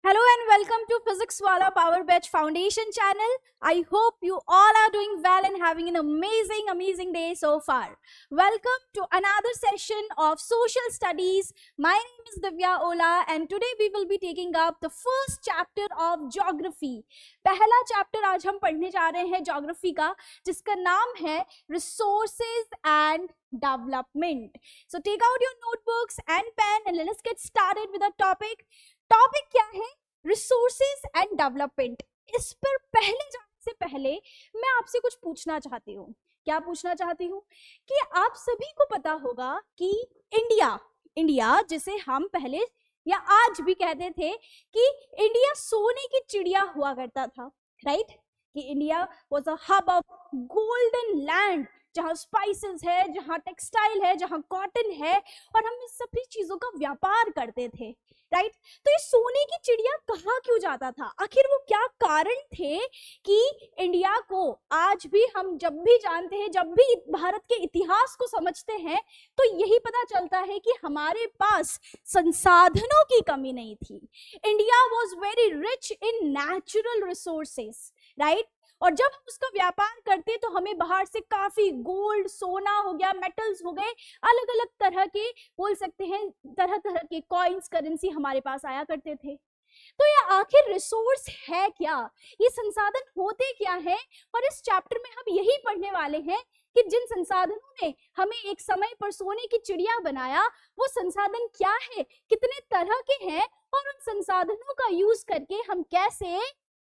Hello and welcome to Physics Wala Power Batch Foundation channel. I hope you all are doing well and having an amazing day so far. Welcome to another session of Social Studies. My name is Divya Ola and today we will be taking up the first chapter of Geography. पहला chapter आज हम पढ़ने जा रहे हैं Geography का, जिसका नाम है Resources and Development. So take out your notebooks and pen and let us get started with the topic. Topic क्या है? Resources and development. इस पर पहले जाने से पहले मैं आपसे कुछ पूछना चाहती हूँ. क्या पूछना चाहती हूँ कि आप सभी को पता होगा कि इंडिया जिसे हम पहले या आज भी कहते थे कि इंडिया सोने की चिड़िया हुआ करता था, राइट? कि India was a hub of golden land, जहाँ स्पाइसेस है, जहाँ टेक्सटाइल है, जहाँ कॉटन है, और हम इस सभी चीजों का व्यापार करते थे, राइट? तो ये सोने की चिड़िया कहाँ क्यों जाता था? आखिर वो क्या कारण थे कि इंडिया को आज भी हम जब भी जानते हैं, जब भी भारत के इतिहास को समझते हैं, तो यही पता चलता है कि हमारे पास संसाधनों की कमी नहीं थी. India was very rich in natural resources, right? और जब हम उसका व्यापार करते तो हमें बाहर से काफी गोल्ड, सोना हो गया, मेटल्स हो गए, अलग अलग तरह के, बोल सकते हैं तरह तरह के कॉइन्स, करेंसी हमारे पास आया करते थे. तो ये आखिर रिसोर्स है क्या? ये संसाधन होते क्या है? और इस चैप्टर में हम यही पढ़ने वाले हैं कि जिन संसाधनों ने हमें एक समय पर सोने की चिड़िया बनाया, वो संसाधन क्या है, कितने तरह के हैं, और उन संसाधनों का यूज करके हम कैसे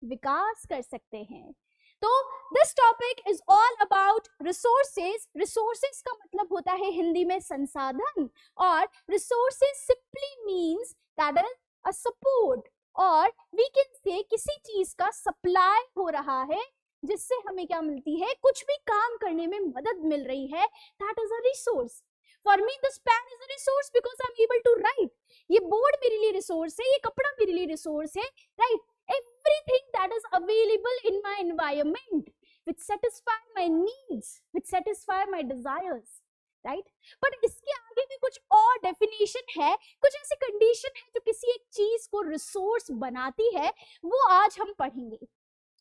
विकास कर सकते हैं. तो this topic is all about resources. Resources का मतलब होता है हिंदी में संसाधन, और resources simply means that is a support, और वी कैन से किसी चीज का सप्लाई हो रहा है जिससे हमें क्या मिलती है, कुछ भी काम करने में मदद मिल रही है. That is a resource. For me, this pen is a resource because I'm able to write. ये बोर्ड मेरे लिए रिसोर्स है, ये कपड़ा मेरे लिए रिसोर्स है, right? Everything that is available in my environment, which satisfy my needs, which satisfy my desires, right? But इसके आगे भी कुछ और डेफिनेशन है, कुछ ऐसी कंडीशन है जो किसी एक चीज को रिसोर्स बनाती है, वो आज हम पढ़ेंगे.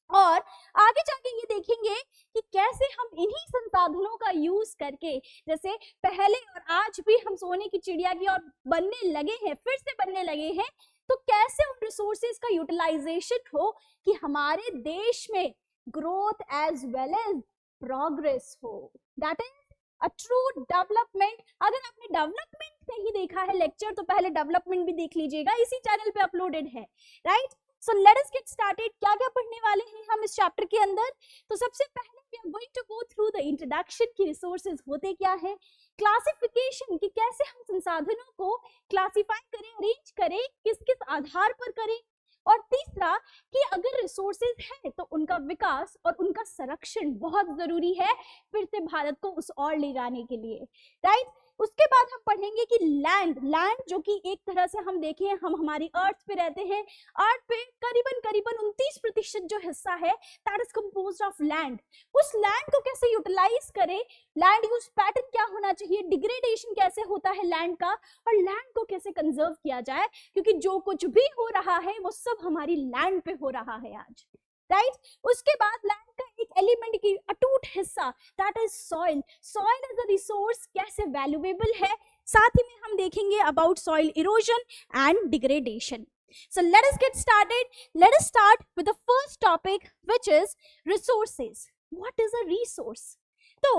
और आगे जाके ये देखेंगे कि कैसे हम इन्हीं संसाधनों का यूज करके, जैसे पहले और आज भी हम सोने की चिड़िया की और बनने लगे हैं, फिर से बनने लगे हैं, तो कैसे उन रिसोर्सेज का यूटिलाइजेशन हो कि हमारे देश में growth as well as progress हो. That is a true development. अगर आपने डेवलपमेंट नहीं देखा है लेक्चर, तो पहले डेवलपमेंट भी देख लीजिएगा, इसी चैनल पे अपलोडेड है, right? So let us get started. क्या क्या पढ़ने वाले हैं हम इस चैप्टर के अंदर? तो सबसे पहले we are going to go through the introduction कि रिसोर्सेज होते क्या है, क्लासिफिकेशन कि कैसे हम संसाधनों को क्लासिफाई करें, अरेंज करें, किस किस आधार पर करें, और तीसरा कि अगर रिसोर्सेज है तो उनका विकास और उनका संरक्षण बहुत जरूरी है फिर से भारत को उस ओर ले जाने के लिए, राइट? उसके बाद हम पढ़ेंगे कि लैंड जो कि एक तरह से हम देखें, हम हमारी अर्थ पे रहते हैं, अर्थ पे करीबन 29% जो हिस्सा है that is composed of land. उस लैंड को कैसे यूटिलाइज करें, लैंड यूज पैटर्न क्या होना चाहिए, डिग्रेडेशन कैसे होता है लैंड का, और लैंड को कैसे कंजर्व किया जाए, क्योंकि जो कुछ भी हो रहा है वो सब हमारी लैंड पे हो रहा है आज, राइट? उसके बाद लैंड का एक एलिमेंट की अटूट हिस्सा that is soil. Soil as a resource कैसे वैल्यूएबल है, साथ ही में हम देखेंगे about soil erosion and degradation. So let us get started. Let us start with the first topic, which is resources. What is a resource? तो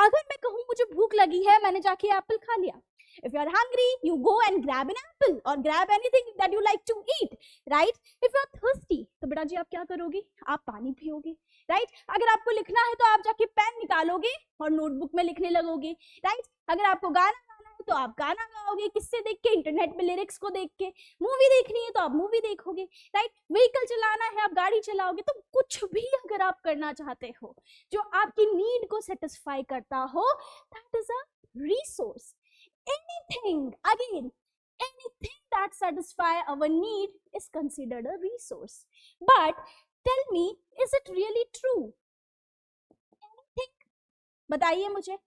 अगर मैं कहूँ मुझे भूख लगी है, मैंने जाके एप्पल खा लिया. If you are hungry, you go and grab an apple or grab anything that you like to eat, right? If you are thirsty, तो बेटा जी आप क्या करोगे? आप पानी पियोगे, right? अगर आपको लिखना है तो आप जाके पेन निकालोगे और नोटबुक में लिखने लगोगे, right? अगर आपको गाना गाना है तो आप गाना गाओगे, किससे देख के? इंटरनेट पे लिरिक्स को देख के. मूवी देखनी है तो आप मूवी देखोगे, राइट? व्हीकल चलाना है, आप गाड़ी चलाओगे. तो कुछ भी अगर आप करना चाहते हो जो आपकी नीड को सेटिस्फाई करता हो, that is a resource. Anything, again, anything that satisfy our need is considered a resource. But tell me, is it really true? Anything, बताइए मुझे.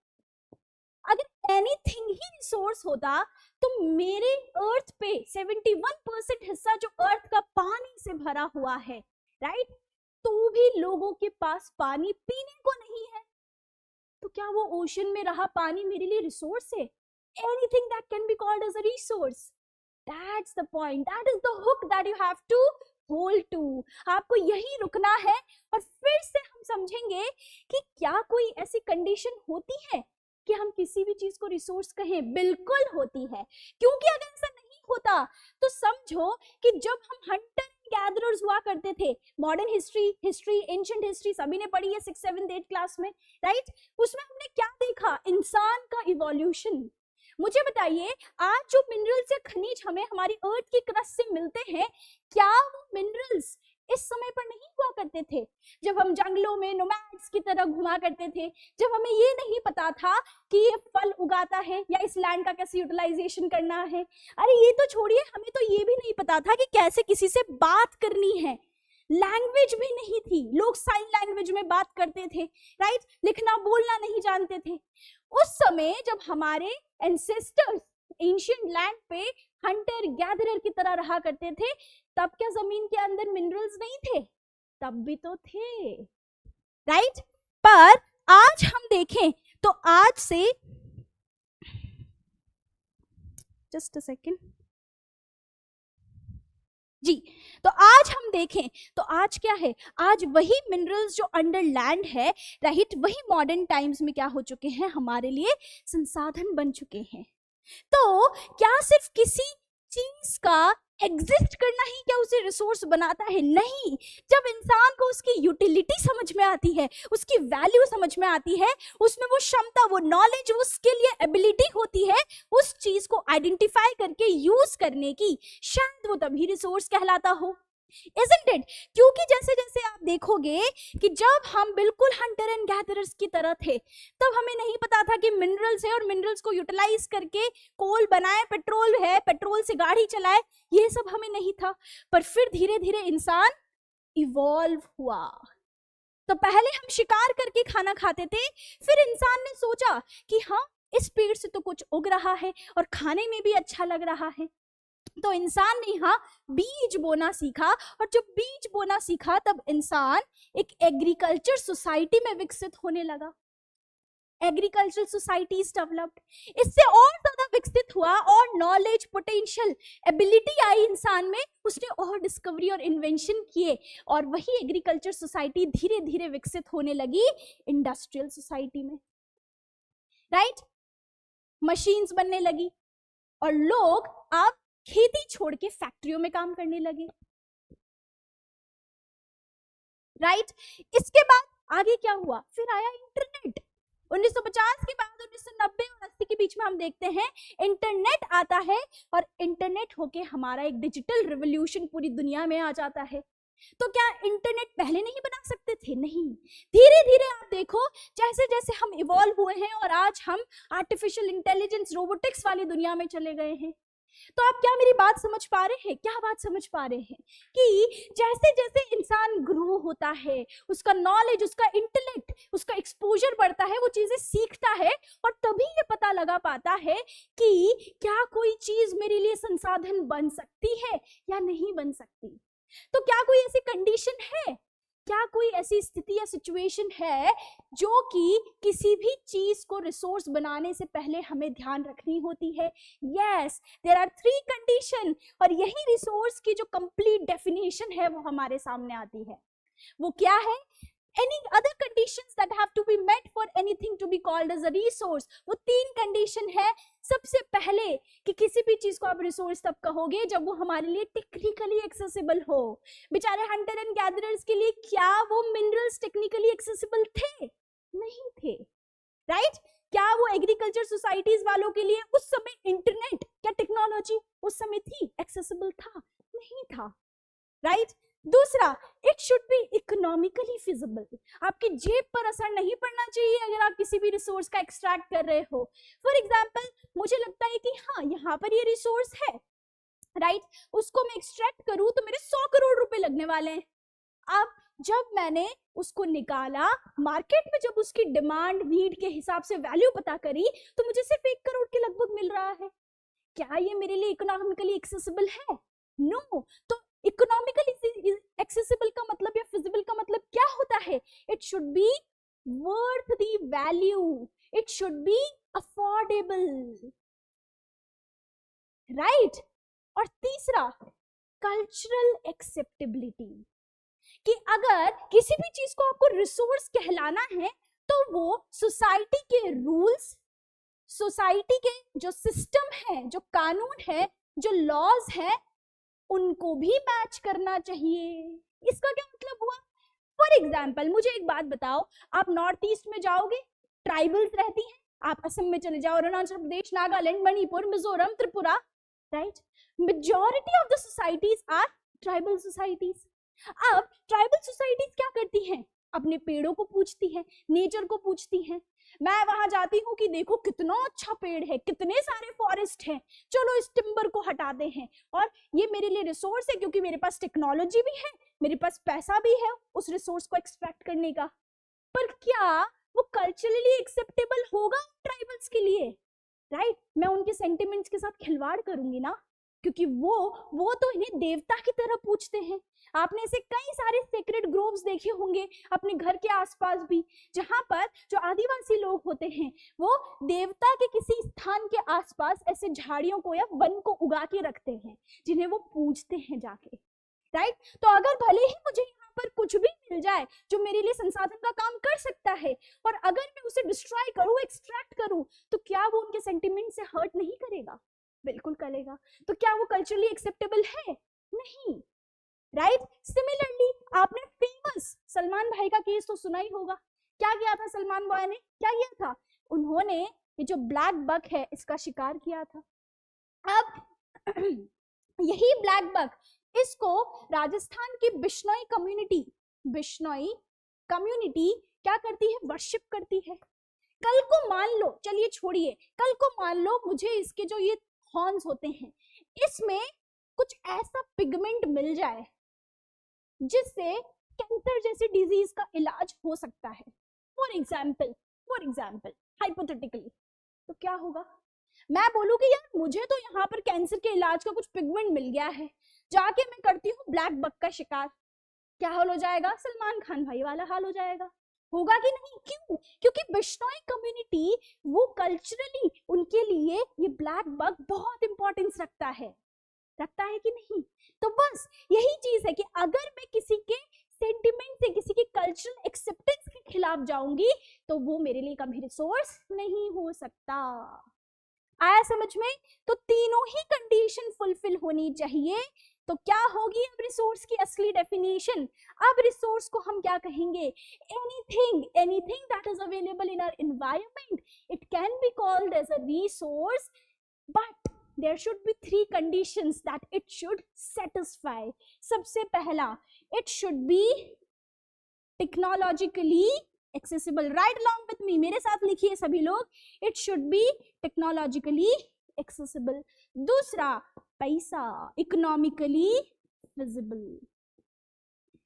अगर एनीथिंग ही रिसोर्स होता तो मेरे अर्थ पे 71% हिस्सा जो अर्थ का भरा हुआ है, राइट? तो भी लोगों के पास पानी पीने को नहीं है, तो क्या वो ओशन में रहा पानी मेरे लिए रिसोर्स है? Anything that can be called as a resource. That's the point. That is the hook that you have to hold to. आपको यही रुकना है और फिर से हम समझेंगे कि क्या कोई ऐसी कंडीशन होती है कि हम किसी भी चीज को रिसोर्स कहें? बिल्कुल होती है, क्योंकि अगर ऐसा नहीं होता तो समझो कि जब हम हंटर गैदरर्स हुआ करते थे, मॉडर्न हिस्ट्री, एंशिएंट हिस्ट्री सभी ने पढ़ी है 6th 7th 8th क्लास में, राइट? उसमें हमने क्या देखा? इंसान का इवोल्यूशन। मुझे बताइए, आज जो मिनरल्स या खनिज हमें हमारी अर्थ की क्रस्ट से मिलते हैं, क्या वो मिनरल्स इस समय पर नहीं हुआ करते थे जब हम जंगलों में नोमैड्स की तरह घुमा करते थे, जब हमें ये नहीं पता था कि ये फल उगाता है या इस लैंड का कैसे यूटिलाइजेशन करना है? अरे ये तो छोड़िए, हमें तो ये भी नहीं पता था कि कैसे किसी से बात करनी है। लैंग्वेज भी नहीं थी, लोग साइन लैंग्वेज में बात करते थे, राइट? लिखना बोलना नहीं जानते थे। उस समय जब हमारे एंसेस्टर्स एंशिएंट लैंड पे हंटर गैदरर की तरह रहा करते थे, तब क्या जमीन के अंदर मिनरल्स नहीं थे? तब भी तो थे, राइट? पर आज हम देखें तो आज से जस्ट अ सेकेंड जी, तो आज हम देखें तो आज क्या है? आज वही मिनरल्स जो अंडर लैंड है, राइट, वही मॉडर्न टाइम्स में क्या हो चुके हैं? हमारे लिए संसाधन बन चुके हैं। तो क्या सिर्फ किसी चीज का एग्जिस्ट करना ही क्या उसे रिसोर्स बनाता है? नहीं। जब इंसान को उसकी यूटिलिटी समझ में आती है, उसकी वैल्यू समझ में आती है, उसमें वो क्षमता, वो नॉलेज, वो स्किल या एबिलिटी होती है उस चीज को आइडेंटिफाई करके यूज करने की, शायद वो तभी रिसोर्स कहलाता हो। Isn't it? क्योंकि जैसे जैसे आप देखोगे कि जब हम बिल्कुल हंटर एंड गैदरर्स की तरह थे, तब हमें नहीं पता था कि मिनरल्स है और मिनरल्स को यूटिलाइज करके कोल बनाए, पेट्रोल है, पेट्रोल से गाड़ी चलाए, ये सब हमें नहीं था। पर फिर धीरे धीरे इंसान इवॉल्व हुआ। तो पहले हम शिकार करके खाना खाते थे, फिर इंसान ने सोचा कि हाँ, इस पेड़ से तो कुछ उग रहा है और खाने में भी अच्छा लग रहा है। तो इंसान ने यहाँ बीज बोना सीखा, और जब बीज बोना सीखा तब इंसान एक एग्रीकल्चर सोसाइटी में विकसित होने लगा। एग्रीकल्चरल सोसाइटीज डेवलप्ड, इससे और ज्यादा विकसित हुआ और नॉलेज, पोटेंशियल, एबिलिटी आई इंसान में, उसने और डिस्कवरी और इन्वेंशन किए, और वही एग्रीकल्चर सोसाइटी धीरे धीरे विकसित होने लगी इंडस्ट्रियल सोसाइटी में, राइट? मशीन्स बनने लगी और लोग अब खेती छोड़ के फैक्ट्रियों में काम करने लगे, राइट? इसके बाद आगे क्या हुआ? फिर आया इंटरनेट। 1950 के बाद 1990 और 80 के बीच में हम देखते हैं इंटरनेट आता है, और इंटरनेट होके हमारा एक डिजिटल रिवॉल्यूशन पूरी दुनिया में आ जाता है। तो क्या इंटरनेट पहले नहीं बना सकते थे? नहीं। धीरे धीरे आप देखो, जैसे जैसे हम इवॉल्व हुए हैं और आज हम आर्टिफिशियल इंटेलिजेंस, रोबोटिक्स वाली दुनिया में चले गए हैं। तो आप क्या मेरी बात समझ पा रहे हैं? क्या बात समझ पा रहे हैं कि जैसे जैसे इंसान ग्रो होता है, उसका नॉलेज, उसका इंटेलेक्ट, उसका एक्सपोजर बढ़ता है, वो चीजें सीखता है, और तभी ये पता लगा पाता है कि क्या कोई चीज मेरे लिए संसाधन बन सकती है या नहीं बन सकती। तो क्या कोई ऐसी कंडीशन है, क्या कोई ऐसी स्थिति या सिचुएशन है जो कि किसी भी चीज को रिसोर्स बनाने से पहले हमें ध्यान रखनी होती है? यस, देयर आर 3 कंडीशन, और यही रिसोर्स की जो कंप्लीट डेफिनेशन है वो हमारे सामने आती है। वो क्या है? Any other conditions that have to be met for anything to be called as a resource? वो 3 कंडीशन है। सबसे पहले कि किसी भी चीज को आप रिसोर्स तब कहोगे जब वो हमारे लिए टेक्निकली एक्सेसिबल हो। बेचारे हंटर एंड गैदरर्स के लिए क्या वो मिनरल्स टेक्निकली एक्सेसिबल थे? नहीं थे, राइट? क्या वो एग्रीकल्चर सोसाइटीज वालों के लिए उस समय इंटरनेट, क्या टेक्नोलॉजी उस समय थी, एक्सेसिबल था? नहीं था, राइट? दूसरा, it should be economically feasible. आपकी जेब पर असर नहीं पड़ना चाहिए अगर आप किसी भी रिसोर्स का एक्सट्रैक्ट कर रहे हो। फॉर एग्जाम्पल, मुझे लगता है कि हाँ, यहाँ पर ये रिसोर्स है, राइट, उसको मैं एक्सट्रैक्ट करूं तो मेरे 100 करोड़ रुपए लगने वाले हैं। अब जब मैंने उसको निकाला मार्केट में, जब उसकी डिमांड नीड के हिसाब से वैल्यू पता करी, तो मुझे सिर्फ 1 करोड़ के लगभग मिल रहा है। क्या ये मेरे लिए इकोनॉमिकली एक्सेसिबल है? नो। तो इकोनॉमिकली एक्सेसिबल का मतलब या फिजिबल का मतलब क्या होता है? It should be worth the value, it should be affordable, right? और तीसरा कल्चरल एक्सेप्टेबिलिटी, कि अगर किसी भी चीज को आपको रिसोर्स कहलाना है तो वो सोसाइटी के रूल्स, सोसाइटी के जो सिस्टम है, जो कानून है, जो लॉज है, उनको भी मैच करना चाहिए। इसका क्या मतलब हुआ? फॉर एग्जाम्पल मुझे एक बात बताओ, आप नॉर्थ ईस्ट में जाओगे, ट्राइबल्स रहती हैं, आप असम में चले जाओ, Arunachal Pradesh, Nagaland, Manipur, Mizoram, Tripura, right? Majority of the societies are tribal societies. अब ट्राइबल सोसाइटीज क्या करती हैं? अपने पेड़ों को पूजती हैं, नेचर को पूजती हैं। मैं वहां जाती हूँ कि देखो कितना अच्छा पेड़ है, कितने सारे फॉरेस्ट हैं, चलो इस टिम्बर को हटाते हैं, और ये मेरे लिए रिसोर्स है क्योंकि मेरे पास टेक्नोलॉजी भी है, मेरे पास पैसा भी है उस रिसोर्स को एक्सट्रैक्ट करने का। पर क्या वो कल्चरली एक्सेप्टेबल होगा ट्राइबल्स के लिए? राइट? मैं उनके सेंटिमेंट्स के साथ खिलवाड़ करूंगी ना, क्योंकि वो तो इन्हें देवता की तरह पूछते हैं। आपने ऐसे कई सारे सेक्रेड ग्रोव्स देखे होंगे अपने घर के आसपास भी, जहां पर जो आदिवासी लोग होते हैं वो देवता के किसी स्थान के आसपास ऐसे झाड़ियों को या वन को उगा के रखते हैं जिन्हें वो पूजते हैं जाके, राइट? तो अगर भले ही मुझे यहाँ पर कुछ भी मिल जाए जो मेरे लिए संसाधन का काम कर सकता है, और अगर मैं उसे डिस्ट्रॉय करूं, एक्सट्रैक्ट करूं, तो क्या वो उनके सेंटिमेंट से हर्ट नहीं करेगा? बिल्कुल करेगा। तो क्या वो कल्चरली एक्सेप्टेबल है? नहीं, राइट? सिमिलरली आपने फेमस सलमान भाई का केस तो सुना ही होगा। क्या किया था सलमान भाई ने? क्या किया था? उन्होंने ये जो ब्लैक बक है इसका शिकार किया था। अब यही ब्लैक बक, इसको राजस्थान की बिश्नोई कम्युनिटी क्या करती है? वर्शिप करती है। कल को मान लो, चलिए छोड़िए, कल को मान लो मुझे इसके जो ये हॉर्न्स होते हैं इसमें कुछ ऐसा पिगमेंट मिल जाए जिससे कैंसर जैसी डिजीज का इलाज हो सकता है, फॉर एग्जाम्पल हाइपोथेटिकली, तो क्या होगा? मैं बोलूं कि यार मुझे तो यहाँ पर कैंसर के इलाज का कुछ पिगमेंट मिल गया है, जाके मैं करती हूँ ब्लैक बक का शिकार। क्या हाल हो जाएगा? सलमान खान भाई वाला हाल हो जाएगा। होगा कि नहीं? क्यों? क्योंकि बिश्नोई कम्युनिटी वो कल्चरली उनके लिए ये ब्लैक बक बहुत इंपॉर्टेंस रखता है कि नहीं? तो बस यही चीज है कि अगर मैं किसी के सेंटिमेंट से, किसी के कल्चरल एक्सेप्टेंस के खिलाफ जाऊंगी तो वो मेरे लिए कभी रिसोर्स नहीं हो सकता। आया समझ में? तो तीनों ही कंडीशन फुलफिल होनी चाहिए। तो क्या होगी अब रिसोर्स की असली डेफिनेशन? अब रिसोर्स को हम क्या कहेंगे? Anything that is available in our environment, it can be called as a resource, but there should be 3 conditions that it should satisfy. सबसे पहला, it should be technologically accessible. Right along with me, मेरे साथ लिखिए सभी लोग, it should be technologically accessible. दूसरा, पैसा, economically feasible.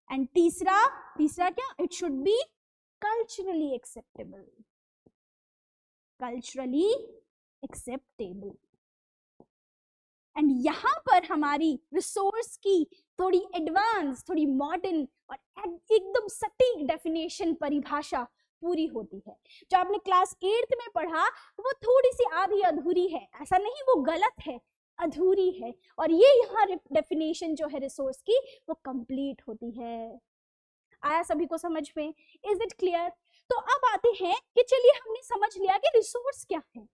And तीसरा क्या? It should be culturally acceptable. And यहाँ पर हमारी रिसोर्स की थोड़ी एडवांस, थोड़ी मॉडर्न और एकदम सटीक डेफिनेशन, परिभाषा पूरी होती है। जो आपने क्लास 8th में पढ़ा वो थोड़ी सी आधी अधूरी है, ऐसा नहीं वो गलत है, अधूरी है, और ये यहाँ डेफिनेशन जो है रिसोर्स की वो कंप्लीट होती है। आया सभी को समझ में? Is it clear? तो अब आते हैं कि चलिए हमने समझ लिया कि रिसोर्स क्या है,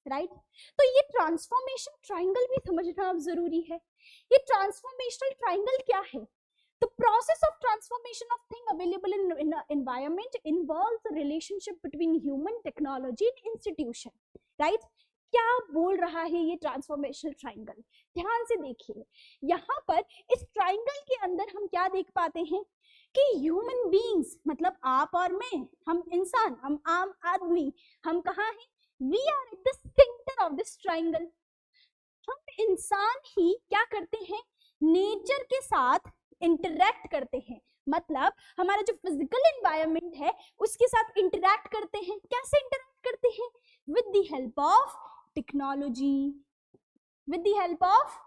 राइट? तो ये ट्रांसफॉर्मेशन ट्रायंगल भी समझना अब जरूरी है। ये ट्रांसफॉर्मेशनल ट्रायंगल क्या है? The process of transformation of thing available in environment involves the relationship between human, technology and institution, right? क्या बोल रहा है ये ट्रांसफॉर्मेशनल ट्रायंगल? ध्यान से देखिए, यहाँ पर इस ट्रायंगल के अंदर हम क्या देख पाते हैं कि ह्यूमन बीइंग्स, मतलब आप और मैं, हम इंसान, हम आम आदमी, हम कहाँ हैं? We are at the center of this triangle. हम इंसान ही क्या करते हैं? नेचर के साथ इंटरैक्ट करते हैं, मतलब हमारा जो फिजिकल एनवायरनमेंट है उसके साथ इंटरैक्ट करते हैं। कैसे इंटरैक्ट करते हैं? With the help of technology. With the help of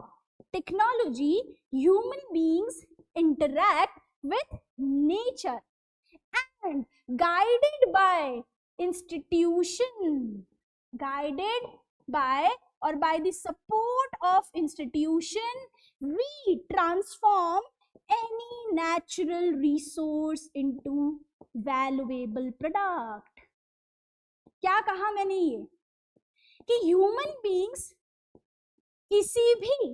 technology human beings interact with nature and guided by institution, guided by or by the support of institution, we transform any natural resource into valuable product. क्या कहा मैंने ये कि human beings किसी भी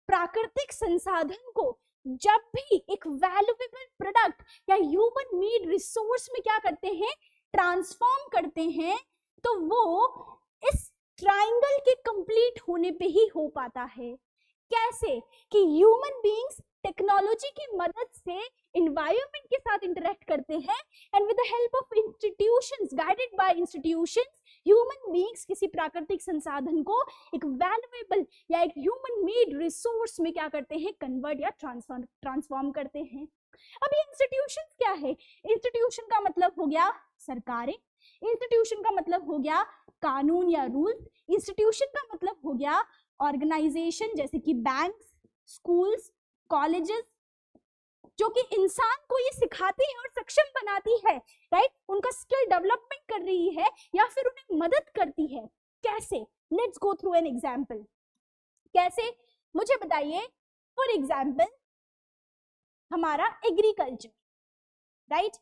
प्राकृतिक संसाधन को जब भी एक वैल्यूएबल प्रोडक्ट या ह्यूमन मेड रिसोर्स में क्या करते हैं, ट्रांसफॉर्म करते हैं, तो वो इस ट्रायंगल के कंप्लीट होने पे ही हो पाता है। कैसे कि ह्यूमन बीइंग्स टेक्नोलॉजी की मदद से एनवायरनमेंट के साथ इंटरेक्ट करते हैं and with the help of institutions, guided by institutions, human beings किसी प्राकृतिक संसाधन को एक वैल्यूएबल या एक ह्यूमन मेड रिसोर्स में क्या करते हैं, कन्वर्ट या ट्रांसफॉर्म करते हैं। अब ये इंस्टीट्यूशंस क्या है? इंस्टीट्यूशन का मतलब हो गया सरकारें, इंस्टीट्यूशन का मतलब हो गया कानून या रूल्स, इंस्टीट्यूशन का मतलब हो गया ऑर्गेनाइजेशन जैसे कि बैंक्स, स्कूल्स, कॉलेजेस, जो कि इंसान को ये सिखाती है और सक्षम बनाती है, राइट, उनका स्किल डेवलपमेंट कर रही है या फिर उन्हें मदद करती है। कैसे? Let's go through an example. कैसे मुझे बताइए। फॉर एग्जांपल हमारा एग्रीकल्चर, राइट,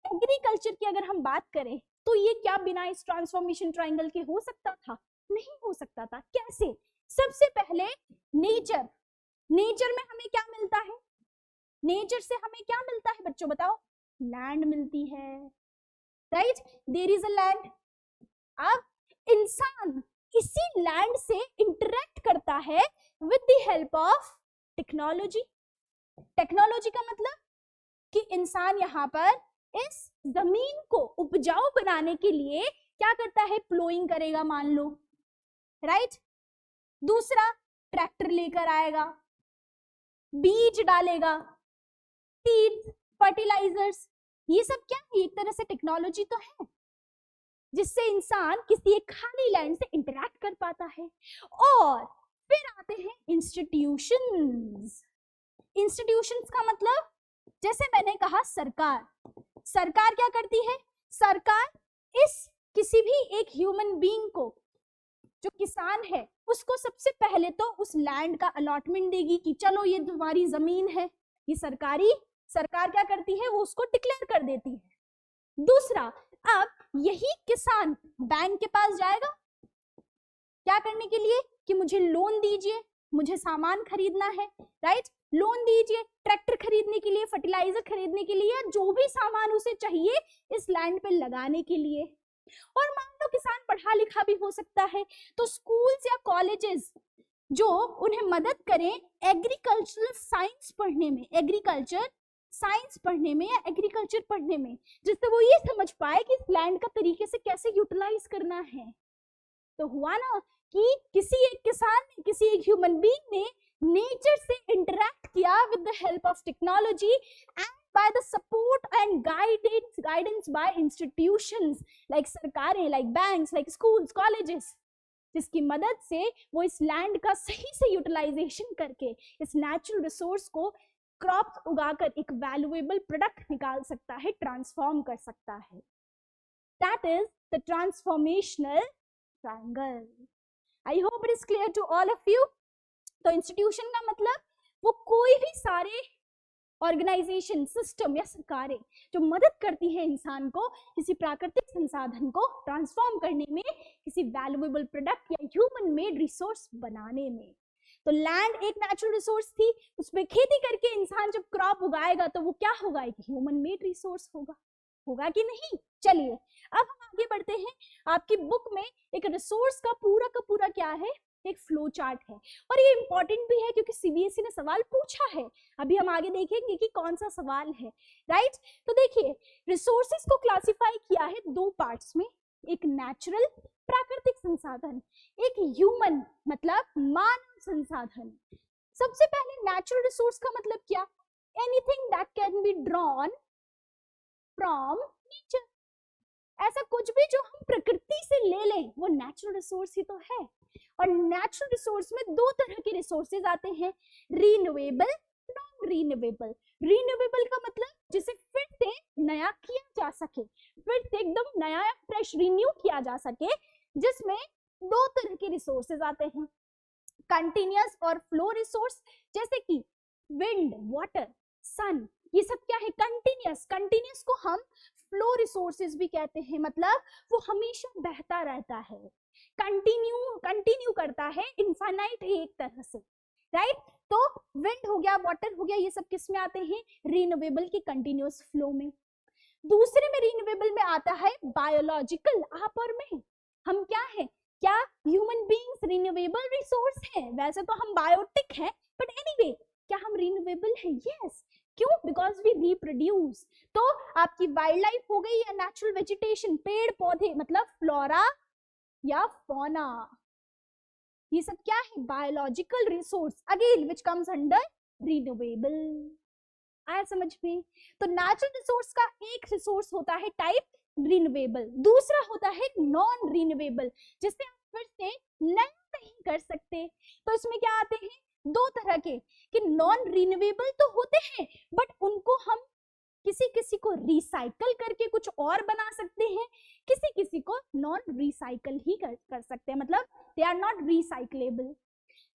एग्रीकल्चर की अगर हम बात करें तो ये क्या बिना इस ट्रांसफॉर्मेशन ट्रायंगल के हो सकता था? नहीं हो सकता था। कैसे? सबसे पहले नेचर, नेचर में हमें क्या मिलता है? नेचर से हमें क्या मिलता है बच्चों बताओ? लैंड मिलती है, right, there is a land. अब इंसान इसी लैंड से इंटरेक्ट करता है with the help of technology. Technology का मतलब कि इंसान यहाँ पर इस जमीन को उपजाऊ बनाने के लिए क्या करता है? प्लोइंग करेगा मान लो, राइट। दूसरा, ट्रैक्टर लेकर आएगा, बीज डालेगा, सीड्स, फर्टिलाइजर्स, ये सब क्या है? एक तरह से टेक्नोलॉजी तो है जिससे इंसान किसी एक खाली लैंड से इंटरैक्ट कर पाता है। और फिर आते हैं इंस्टीट्यूशंस। इंस्टीट्यूशंस का मतलब जैसे मैंने कहा सरकार, सरकार क्या करती है? सरकार इस किसी भी एक ह्यूमन बीइंग को, जो किसान है, उसको सबसे पहले तो उस लैंड का अलॉटमेंट देगी कि चलो ये तुम्हारी जमीन है, ये सरकारी, सरकार क्या करती है? वो उसको डिक्लेयर कर देती है। दूसरा, अब यही किसान बैंक के पास जाएगा क्या करने के लिए कि मुझे लोन दीजिए, मुझे सामान खरीदना है, राइट, लोन दीजिए ट्रैक्टर खरीदने के लिए, फर्टिलाइजर खरीदने के लिए, जो भी सामान उसे चाहिए इस लैंड पे लगाने के लिए। और मान लो किसान पढ़ा लिखा भी हो सकता है, तो स्कूल्स या कॉलेजेस जो उन्हें मदद करें एग्रीकल्चरल साइंस पढ़ने में, एग्रीकल्चर साइंस पढ़ने में या एग्रीकल्चर पढ़ने में, जिससे वो ये समझ पाए कि इस लैंड का तरीके से कैसे यूटिलाइज करना है। तो हुआ ना कि किसी एक किसान ने, किसी एक ह्यूमन बीइंग ने नेचर से इंटरैक्ट किया with the help of technology and by the support and guidance by institutions like सरकारें, like banks, like schools, colleges, जिसकी मदद से वो इस लैंड का सही से यूटिलाइजेशन करके इस नेचुरल रिसोर्स को क्रॉप्स उगाकर एक वैल्यूएबल प्रोडक्ट निकाल सकता है, ट्रांसफॉर्म कर सकता है। That is the transformational triangle. I hope it is clear to all of you. तो इंस्टीट्यूशन का मतलब वो कोई भी सारे ऑर्गेनाइजेशन, सिस्टम या सरकारें जो मदद करती है इंसान को किसी प्राकृतिक संसाधन को ट्रांसफॉर्म करने में, किसी वैल्यूएबल प्रोडक्ट या ह्यूमन मेड रिसोर्स बनाने में। तो लैंड एक नेचुरल रिसोर्स थी, उसमें खेती करके इंसान जब क्रॉप उगाएगा तो वो क्या होगा? एक ह्यूमन मेड रिसोर्स होगा, होगा कि नहीं? चलिए अब हम आगे बढ़ते हैं। आपकी बुक में एक रिसोर्स का पूरा क्या है? एक फ्लो चार्ट है, और ये इंपॉर्टेंट भी है क्योंकि सीबीएसई ने सवाल पूछा है। अभी हम आगे देखेंगे कि कौन सा सवाल है, राइट। तो देखिए, रिसोर्सेस को क्लासिफाई किया है दो पार्ट्स में, एक नेचुरल प्राकृतिक संसाधन, एक ह्यूमन मतलब मानव संसाधन। सबसे पहले नेचुरल रिसोर्स का मतलब क्या? Anything that can be drawn from nature, ऐसा कुछ भी जो हम प्रकृति से ले लें वो नेचुरल रिसोर्स ही तो है। और नेचुरल रिसोर्स में दो तरह के रिसोर्सेज आते हैं, रिन्यूएबल, नॉन रिन्यूएबल। रिन्यूएबल का मतलब जिसे फिर से नया किया जा सके, फिर से एकदम नया फ्रेश रिन्यू किया जा सके, जिसमें दो तरह के रिसोर्सेज आते हैं, कंटिन्यूअस और फ्लो रिसोर्स, जैसे कि विंड, वाटर, सन, ये सब क्या है, कंटिन्यूअस। कंटिन्यूअस को हम फ्लो रिसोर्सेज भी कहते हैं, मतलब वो हमेशा बहता रहता है, कंटिन्यू करता है, इनफाइनाइट है एक तरह से, राइट। तो विंड हो गया, वाटर हो गया, ये सब किस में आते हैं, रिन्यूएबल के कंटिन्यूअस फ्लो में। दूसरे में रिन्यूएबल में आता है बायोलॉजिकल। आप और मैं, हम क्या है, क्या ह्यूमन बीइंग्स रिन्यूएबल रिसोर्स है? वैसे तो हम बायोटिक हैं, बट एनीवे क्या हम रिन्यूएबल है? यस। क्यों? Because we reproduce. तो आपकी वाइल्ड लाइफ हो गई या नेचुरल वेजिटेशन, पेड़ पौधे, मतलब फ्लोरा या फौना, ये सब क्या है, biological resource, again which comes under renewable. आया समझ में? तो नेचुरल रिसोर्स का एक रिसोर्स होता है टाइप रिन्यूएबल, दूसरा होता है नॉन रिन्यूएबल, जिससे आप फिर से नया नहीं कर सकते। तो इसमें क्या आते हैं, दो तरह के, कि नॉन रिन्यूएबल तो होते हैं, बट उनको हम किसी किसी को रिसाइकल करके कुछ और बना सकते हैं, किसी किसी को नॉन रिसाइकल ही कर सकते हैं, मतलब they are not recyclable.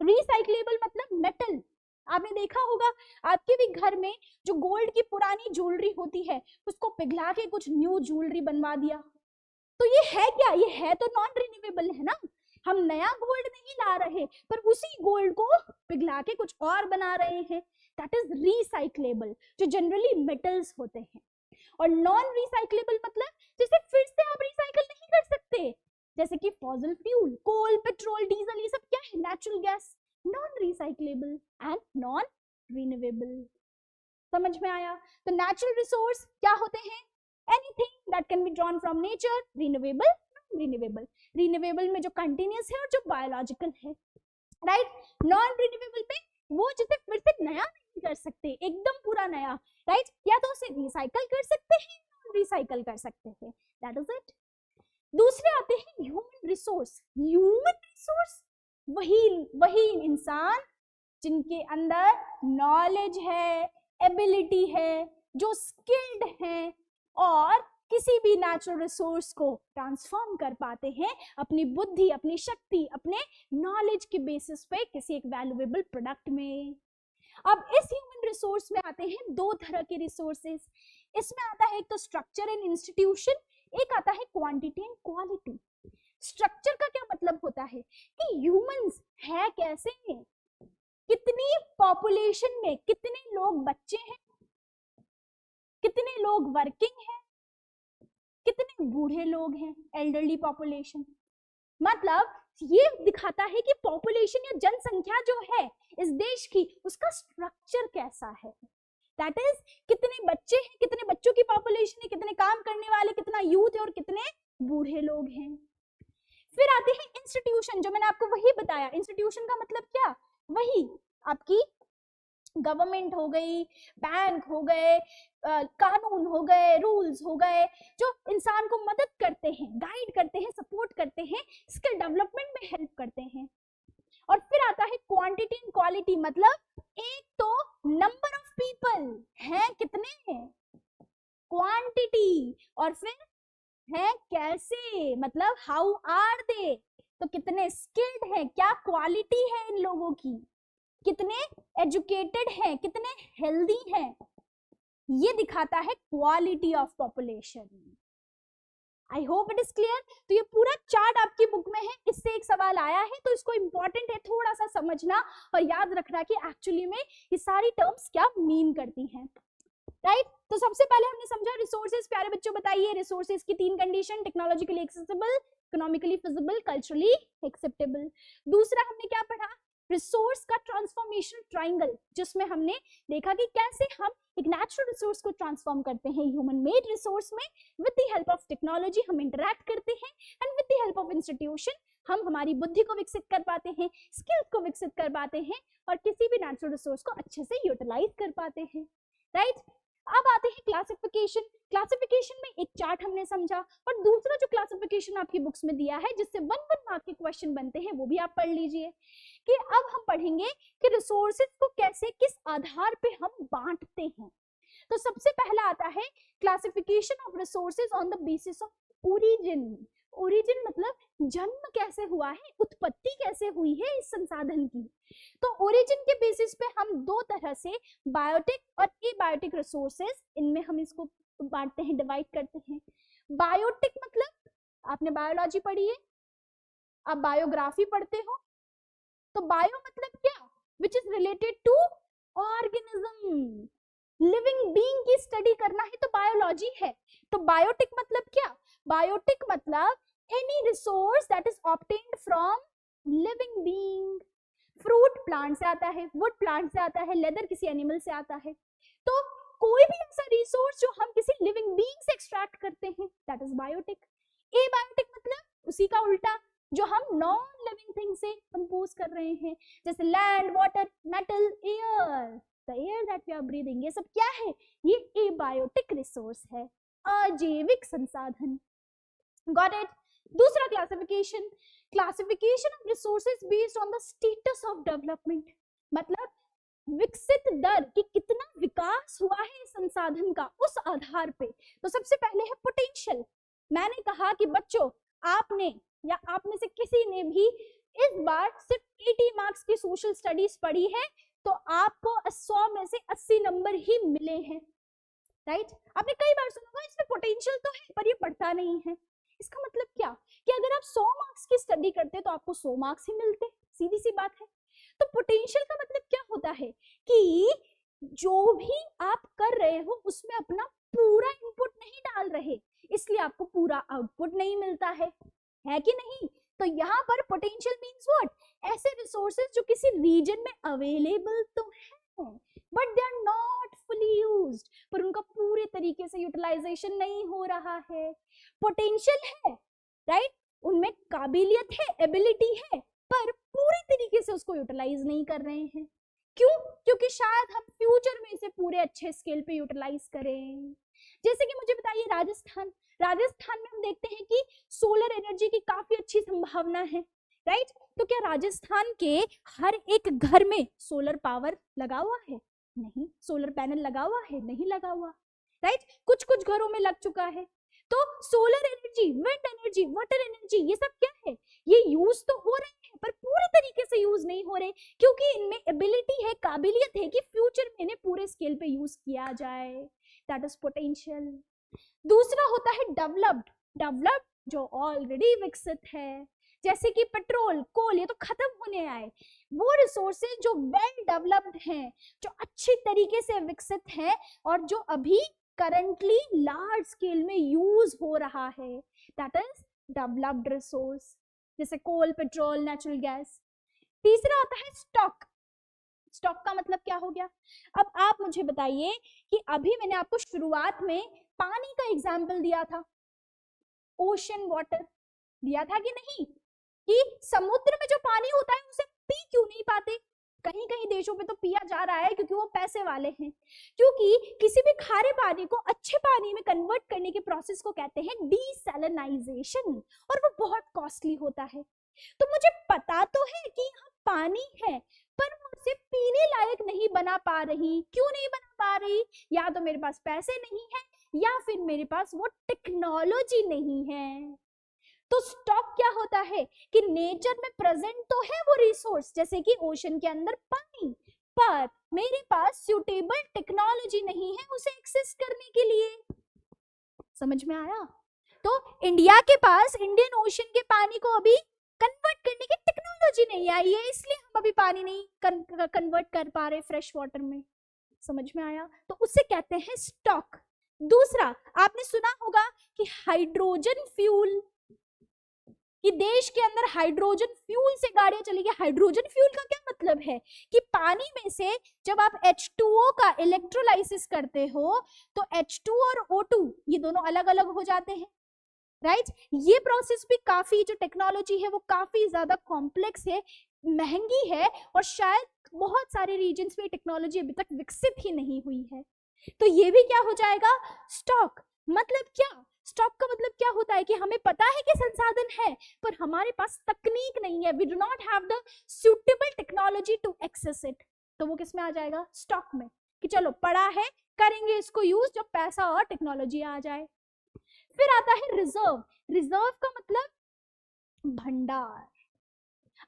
Recyclable मतलब मेटल, आपने देखा होगा आपके भी घर में जो गोल्ड की पुरानी ज्वेलरी होती है, उसको पिघला के कुछ न्यू ज्वेलरी बनवा दिया, तो ये है क्या, ये है तो नॉन रिन्यूएबल है ना। हम नया गोल्ड नहीं ला रहे, पर उसी गोल्ड को पिघला के कुछ और बना रहे हैं, दैट इज रिसाइकलेबल, जो जनरली मेटल्स होते हैं। और नॉन रिसाइकलेबल मतलब जिसे फिर से आप रिसाइकल नहीं कर सकते, जैसे कि फॉसिल फ्यूल, कोल, पेट्रोल, डीजल, ये सब क्या है, natural gas, non recyclable and non renewable. समझ में आया? तो नेचुरल रिसोर्स क्या होते हैं, anything that can be drawn from nature, renewable, renewable. Renewable में जो कंटिन्यूअस है और जो बायोलॉजिकल है, राइट। नॉन रिन्यूएबल पे वो जिसे फिर से नया नहीं कर सकते, एकदम पूरा नया, राइट, या तो उसे रिसाइकल कर सकते हैं, नॉन रिसाइकल कर सकते हैं, दैट इज इट। दूसरे आते हैं ह्यूमन रिसोर्स। ह्यूमन रिसोर्स वही इंसान जिनके अंदर नॉलेज है, एबिलिटी है, जो स्किल्ड हैं और किसी भी नेचुरल रिसोर्स को ट्रांसफॉर्म कर पाते हैं अपनी बुद्धि, अपनी शक्ति, अपने नॉलेज के बेसिस पे किसी एक वैल्यूएबल प्रोडक्ट में। अब इस ह्यूमन रिसोर्स में आते हैं दो तरह के रिसोर्सेज। इसमें आता है एक तो स्ट्रक्चर एंड इंस्टीट्यूशन, एक आता है क्वांटिटी एंड क्वालिटी। स्ट्रक्चर का क्या मतलब होता है कि ह्यूमंस है कैसे हैं, कितनी पॉपुलेशन में कितने लोग बच्चे हैं, कितने लोग वर्किंग हैं, कितने बूढ़े लोग हैं, एल्डरली पॉपुलेशन। मतलब ये दिखाता है कि पॉपुलेशन या जनसंख्या जो है इस देश की, उसका स्ट्रक्चर कैसा है, दैट इज कितने बच्चे हैं, कितने बच्चों की पॉपुलेशन है, कितने काम करने वाले, कितना यूथ है और कितने बूढ़े लोग हैं। फिर आते हैं इंस्टीट्यूशन, जो मैंने आपको वही बताया। इंस्टीट्यूशन का मतलब क्या, वही आपकी गवर्नमेंट हो गई, बैंक हो गए, कानून हो गए, रूल्स हो गए, जो इंसान को मदद करते हैं, गाइड करते हैं, सपोर्ट करते हैं, स्किल डेवलपमेंट में हेल्प करते हैं। और फिर आता है क्वांटिटी एंड क्वालिटी, मतलब एक तो नंबर ऑफ पीपल हैं, कितने हैं, क्वांटिटी, और फिर है कैसे, मतलब हाउ आर दे, तो कितने स्किल्ड हैं, क्या क्वालिटी है इन लोगों की, कितने एजुकेटेड हैं, कितने हेल्दी हैं, ये दिखाता है quality of population. I hope it is clear. तो ये पूरा चार्ट आपकी बुक में है, इससे एक सवाल आया है, तो इसको इंपॉर्टेंट है थोड़ा सा समझना और याद रखना कि एक्चुअली में ये सारी टर्म्स क्या मीन करती हैं, राइट। तो सबसे पहले हमने समझा रिसोर्सेज। प्यारे बच्चों बताइए रिसोर्सेज की तीन condition, technologically accessible, economically feasible, culturally acceptable. दूसरा हमने क्या पढ़ा, रिसोर्स का ट्रांसफॉर्मेशन ट्राइंगल, जिसमें हमने देखा कि कैसे हम एक नेचुरल रिसोर्स को ट्रांसफॉर्म करते हैं ह्यूमन मेड रिसोर्स में, with the help of technology हम इंटरैक्ट करते हैं, and with the help of institution हम हमारी बुद्धि को विकसित कर पाते हैं, स्किल्स को विकसित कर पाते हैं और किसी भी नेचुरल रिसोर्स को अच्छे से यूटिलाइज कर पाते हैं, राइट। अब आते हैं क्लासिफिकेशन। क्लासिफिकेशन में एक चार्ट हमने समझा, और दूसरा जो क्लासिफिकेशन आपकी बुक्स में दिया है जिससे 1 मार्क के क्वेश्चन बनते हैं वो भी आप पढ़ लीजिए, कि अब हम पढ़ेंगे कि रिसोर्सेज को कैसे किस आधार पे हम बांटते हैं। तो सबसे पहला आता है classification of resources on the basis of origin. Origin मतलब जन्म कैसे हुआ है, उत्पत्ति कैसे हुई है इस संसाधन की। तो ओरिजिन के बेसिस पे हम दो तरह से बायोटिक और एबायोटिक रिसोर्सेज, इनमें हम इसको बांटते हैं, डिवाइड करते हैं। बायोटिक मतलब आपने बायोलॉजी पढ़ी है, आप बायोग्राफी पढ़ते हो, तो बायो मतलब क्या, which is related to organism, living being की स्टडी करना है तो बायोलॉजी है। तो बायोटिक मतलब क्या, बायोटिक मतलब any resource that is obtained from living being. Fruit plant से आता है, वुड प्लांट से आता है, लेदर किसी एनिमल से आता है। तो कोई भी ऐसा रिसोर्स जो हम किसी लिविंग बीइंग से एक्सट्रैक्ट करते हैं, दैट इज बायोटिक। एबायोटिक मतलब उसी का उल्टा, जो हम नॉन लिविंग थिंग से कंपोज कर रहे हैं, जैसे land, water, metal, air, the air that we are breathing, ये सब क्या है, ये एबायोटिक रिसोर्स है, अजैविक संसाधन। Got it. दूसरा classification, classification of resources based on the status of development, मतलब विकसित दर कि कितना विकास हुआ है इस संसाधन का, उस आधार पे। तो सबसे पहले है पोटेंशियल। मैंने कहा कि बच्चों आपने या आप में से किसी ने भी इस बार सिर्फ 80 मार्क्स की सोशल स्टडीज पढ़ी है, तो आपको 100 में से 80 नंबर ही मिले हैं, राइट। आपने कई बार सुना होगा इसमें पोटेंशियल तो है पर ये पढ़ता नहीं है। इसका मतलब क्या, कि अगर आप 100 मार्क्स की स्टडी करते तो आपको 100 मार्क्स ही मिलते, सीधी सी बात है। तो पोटेंशियल का मतलब क्या होता है, कि जो भी आप कर रहे हो उसमें अपना पूरा इनपुट नहीं डाल रहे, इसलिए आपको पूरा आउटपुट नहीं मिलता है कि नहीं। तो यहाँ पर पोटेंशियल मीन्स व्हाट, ऐसे रिसोर्सेज जो किसी रीजन में अवेलेबल तो है but they are not fully used, पर उनका पूरे तरीके से यूटिलाइजेशन नहीं हो रहा है। पोटेंशियल है, राइट, उनमें काबिलियत है, एबिलिटी है, पर पूरे तरीके से उसको यूटिलाइज नहीं कर रहे हैं। क्यों, क्योंकि शायद हम फ्यूचर में इसे पूरे अच्छे स्केल पे यूटिलाइज करें। जैसे कि मुझे बताइए राजस्थान, राजस्थान में हम देखते हैं कि सोलर एनर्जी की काफी अच्छी संभावना है, राइट। तो क्या राजस्थान के हर एक घर में सोलर पावर लगा हुआ है, नहीं। सोलर पैनल लगा हुआ है, नहीं लगा हुआ, राइट। कुछ कुछ घरों में लग चुका है। तो solar energy, wind energy, water energy, ये सब क्या है, ये यूज तो हो रहे हैं पर पूरे तरीके से यूज नहीं हो रहे, क्योंकि इनमें एबिलिटी है, काबिलियत है कि फ्यूचर में इन्हें पूरे स्केल पे यूज किया जाए, दैट इज पोटेंशियल। दूसरा होता है डेवलप्ड। डेवलप्ड जो ऑलरेडी विकसित है, जैसे कि पेट्रोल, कोल, ये तो खत्म होने आए। वो रिसोर्सेज जो वेल डेवलप्ड हैं, जो अच्छी तरीके से विकसित हैं और जो अभी करंटली लार्ज स्केल में यूज हो रहा है, दैट इज डेवलप्ड रिसोर्स, जैसे कोल, पेट्रोल, नेचुरल गैस। तीसरा आता है स्टॉक। स्टॉक का मतलब क्या हो गया, अब आप मुझे बताइए कि अभी मैंने आपको शुरुआत में पानी का एग्जाम्पल दिया था, ओशन वाटर दिया था कि नहीं, कि समुद्र में जो पानी होता है उसे पी क्यों नहीं पाते। कहीं कहीं देशों पे तो पिया जा रहा है क्योंकि वो पैसे वाले हैं, क्योंकि किसी भी खारे पानी को अच्छे पानी में कन्वर्ट करने के प्रोसेस को कहते हैं डीसैलिनाइजेशन, और वो बहुत कॉस्टली होता है। तो मुझे पता तो है कि यहाँ पानी है पर मुझे पीने लायक नहीं बना पा रही। क्यों नहीं बना पा रही, या तो मेरे पास पैसे नहीं है या फिर मेरे पास वो टेक्नोलॉजी नहीं है। तो स्टॉक क्या होता है कि नेचर में प्रेजेंट तो है वो रिसोर्स, जैसे कि ओशन के अंदर पानी, पर मेरे पास सूटेबल टेक्नोलॉजी नहीं है उसे एक्सेस करने के लिए। समझ में आया। तो इंडिया के पास इंडियन ओशन के पानी को अभी कन्वर्ट करने की टेक्नोलॉजी नहीं आई है, इसलिए हम अभी पानी नहीं कन्वर्ट कर पा रहे फ्रेश वाटर में। समझ में आया। तो उसे कहते हैं स्टॉक। दूसरा आपने सुना होगा कि हाइड्रोजन फ्यूल, कि देश के अंदर हाइड्रोजन फ्यूल से गाड़ियां चलेगी। हाइड्रोजन फ्यूल का क्या मतलब है कि पानी में से जब आप H2O का इलेक्ट्रोलाइसिस करते हो तो H2 और O2 ये दोनों अलग अलग हो जाते हैं, राइट। ये प्रोसेस भी काफी, जो टेक्नोलॉजी है वो काफी ज्यादा कॉम्प्लेक्स है, महंगी है, और शायद बहुत सारे रीजन्स में टेक्नोलॉजी अभी तक विकसित ही नहीं हुई है। तो ये भी क्या हो जाएगा, स्टॉक। मतलब क्या, स्टॉक का मतलब क्या होता है कि हमें पता है कि संसाधन है पर हमारे पास तकनीक नहीं है, we do not have the suitable technology to access it, तो वो किस में आ जाएगा, स्टॉक में, कि चलो पड़ा है करेंगे इसको यूज जब पैसा और टेक्नोलॉजी आ जाए। फिर आता है रिजर्व। रिजर्व का मतलब भंडार।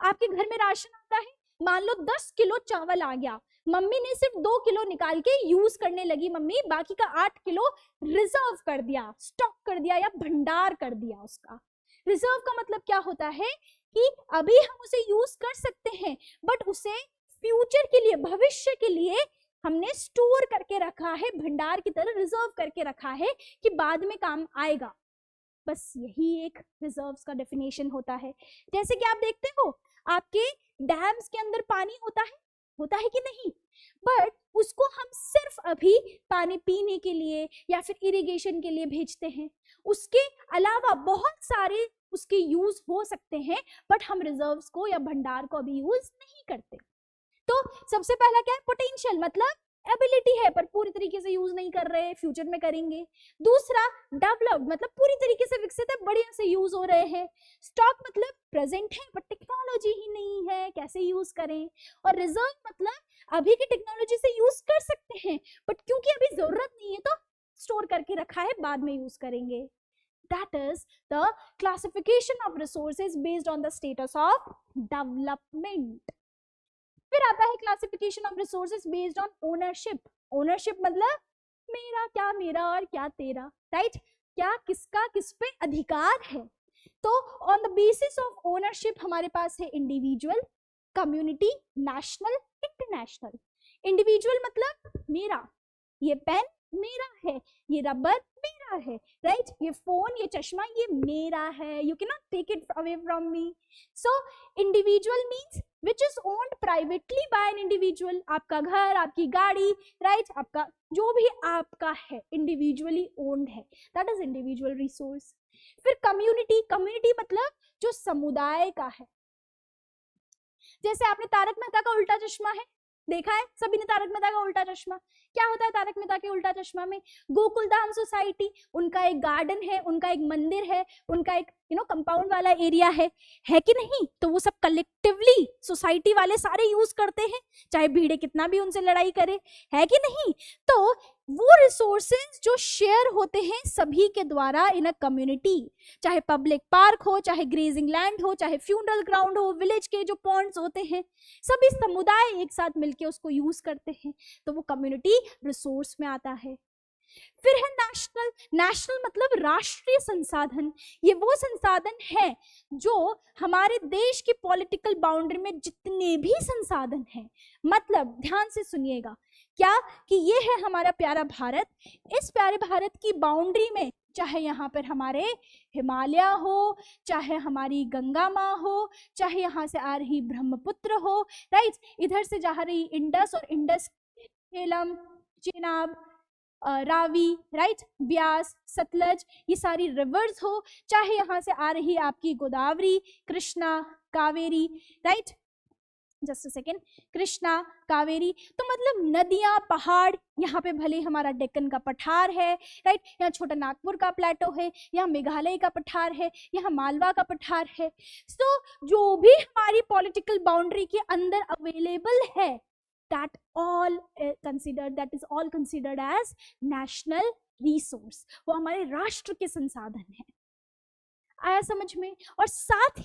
आपके घर में राशन आता है, मान लो 10 किलो चावल आ गया, मम्मी ने सिर्फ 2 किलो निकाल के यूज करने लगी मम्मी, बाकी का 8 किलो रिजर्व कर दिया, स्टॉक कर दिया या भंडार कर दिया उसका। रिजर्व का मतलब क्या होता है कि अभी हम उसे यूज कर सकते हैं बट उसे फ्यूचर के लिए, भविष्य के लिए हमने स्टोर करके रखा है, भंडार की तरह रिजर्व करके रखा है कि बाद में काम आएगा। बस यही एक रिजर्व्स का डेफिनेशन होता है। जैसे कि आप देखते हो आपके डैम्स के अंदर पानी होता है कि नहीं, बट उसको हम सिर्फ अभी पानी पीने के लिए या फिर इरिगेशन के लिए भेजते हैं, उसके अलावा बहुत सारे उसके यूज हो सकते हैं बट हम रिजर्व्स को या भंडार को अभी यूज नहीं करते। तो सबसे पहला क्या है, पोटेंशियल, मतलब एबिलिटी है पर पूरी तरीके से यूज नहीं कर रहे, फ्यूचर में करेंगे। दूसरा डेवलप्ड, मतलब पूरी तरीके से विकसित है, बढ़िया से यूज हो रहे हैं। स्टॉक मतलब प्रेजेंट है पर टेक्नोलॉजी ही नहीं है, कैसे यूज करें। और रिजर्व मतलब अभी की टेक्नोलॉजी से यूज कर सकते हैं बट क्योंकि अभी जरूरत नहीं है तो स्टोर करके रखा है, बाद में यूज करेंगे। That is the classification of resources based on the status of development. फिर आता है classification of resources based on ownership. Ownership मतलब मेरा क्या मेरा और क्या तेरा, राइट, क्या किसका किस पे अधिकार है। तो on the basis of ownership हमारे पास है individual, community, national, international. Individual मतलब मेरा, ये पेन मेरा है, ये रबर मेरा है, राइट, ये फोन, ये चश्मा ये मेरा है, you can not take it away from me. So individual means which is owned privately by an individual। आपका घर, आपकी गाड़ी, राइट, आपका जो भी आपका है इंडिविजुअली ओन्ड है, दैट इज इंडिविजुअल रिसोर्स। फिर कम्युनिटी, कम्युनिटी मतलब जो समुदाय का है। जैसे आपने तारक मेहता का उल्टा चश्मा है देखा है, सभी ने तारक मेहता का उल्टा चश्मा। क्या होता है तारक मेहता के उल्टा चश्मा में, गोकुलधाम सोसाइटी, उनका एक गार्डन है, उनका एक मंदिर है, उनका एक कंपाउंड वाला एरिया है कि नहीं, तो वो सब कलेक्टिवली सोसाइटी वाले सारे यूज करते हैं, चाहे भीड़ कितना भी उनसे लड़ाई करे, है कि नहीं। तो वो रिसोर्सेज जो शेयर होते हैं सभी के द्वारा इन अ कम्युनिटी, चाहे पब्लिक पार्क हो, चाहे ग्रेजिंग लैंड हो, चाहे फ्यूनरल ग्राउंड हो, विलेज के जो पॉन्ड्स होते हैं, सभी समुदाय एक साथ मिलके उसको यूज करते हैं, तो वो कम्युनिटी रिसोर्स में आता है। फिर है नेशनल। नेशनल मतलब राष्ट्रीय संसाधन। ये वो संसाधन है जो हमारे देश की पॉलिटिकल बाउंड्री में जितने भी संसाधन हैं, मतलब ध्यान से सुनिएगा, क्या कि ये है हमारा प्यारा भारत। इस प्यारे भारत की बाउंड्री में चाहे यहाँ पर हमारे हिमालय हो, चाहे हमारी गंगा माँ हो, चाहे यहाँ से आ रही ब्रह्मपुत्र हो, राइट, इधर से जा रही इंडस और इंडस झेलम, चेनाब, रावी, राइट, ब्यास, सतलज, ये सारी रिवर्स हो, चाहे यहाँ से आ रही आपकी Godavari, Krishna, Kaveri, right, just a second, Krishna, Kaveri, तो मतलब नदियां, पहाड़, यहाँ पे भले हमारा डेक्कन का पठार है, राइट, यहाँ छोटा नागपुर का प्लेटो है, यहाँ मेघालय का पठार है, यहाँ मालवा का पठार है। तो जो भी हमारी पॉलिटिकल बाउंड्री के अंदर अवेलेबल है, that is all considered as national resource। वो हमारे राष्ट्र के संसाधन है। आया समझ में। और साथ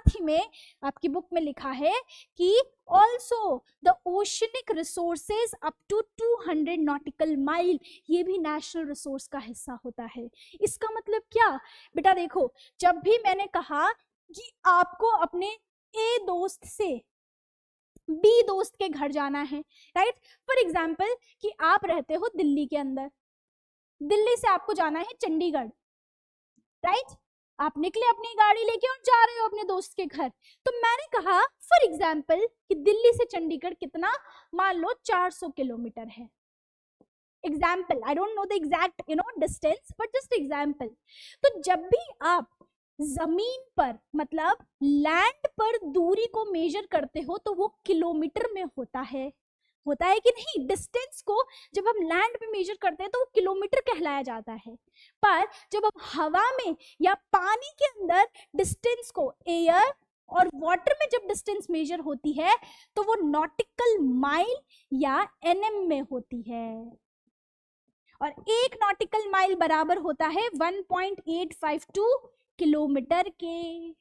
ही में आपकी बुक में लिखा है कि also the oceanic resources up to 200 nautical mile, ये भी नेशनल रिसोर्स का हिस्सा होता है। इसका मतलब क्या बेटा, देखो, जब भी मैंने कहा कि आपको अपने ए दोस्त से बी दोस्त के घर जाना है, राइट, फॉर एग्जाम्पल कि आप रहते हो दिल्ली के अंदर, दिल्ली से आपको जाना है चंडीगढ़, राइट, आप निकले अपनी गाड़ी लेके और जा रहे हो अपने दोस्त के घर। तो मैंने कहा फॉर एग्जाम्पल कि दिल्ली से चंडीगढ़ कितना, मान लो 400 किलोमीटर है। Example, I don't know the exact distance, but just example. तो जब भी आप जमीन पर मतलब लैंड पर दूरी को मेजर करते हो तो वो किलोमीटर में होता है कि नहीं, डिस्टेंस डिस्टेंस को जब हम लैंड पे मेजर करते हैं तो वो किलोमीटर कहलाया जाता है, पर जब हम हवा में या पानी के अंदर डिस्टेंस को, एयर और वाटर में जब डिस्टेंस मेजर होती है तो वो नॉटिकल माइल या एनएम में होती है, और एक नॉटिकल माइल बराबर होता है 1.852 किलोमीटर के।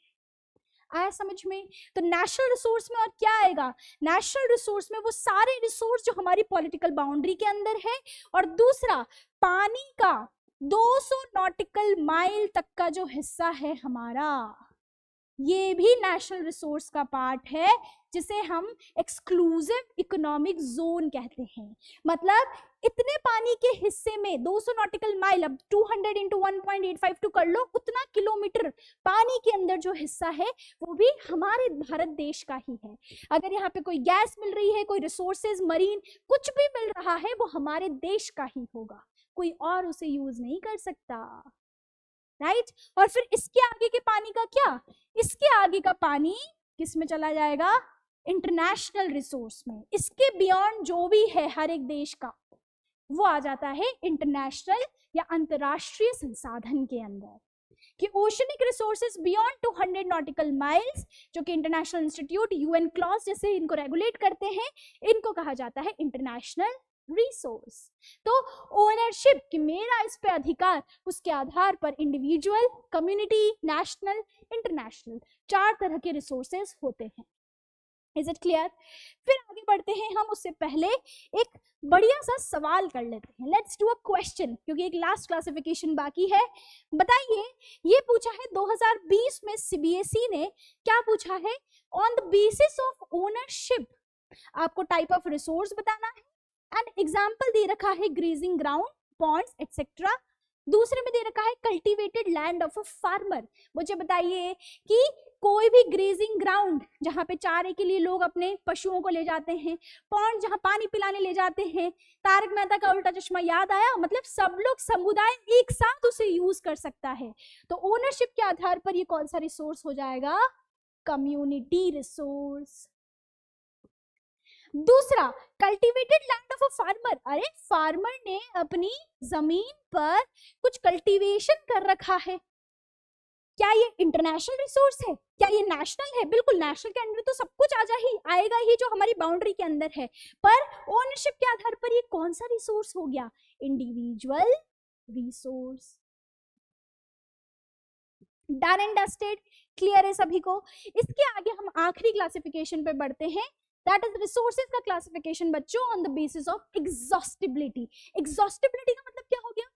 आया समझ में? तो नेशनल रिसोर्स में और क्या आएगा? नेशनल रिसोर्स में वो सारे रिसोर्स जो हमारी पॉलिटिकल बाउंड्री के अंदर है, और दूसरा पानी का 200 नॉटिकल माइल तक का जो हिस्सा है हमारा, ये भी नेशनल रिसोर्स का पार्ट है, जिसे हम एक्सक्लूसिव इकोनॉमिक जोन कहते हैं। मतलब इतने पानी के हिस्से में 200 नॉटिकल माइल, अब 200 इंटू 1.852 कर लो, उतना किलोमीटर पानी के अंदर जो हिस्सा है वो भी हमारे भारत देश का ही है। अगर यहाँ पे कोई गैस मिल रही है, कोई रिसोर्सेज, मरीन कुछ भी मिल रहा है, वो हमारे देश का ही होगा, कोई और उसे यूज नहीं कर सकता, राइट? और फिर इसके आगे के पानी का क्या? इसके आगे का पानी किस में चला जाएगा? इंटरनेशनल रिसोर्स में। इसके बियॉन्ड जो भी है हर एक देश का, वो आ जाता है इंटरनेशनल या अंतरराष्ट्रीय संसाधन के अंदर। कि oceanic resources beyond 200 nautical miles, जो कि इंटरनेशनल इंस्टीट्यूट, यूएन क्लॉज जैसे इनको रेगुलेट करते हैं, इनको कहा जाता है इंटरनेशनल रिसोर्स। तो ओनरशिप कि मेरा इस पे अधिकार, उसके आधार पर इंडिविजुअल, कम्युनिटी, नेशनल, इंटरनेशनल, 4 तरह के रिसोर्सेज होते हैं। Is it clear? फिर आगे बढ़ते हैं हम, उससे पहले एक बढ़िया सा सवाल कर लेते हैं। लेट्स डू अ क्वेश्चन, क्योंकि एक लास्ट क्लासिफिकेशन बाकी है। बताइए, ये पूछा है 2020 में सीबीएसई ने, क्या पूछा है? On the basis of ownership आपको टाइप ऑफ रिसोर्स बताना है, एंड एग्जाम्पल दे रखा है ग्रेजिंग ग्राउंड, पॉन्ड्स एटसेट्रा। दूसरे में दे रखा है cultivated land of a farmer. मुझे बताइए कि कोई भी ग्रेजिंग ग्राउंड जहाँ पे चारे के लिए लोग अपने पशुओं को ले जाते हैं, पॉन्ड जहाँ पानी पिलाने ले जाते हैं, तारक मेहता का उल्टा चश्मा याद आया? मतलब सब लोग, समुदाय एक साथ उसे यूज कर सकता है। तो ओनरशिप के आधार पर ये कौन सा रिसोर्स हो जाएगा? Community resource. दूसरा, cultivated land of a farmer. अरे फार्मर ने अपनी जमीन पर कुछ कल्टीवेशन कर रखा है, क्या ये इंटरनेशनल रिसोर्स है? क्या ये नेशनल है? बिल्कुल नेशनल के अंदर तो सब कुछ आएगा ही जो हमारी बाउंड्री के अंदर है, पर ओनरशिप के आधार पर ये कौन सा रिसोर्स हो गया? Individual resource. Done and dusted, clear है सभी को? इसके आगे हम आखिरी क्लासिफिकेशन पे बढ़ते हैं, दैट इज रिसोर्सेज का क्लासिफिकेशन बच्चों on the basis of exhaustibility. Exhaustibility का मतलब क्या हो गया?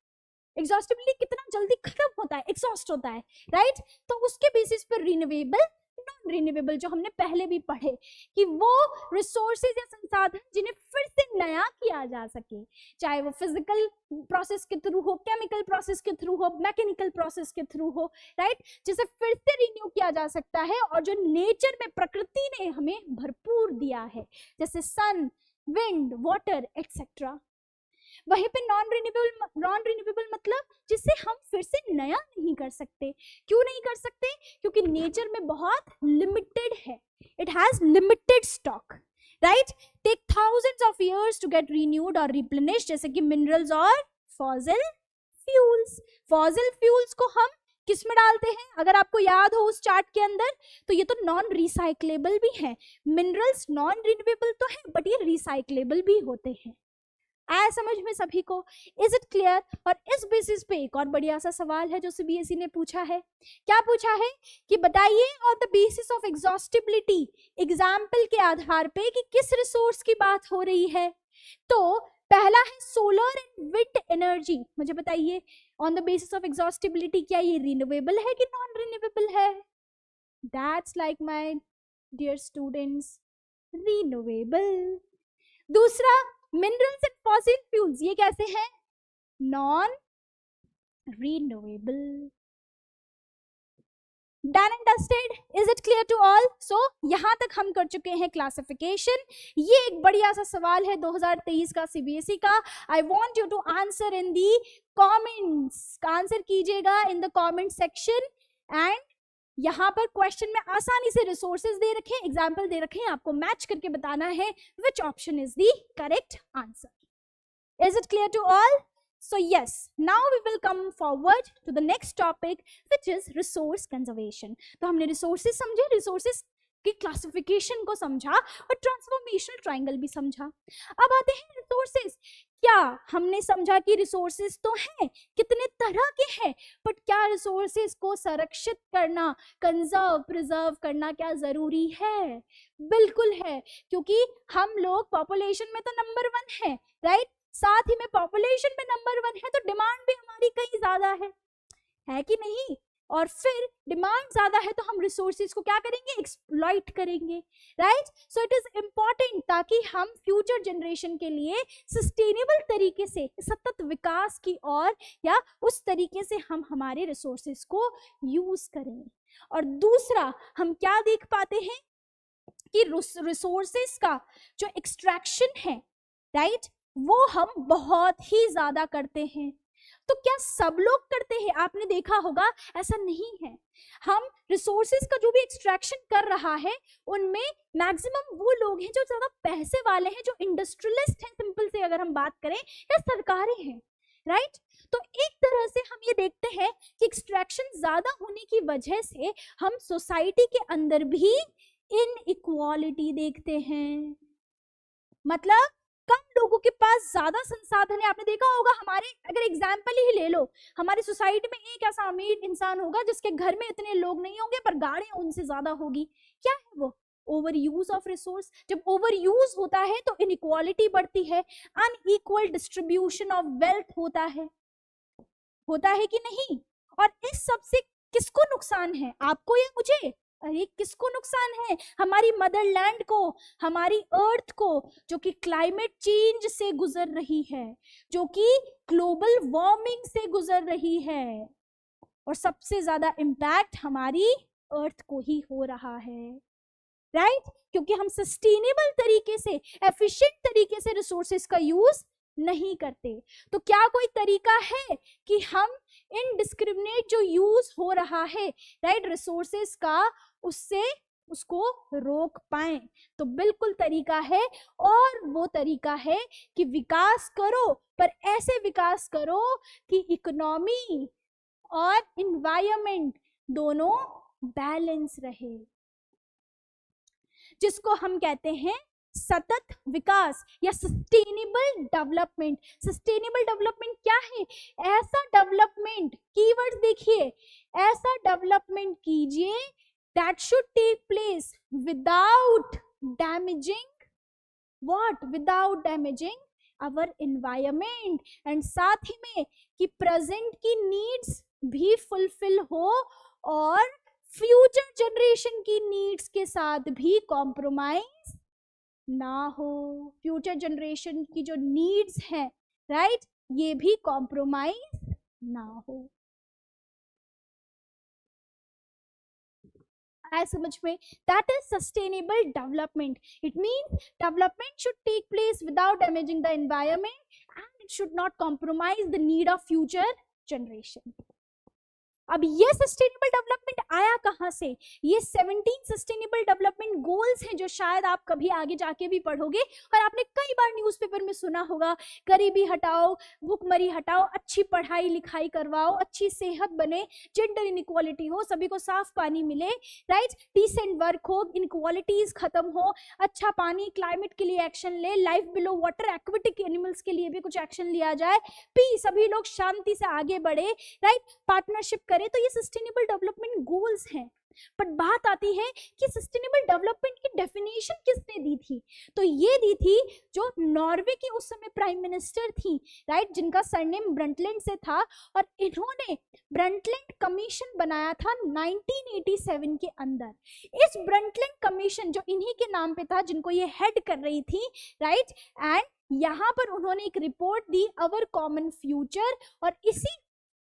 एग्जॉस्टिबिलिटी कितना जल्दी खत्म होता है, एग्जॉस्ट होता है, राइट? तो उसके बेसिस पर रिन्यूएबल, नॉन रिन्यूएबल, जो हमने पहले भी पढ़े कि वो रिसोर्सेज या संसाधन जिन्हें फिर से नया किया जा सके, चाहे वो फिजिकल प्रोसेस के थ्रू हो, केमिकल प्रोसेस के थ्रू हो, मैकेनिकल प्रोसेस के थ्रू हो, राइट? जिसे फिर से रिन्यू किया जा सकता है, और जो नेचर में, प्रकृति ने हमें भरपूर दिया है, जैसे सन, विंड, वाटर एक्सेट्रा। वहीं पे नॉन रिन्यूएबल मतलब जिसे हम फिर से नया नहीं कर सकते। क्यों नहीं कर सकते? क्योंकि नेचर में बहुत लिमिटेड है, it has limited stock, right? Take thousands of years to get renewed और रिप्लेनिश, जैसे कि मिनरल्स और फॉसिल फ्यूल्स। फॉसिल फ्यूल्स को हम किस में डालते हैं? अगर आपको याद हो उस चार्ट के अंदर, तो ये तो नॉन रिसाइक्लेबल भी है। मिनरल्स नॉन रिन्यूएबल तो है, बट ये रिसाइक्लेबल भी होते हैं। आया समझ में सभी को? Is it clear? और इस बेसिस पे एक और बढ़िया सा सवाल है जो सीबीएसई ने पूछा है। क्या पूछा है? कि बताइए on the basis of exhaustibility, example के आधार पे कि किस रिसोर्स की बात हो रही है। तो पहला है सोलर एंड विंड एनर्जी। मुझे बताइए on the basis of exhaustibility, क्या ये रिन्यूएबल है कि नॉन रिन्यूएबल है? That's like my dear students, renewable. दूसरा, मिनरल्स एंड फॉसिल फ्यूल्स, ये कैसे हैं? Non renewable. Done and dusted, is it clear to all? So यहां तक हम कर चुके हैं क्लासिफिकेशन। ये एक बढ़िया सा सवाल है 2023 का सीबीएसई का। I want you to answer in the comments, answer कीजिएगा in the comment section. And यहाँ पर क्वेश्चन में आसानी से रिसोर्सेज दे रखे, एग्जाम्पल दे रखे हैं, आपको मैच करके बताना है which option is the correct answer. Is it clear to all? So yes, now we will come forward to the next topic, which is resource conservation. तो हमने resources समझे, resources की क्लासिफिकेशन को समझा और ट्रांसफॉर्मेशनल ट्रायंगल भी समझा. अब आते हैं रिसोर्सेज. क्या हमने समझा कि रिसोर्सेज तो हैं, कितने तरह के हैं, बट क्या रिसोर्सेज को संरक्षित करना, कंजर्व प्रिजर्व करना क्या जरूरी है? बिल्कुल है, क्योंकि हम लोग पॉपुलेशन में तो नंबर 1 है, राइट? साथ ही में पॉपुलेशन में नंबर 1 है, तो डिमांड भी हमारी कहीं ज्यादा है कि नहीं? और फिर डिमांड ज्यादा है तो हम रिसोर्सेज को क्या करेंगे? एक्सप्लॉइट करेंगे, right? So it is important ताकि हम फ्यूचर जनरेशन के लिए सस्टेनेबल तरीके से सतत विकास की ओर या उस तरीके से हम हमारे रिसोर्सेज को यूज करें. और दूसरा हम क्या देख पाते हैं कि रिसोर्सेज का जो एक्सट्रैक्शन है, राइट, वो हम बहुत ही ज्यादा करते हैं. तो क्या सब लोग करते हैं? आपने देखा होगा ऐसा नहीं है. हम रिसोर्सेज का जो भी एक्सट्रैक्शन कर रहा है उनमें मैक्सिमम वो लोग हैं जो ज्यादा पैसे वाले हैं, जो इंडस्ट्रियलिस्ट हैं, सिंपल से अगर हम बात करें, या सरकारें हैं, राइट? तो एक तरह से हम ये देखते हैं कि एक्सट्रैक्शन ज्यादा होने की वजह से हम सोसाइटी के अंदर भी इनइक्वालिटी देखते हैं. मतलब कम लोगों के पास ज्यादा संसाधन है. आपने देखा होगा, हमारे अगर एग्जाम्पल ही ले लो, हमारी सोसाइटी में एक ऐसा अमीर इंसान होगा जिसके घर में इतने लोग नहीं होंगे पर गाड़ियां उनसे ज्यादा होगी. क्या है वो? Over use of resource. जब ओवर यूज होता है तो इनइक्वालिटी बढ़ती है, अनइक्वल डिस्ट्रीब्यूशन ऑफ वेल्थ होता है कि नहीं? और इस सब से किसको नुकसान है, आपको या मुझे? अरे किसको नुकसान है? हमारी मदरलैंड को, हमारी अर्थ को, जो कि क्लाइमेट चेंज से गुजर रही है, जो कि ग्लोबल वार्मिंग से गुजर रही है. और सबसे ज्यादा इम्पैक्ट हमारी अर्थ को ही हो रहा है, राइट? क्योंकि हम सस्टेनेबल तरीके से, एफिशिएंट तरीके से रिसोर्सेज का यूज नहीं करते. तो क्या कोई तरीका है कि हम इनडिस्क्रिमिनेट जो यूज हो रहा है, राइट, रिसोर्सेज का, उसको रोक पाए? तो बिल्कुल तरीका है, और वो तरीका है कि विकास करो, पर ऐसे विकास करो कि इकोनॉमी और इन्वायरमेंट दोनों बैलेंस रहे, जिसको हम कहते हैं सतत विकास या सस्टेनेबल डेवलपमेंट. सस्टेनेबल डेवलपमेंट क्या है? ऐसा डेवलपमेंट, कीवर्ड देखिए, ऐसा डेवलपमेंट कीजिए that should take place without damaging what? Without damaging our environment. and साथ ही में कि प्रेजेंट की नीड्स भी फुलफिल हो और फ्यूचर जनरेशन की नीड्स के साथ भी कॉम्प्रोमाइज ना हो. फ्यूचर जनरेशन की जो नीड्स हैं, राइट, ये भी कॉम्प्रोमाइज ना हो. आया समझ में? That is sustainable development. It means development should take place without damaging the environment and it should not compromise the need of future generation. अब ये सस्टेनेबल डेवलपमेंट आया कहाँ से? ये 17 सस्टेनेबल डेवलपमेंट गोल्स हैं, जो शायद आप कभी आगे जाके भी पढ़ोगे और आपने कई बार न्यूज़पेपर में सुना होगा. गरीबी हटाओ, भूखमरी हटाओ, अच्छी पढ़ाई लिखाई करवाओ, अच्छी सेहत बने, जेंडर इनइक्वालिटी हो, सभी को साफ पानी मिले, राइट, डिसेंट वर्क हो, इनइक्वालिटीज खत्म हो, अच्छा पानी, क्लाइमेट के लिए एक्शन ले, life below water, aquatic animals के लिए भी कुछ एक्शन लिया जाए, पीस, सभी लोग शांति से आगे बढ़े, राइट, पार्टनरशिप करें. तो ये सस्टेनेबल डेवलपमेंट गोल्स हैं. बट बात आती है कि सस्टेनेबल डेवलपमेंट की डेफिनेशन किसने दी थी? तो ये दी थी जो नॉर्वे की उस समय प्राइम मिनिस्टर थी, राइट, जिनका सरनेम ब्रंटलैंड से था. और इन्होंने ब्रंटलैंड कमीशन बनाया था 1987 के अंदर. इस ब्रंटलैंड कमीशन जो इन्हीं के नाम पे था, जिनको ये हेड कर रही थी, राइट, एंड यहाँ पर उन्होंने एक रिपोर्ट दी, अवर कॉमन फ्यूचर. और इसी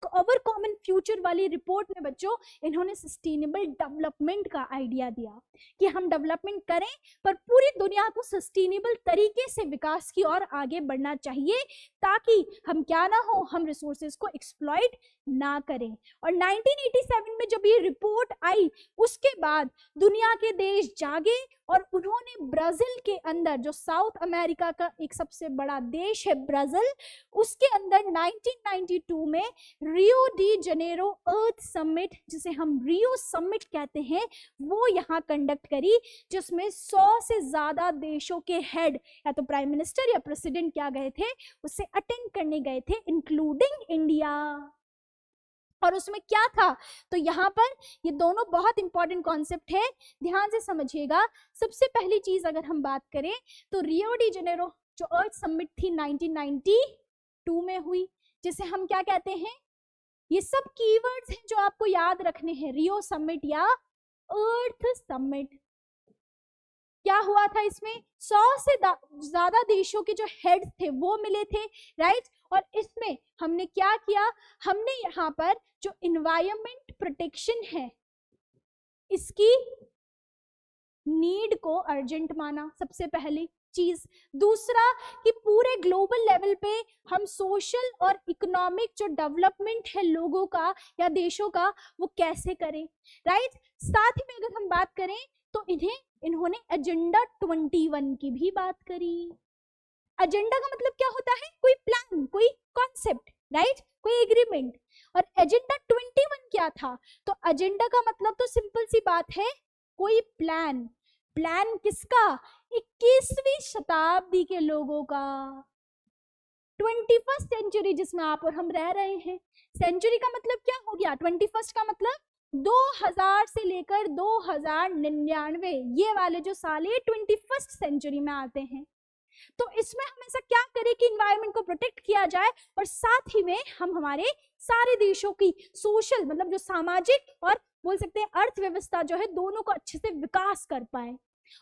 अवर कॉमन फ्यूचर वाली रिपोर्ट में बच्चों इन्होंने सस्टेनेबल डेवलपमेंट का आइडिया दिया कि हम डेवलपमेंट करें पर पूरी दुनिया को सस्टेनेबल तरीके से विकास की ओर आगे बढ़ना चाहिए, ताकि हम क्या ना हो, हम रिसोर्सेज को एक्सप्लॉइट ना करें. और 1987 में जब ये रिपोर्ट आई, उसके बाद दुनिया के देश जागे और उन्होंने ब्राजील के अंदर, जो साउथ अमेरिका का एक सबसे बड़ा देश है ब्राजील, उसके अंदर 1992 में रियो डी जनेरो अर्थ समिट, जिसे हम रियो समिट कहते हैं, वो यहाँ कंडक्ट करी, जिसमें 100 से ज्यादा देशों के हेड या तो प्राइम मिनिस्टर या प्रेसिडेंट क्या गए थे, उसे अटेंड करने गए थे, इंक्लूडिंग इंडिया। और उसमें क्या था, तो यहाँ पर ये दोनों बहुत इंपॉर्टेंट कॉन्सेप्ट है, ध्यान से समझिएगा। सबसे पहली चीज अगर हम बात करें तो रियो डी जेनेरो जो अर्थ समिट थी 1992 में हुई, जिसे हम क्या कहते हैं, ये सब कीवर्ड्स हैं जो आपको याद रखने हैं, रियो समिट या अर्थ समिट। क्या हुआ था इसमें, 100 से ज्यादा देशों के जो हेड्स थे वो मिले थे, राइट। और इसमें हमने क्या किया, हमने यहाँ पर जो एनवायरमेंट प्रोटेक्शन है इसकी नीड को अर्जेंट माना, सबसे पहली चीज। दूसरा कि पूरे ग्लोबल लेवल पे हम सोशल और इकोनॉमिक जो डेवलपमेंट है लोगों का या देशों का, वो कैसे करें, राइट। साथ ही में अगर हम बात करें तो इन्होंने एजेंडा 21 की भी बात करी। एजेंडा का मतलब क्या होता है, कोई प्लान, कोई कॉन्सेप्ट, राइट, कोई एग्रीमेंट। और एजेंडा 21 क्या था, तो एजेंडा का मतलब तो सिंपल सी बात है, कोई प्लान। प्लान किसका, 21वीं शताब्दी के लोगों का, 21st सेंचुरी जिसमें आप और हम रह रहे हैं। सेंचुरी का मतलब क्या हो गया, 21st का मतलब 2000 से लेकर 2099, ये वाले जो साल है 21st सेंचुरी में आते हैं। तो इसमें हम ऐसा क्या करें कि इन्वायरमेंट को प्रोटेक्ट किया जाए और साथ ही में हम हमारे सारे देशों की सोशल मतलब जो सामाजिक और बोल सकते हैं अर्थव्यवस्था जो है, दोनों को अच्छे से विकास कर पाए।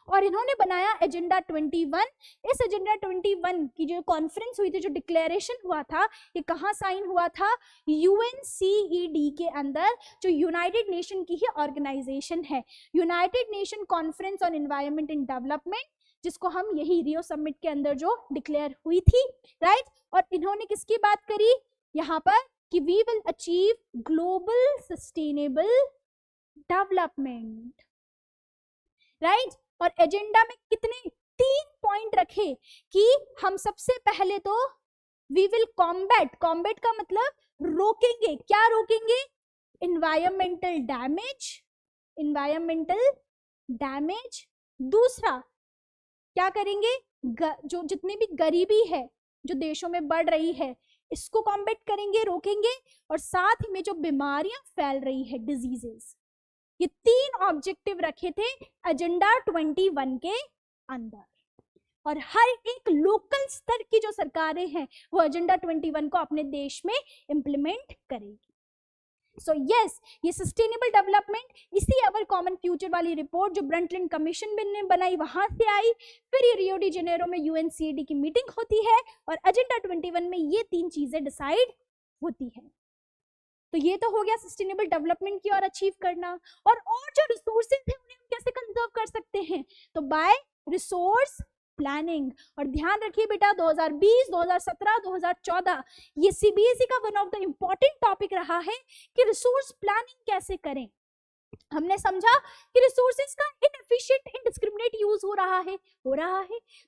और इन्होंने बनाया एजेंडा 21। इस एजेंडा 21 की जो कॉन्फ्रेंस हुई थी, जो डिक्लेरेशन हुआ था, ये कहाँ साइन हुआ था, UNCED के अंदर, जो यूनाइटेड नेशन की ही ऑर्गेनाइजेशन है, United nation conference on environment and development, जिसको हम यही रियो समिट के अंदर जो डिक्लेयर हुई थी, राइट। और इन्होंने किसकी बात करी यहाँ पर कि we will achieve global sustainable development, right. और एजेंडा में कितने 3 पॉइंट रखे कि हम सबसे पहले तो वी विल कॉम्बैट, कॉम्बैट का मतलब रोकेंगे, क्या रोकेंगे, एनवायरमेंटल डैमेज, एनवायरमेंटल डैमेज। दूसरा क्या करेंगे, जो जितनी भी गरीबी है जो देशों में बढ़ रही है, इसको कॉम्बैट करेंगे, रोकेंगे। और साथ ही में जो बीमारियां फैल रही है, डिजीजेस, ये 3 ऑब्जेक्टिव रखे थे एजेंडा 21 के अंदर। और हर एक लोकल स्तर की जो सरकारें हैं वो एजेंडा 21 को अपने देश में इंप्लीमेंट करेगी। सो यस, ये सस्टेनेबल डेवलपमेंट इसी अवर कॉमन फ्यूचर वाली रिपोर्ट जो ब्रंटलैंड कमीशन ने बनाई वहां से आई, फिर ये रियो डी जेनेरो में UNCED की मीटिंग होती है और एजेंडा 21 में ये 3 चीजें डिसाइड होती है। तो ये तो हो गया सस्टेनेबल डेवलपमेंट की और अचीव करना। और जो रिसोर्सेज है उन्हें हम कैसे कंजर्व कर सकते हैं, तो बाय रिसोर्स प्लानिंग। और ध्यान रखिए बेटा, 2020, 2017, 2014 ये CBSE का one of the important topic रहा है कि रिसोर्स प्लानिंग कैसे करें। हमने समझा कि रिसोर्सेज का इनएफिशिएंट, इनडिस्क्रिमिनेट यूज हो रहा है,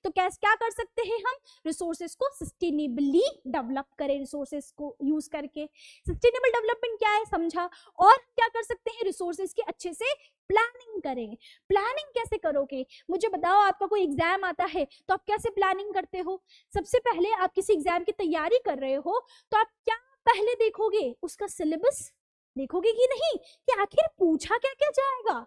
तो कैसे क्या कर सकते हैं हम, रिसोर्सेज को सस्टेनेबली डेवलप करें, रिसोर्सेज को यूज करके। सस्टेनेबल डेवलपमेंट क्या है समझा, और क्या कर सकते हैं, रिसोर्सेज की अच्छे से प्लानिंग करें। प्लानिंग कैसे करोगे, मुझे बताओ, आपका कोई एग्जाम आता है तो आप कैसे प्लानिंग करते हो। सबसे पहले आप किसी एग्जाम की तैयारी कर रहे हो तो आप क्या पहले देखोगे, उसका सिलेबस देखोगे कि नहीं, कि आखिर पूछा क्या क्या जाएगा।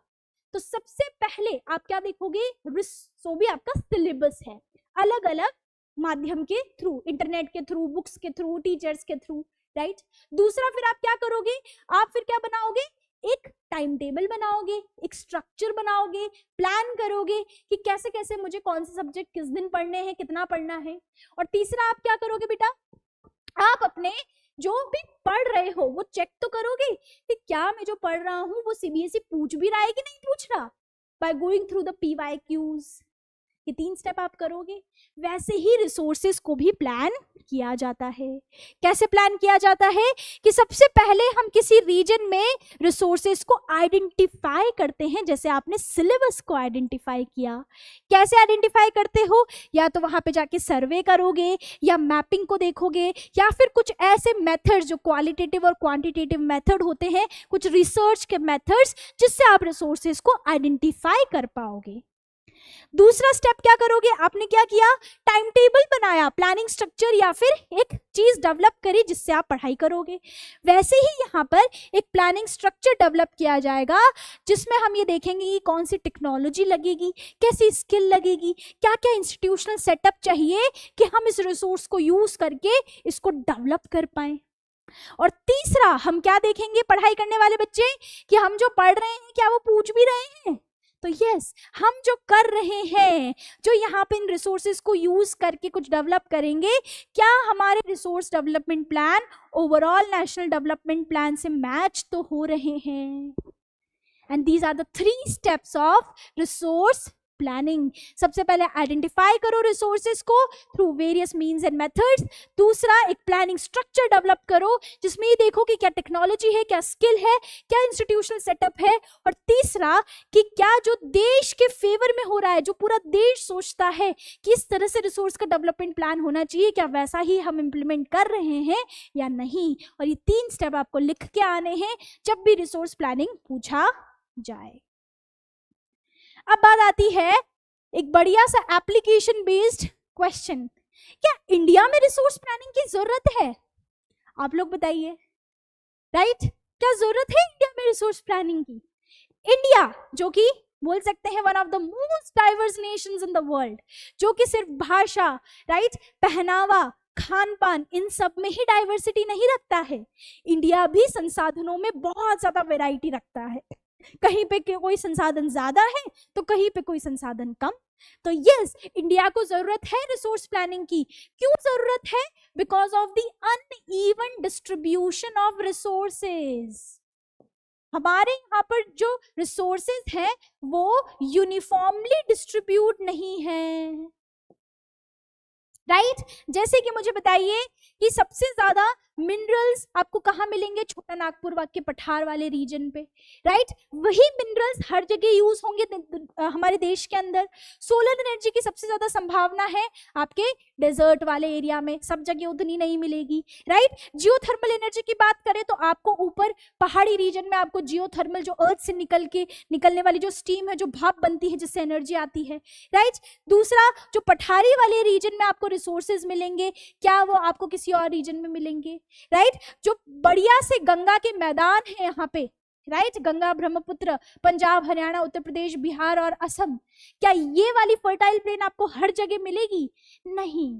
तो सबसे पहले आप क्या देखोगे, सो भी आपका सिलेबस है, अलग अलग माध्यम के थ्रू, इंटरनेट के थ्रू, बुक्स के थ्रू, टीचर्स के थ्रू, राइट। दूसरा फिर आप क्या करोगे, आप फिर क्या बनाओगे, एक टाइम टेबल बनाओगे, एक स्ट्रक्चर बनाओगे, प्लान करोगे कि कैसे कैसे मुझे कौन से सब्जेक्ट किस दिन पढ़ने हैं, कितना पढ़ना है। और तीसरा आप क्या करोगे बेटा, आप अपने जो भी पढ़ रहे हो वो चेक तो करोगे कि क्या मैं जो पढ़ रहा हूं वो CBSE पूछ भी रहा है कि नहीं पूछ रहा, by going through the PYQs। ये 3 स्टेप आप करोगे। वैसे ही रिसोर्सेज को भी प्लान किया जाता है। कैसे प्लान किया जाता है कि सबसे पहले हम किसी रीजन में रिसोर्सेज को आइडेंटिफाई करते हैं, जैसे आपने सिलेबस को आइडेंटिफाई किया। कैसे आइडेंटिफाई करते हो? या तो वहां पे जाके सर्वे करोगे, या मैपिंग को देखोगे, या फिर कुछ ऐसे मेथड्स जो क्वालिटेटिव और क्वांटिटेटिव मेथड होते हैं, कुछ रिसर्च के मेथड्स, जिससे आप रिसोर्सेज को आइडेंटिफाई कर पाओगे। दूसरा स्टेप क्या करोगे? आपने क्या किया? टाइम टेबल बनाया, प्लानिंग स्ट्रक्चर या फिर एक चीज डेवलप करी जिससे आप पढ़ाई करोगे। वैसे ही यहाँ पर एक प्लानिंग स्ट्रक्चर डेवलप किया जाएगा जिसमें हम ये देखेंगे कि कौन सी टेक्नोलॉजी लगेगी, कैसी स्किल लगेगी, क्या क्या इंस्टीट्यूशनल सेटअप चाहिए कि हम इस रिसोर्स को यूज करके इसको डेवलप कर पाए। और तीसरा हम क्या देखेंगे पढ़ाई करने वाले बच्चे, कि हम जो पढ़ रहे हैं क्या वो पूछ भी रहे हैं? तो यस, हम जो कर रहे हैं, जो यहाँ पे इन रिसोर्सेज को यूज करके कुछ डेवलप करेंगे, क्या हमारे resource development plan overall national development plan से मैच तो हो रहे हैं। And these are the 3 steps of resource planning. सबसे पहले आइडेंटिफाई करो रिसोर्सेज को through various means and methods. दूसरा, एक प्लानिंग स्ट्रक्चर डेवलप करो जिसमें ये देखो कि क्या टेक्नोलॉजी है, क्या स्किल है, क्या इंस्टीट्यूशनल सेटअप है। और तीसरा, कि क्या जो देश के फेवर में हो रहा है, जो पूरा देश सोचता है कि इस तरह से रिसोर्स का डेवलपमेंट प्लान होना चाहिए, क्या वैसा ही हम इंप्लीमेंट कर रहे हैं या नहीं। और ये 3 स्टेप आपको लिख के आने हैं जब भी रिसोर्स प्लानिंग पूछा जाए। अब बात आती है एक बढ़िया सा एप्लीकेशन बेस्ड क्वेश्चन, क्या इंडिया में रिसोर्स प्लानिंग की जरूरत है? आप लोग बताइए, राइट? क्या जरूरत है इंडिया में रिसोर्स प्लानिंग की? इंडिया जो कि बोल सकते हैं one of the most diverse Nations in the world, जो कि सिर्फ भाषा, राइट, पहनावा, खान पान, इन सब में ही डाइवर्सिटी नहीं रखता है। इंडिया भी संसाधनों में बहुत ज्यादा वैरायटी रखता है। कहीं पे कोई संसाधन ज्यादा है तो कहीं पे कोई संसाधन कम। तो यस, इंडिया को जरूरत है रिसोर्स प्लानिंग की। क्यों जरूरत है? Because of the uneven distribution of resources. हमारे यहाँ पर जो रिसोर्सेज हैं वो यूनिफॉर्मली डिस्ट्रीब्यूट नहीं है, राइट? जैसे कि मुझे बताइए कि सबसे ज्यादा मिनरल्स आपको कहाँ मिलेंगे? छोटा नागपुर के पठार वाले रीजन पे, राइट? वही मिनरल्स हर जगह यूज होंगे हमारे देश के अंदर। सोलर एनर्जी की सबसे ज्यादा संभावना है आपके डेजर्ट वाले एरिया में, सब जगह उतनी नहीं मिलेगी, राइट? जियोथर्मल एनर्जी की बात करें तो आपको ऊपर पहाड़ी रीजन में आपको जियोथर्मल, जो अर्थ से निकलने वाली जो स्टीम है, जो भाप बनती है जिससे एनर्जी आती है, राइट? दूसरा, जो पठारी वाले रीजन में आपको रिसोर्सेज मिलेंगे, क्या वो आपको किसी और रीजन में मिलेंगे, राइट? जो बढ़िया से गंगा के मैदान है यहाँ पे, राइट, गंगा ब्रह्मपुत्र, पंजाब, हरियाणा, उत्तर प्रदेश, बिहार और असम, क्या ये वाली फर्टाइल प्लेन आपको हर जगह मिलेगी? नहीं।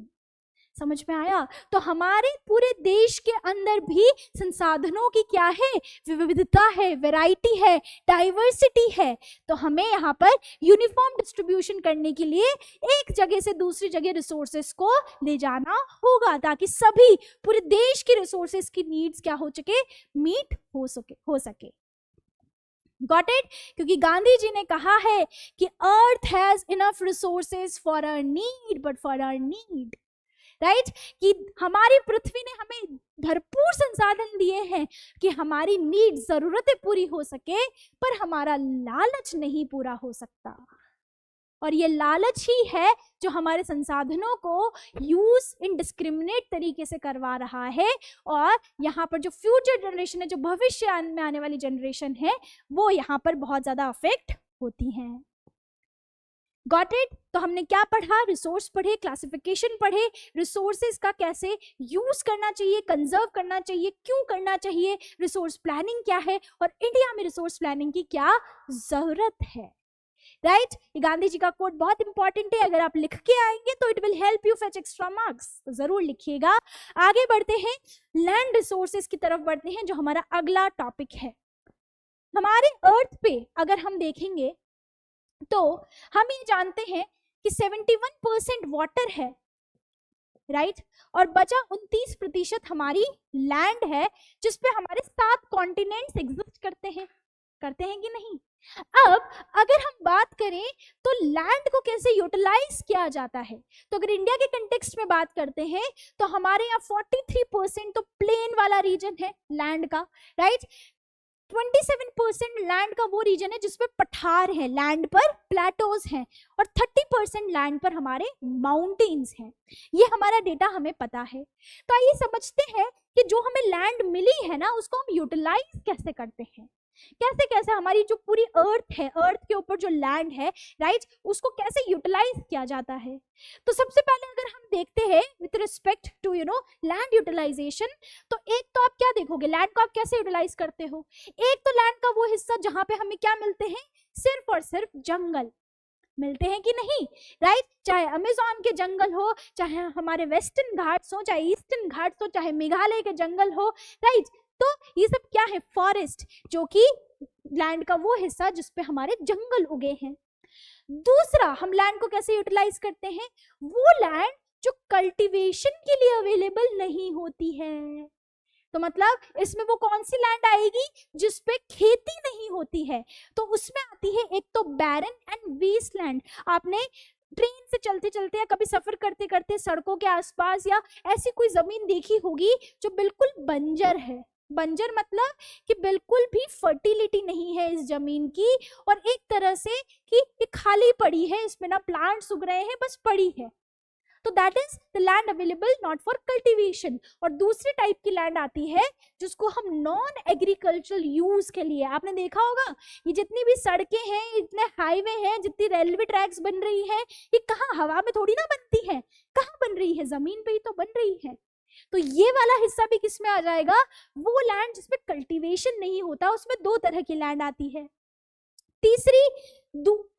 समझ में आया? तो हमारे पूरे देश के अंदर भी संसाधनों की क्या है? विविधता है, वैरायटी है, डाइवर्सिटी है। तो हमें यहाँ पर यूनिफॉर्म डिस्ट्रीब्यूशन करने के लिए एक जगह से दूसरी जगह रिसोर्सेस को ले जाना होगा, ताकि सभी पूरे देश की रिसोर्सेस की नीड्स क्या हो सके? मीट हो सके। Got it? क्योंकि गांधी जी ने कहा है कि earth has enough resources for our need, but for our need, right? कि हमारी पृथ्वी ने हमें भरपूर संसाधन दिए हैं कि हमारी नीड, जरूरतें पूरी हो सके, पर हमारा लालच नहीं पूरा हो सकता। और ये लालच ही है जो हमारे संसाधनों को यूज इनडिस्क्रिमिनेट तरीके से करवा रहा है। और यहाँ पर जो फ्यूचर जनरेशन है, जो भविष्य में आने वाली जनरेशन है, वो यहाँ पर बहुत ज्यादा अफेक्ट होती हैं। Got it? तो हमने क्या पढ़ा? रिसोर्स पढ़े, क्लासिफिकेशन पढ़े, रिसोर्सेज का कैसे यूज करना चाहिए, कंजर्व करना चाहिए, क्यों करना चाहिए, रिसोर्स प्लानिंग क्या है, और इंडिया में रिसोर्स प्लानिंग की क्या जरूरत है, राइट? ये गांधी जी का कोट बहुत इंपॉर्टेंट है। अगर आप लिख के आएंगे तो it will help you fetch extra marks, तो जरूर लिखिएगा। आगे बढ़ते हैं, लैंड रिसोर्सेज की तरफ बढ़ते हैं, जो हमारा अगला टॉपिक है। हमारे अर्थ पे अगर हम देखेंगे तो हम ये जानते हैं कि 71% वाटर है, राइट? और बचा 29% हमारी लैंड है, जिसपे हमारे 7 कॉन्टिनेंट्स एग्जिस्ट करते हैं। करते हैं कि नहीं? अब अगर हम बात करें तो लैंड को कैसे यूटिलाइज किया जाता है, तो अगर इंडिया के कंटेक्स्ट में बात करते हैं तो हमारे यहाँ 43% तो प्लेन वाला रीजन है लैंड का, राइट। 27% लैंड का वो रीजन है जिसपे पठार है, लैंड पर प्लेटोज हैं, और 30% लैंड पर हमारे माउंटेन्स हैं। ये हमारा डेटा हमें पता है। तो आइए समझते हैं कि जो हमें लैंड मिली है ना, उसको हम यूटिलाइज कैसे करते हैं, कैसे कैसे हमारी जो पूरी अर्थ है, अर्थ के ऊपर जो लैंड है, राइट, उसको कैसे यूटिलाइज किया जाता है। तो सबसे पहले अगर हम देखते हैं with respect to land utilization, तो एक तो आप क्या देखोगे, लैंड को आप कैसे यूटिलाइज करते हो। एक तो लैंड का वो हिस्सा जहां पे हमें क्या मिलते हैं, सिर्फ और सिर्फ जंगल मिलते हैं कि नहीं, राइट। चाहे अमेज़न के जंगल हो, चाहे हमारे वेस्टर्न घाट्स हो, चाहे ईस्टर्न घाट्स हो, चाहे मेघालय के जंगल हो, राइट। तो ये सब क्या है, फॉरेस्ट, जो कि लैंड का वो हिस्सा जिसपे हमारे जंगल उगे हैं। दूसरा, हम लैंड को कैसे यूटिलाइज करते हैं, वो लैंड जो कल्टीवेशन के लिए अवेलेबल नहीं होती है। तो मतलब इसमें वो कौन सी लैंड आएगी जिसपे खेती नहीं होती है, तो उसमें आती है एक तो बैरन एंड वेस्टलैंड। आपने ट्रेन से चलते चलते या कभी सफर करते करते सड़कों के आसपास या ऐसी कोई जमीन देखी होगी जो बिल्कुल बंजर है। बंजर मतलब कि बिल्कुल भी फर्टिलिटी नहीं है इस जमीन की, और एक तरह से कि ये खाली पड़ी है, इसमें ना प्लांट्स उग रहे हैं, बस पड़ी है। तो that is the land available not for cultivation. और दूसरी टाइप की लैंड आती है जिसको हम नॉन एग्रीकल्चरल यूज के लिए, आपने देखा होगा ये जितनी भी सड़कें हैं, इतने हाईवे हैं, जितनी रेलवे ट्रैक्स बन रही है, ये कहाँ, हवा में थोड़ी ना बनती है, कहाँ बन रही है, जमीन पे ही तो बन रही है। तो ये वाला हिस्सा भी किस में आ जाएगा, वो लैंड जिसमें कल्टीवेशन नहीं होता, उसमें दो तरह की लैंड आती है। तीसरी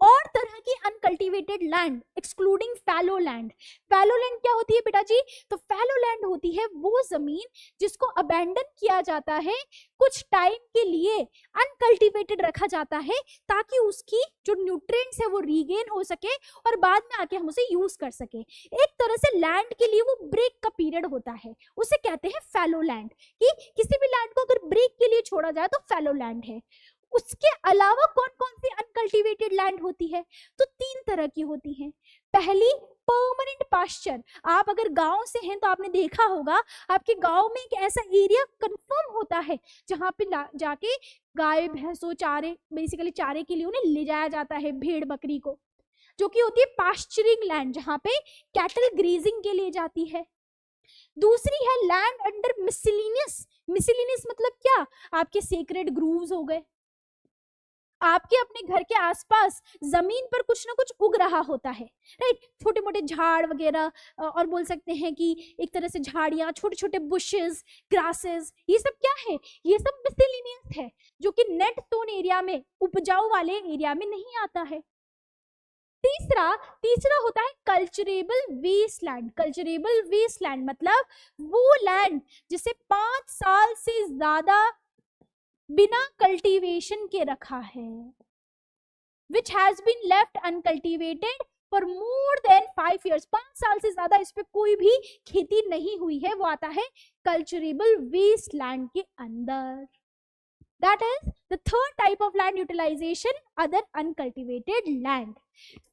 और तरह की uncultivated land excluding fallow land. Fallow land क्या होती है बेटा जी, तो फैलो लैंड होती है वो जमीन जिसको अबैंडन किया जाता है, कुछ टाइम के लिए अनकल्टिवेटेड रखा जाता है, ताकि उसकी जो न्यूट्रिएंट्स है वो रीगेन हो सके और बाद में आके हम उसे यूज कर सके। एक तरह से लैंड के लिए वो ब्रेक का पीरियड होता है, उसे कहते हैं फैलो लैंड, कि किसी भी लैंड को अगर ब्रेक के लिए छोड़ा जाए तो फैलो लैंड है। उसके अलावा कौन कौन सी अनकल्टिवेटेड लैंड होती है, तो तीन तरह की होती है। पहली, परमानेंट पास्चर। आप अगर गांव से हैं तो आपने देखा होगा आपके गांव में एक ऐसा एरिया कंफर्म होता है जहां पे जाके गाय भैंसों चारे, बेसिकली चारे के लिए उन्हें ले जाया जाता है, भेड़ बकरी को, जो कि होती है पास्चरिंग लैंड, जहां पे कैटल ग्रेजिंग के लिए जाती है। दूसरी है लैंड अंडर मिसलिनियस। मिसलिनियस मतलब क्या, आपके सेक्रेड ग्रूव्स हो गए, आपके अपने घर के आसपास जमीन पर कुछ ना कुछ उग रहा होता है, राइट, छोटे मोटे झाड़ वगैरह, और बोल सकते हैं कि एक तरह से झाड़ियां, छोटे छोटे बुशेस, ग्रासेस, ये सब क्या है, ये सब मिसलिनियस है, जो कि नेट टोन एरिया में, उपजाऊ वाले एरिया में नहीं आता है। तीसरा होता है कल्चरेबल वेस्टलैंड। कल्चरेबल वेस्टलैंड मतलब वो लैंड जिसे 5 साल से ज्यादा बिना कल्टीवेशन के रखा है, which has been left uncultivated for more than 5 years। 5 साल से ज्यादा इस पे कोई भी खेती नहीं हुई है, वो आता है कल्चरेबल वेस्टलैंड के अंदर। That is the third type of land utilization, other uncultivated land।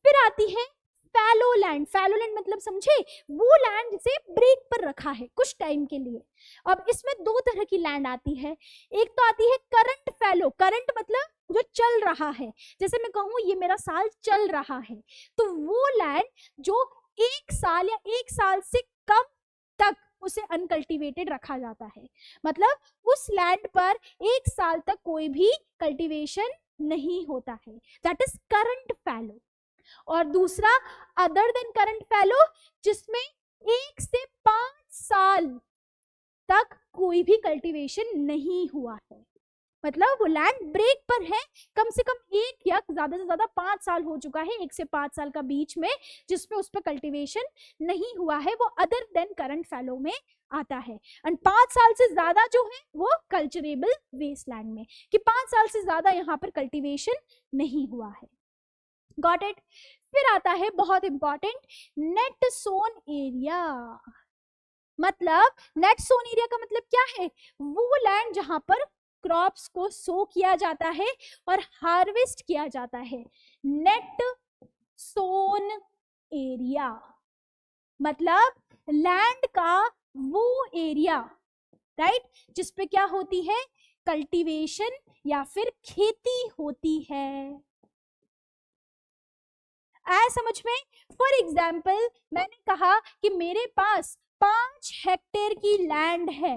फिर आती है फैलो लैंड। फैलो लैंड मतलब समझे, वो लैंड जिसे ब्रेक पर रखा है कुछ टाइम के लिए। अब इसमें दो तरह की लैंड आती है। एक तो आती है करंट फैलो। करंट मतलब जो चल रहा है, जैसे मैं कहूँ ये मेरा साल चल रहा है, तो वो लैंड जो 1 साल या 1 साल से कम तक उसे अनकल्टिवेटेड रखा जाता है, मतलब उस लैंड पर 1 साल तक कोई भी कल्टीवेशन नहीं होता है, दैट इज करंट फैलो। और दूसरा अदर देन करंट फैलो, जिसमें 1 से 5 साल तक कोई भी कल्टीवेशन नहीं हुआ है, मतलब वो लैंड ब्रेक पर है, कम से कम 1 या ज्यादा से ज्यादा 5 साल हो चुका है, 1 से 5 साल का बीच में, जिसमें उस पर कल्टीवेशन नहीं हुआ है, वो अदर देन करंट फैलो में आता है। एंड 5 साल से ज्यादा जो है वो कल्चरेबल वेस्टलैंड में, कि 5 साल से ज्यादा यहाँ पर कल्टीवेशन नहीं हुआ है। Got it. फिर आता है बहुत इंपॉर्टेंट, नेट सोन एरिया। मतलब नेट सोन एरिया का मतलब क्या है, वो लैंड जहां पर क्रॉप्स को सो किया जाता है और हार्वेस्ट किया जाता है। नेट सोन एरिया मतलब लैंड का वो एरिया, राइट, जिसपे क्या होती है, कल्टीवेशन या फिर खेती होती है। आया समझ में? फॉर एग्जाम्पल मैंने कहा कि मेरे पास 5 हेक्टेयर की लैंड है,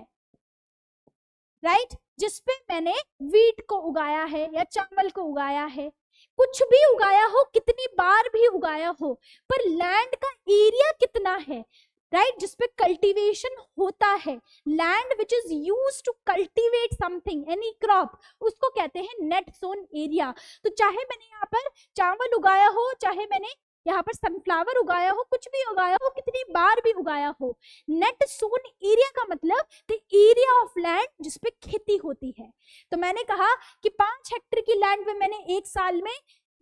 राइट, जिसपे मैंने वीट को उगाया है या चावल को उगाया है, कुछ भी उगाया हो, कितनी बार भी उगाया हो, पर लैंड का एरिया कितना है, राइट, जिसपे कल्टीवेशन होता है, land which is used to cultivate something, any crop, उसको कहते हैं नेट सोन एरिया। तो चाहे मैंने यहाँ पर चावल उगाया हो, चाहे मैंने यहाँ पर सनफ्लावर उगाया हो, कुछ भी उगाया हो, कितनी बार भी उगाया हो, नेट सोन एरिया का मतलब द एरिया ऑफ लैंड जिसपे खेती होती है। तो मैंने कहा कि 5 हेक्टेयर की लैंड में मैंने एक साल में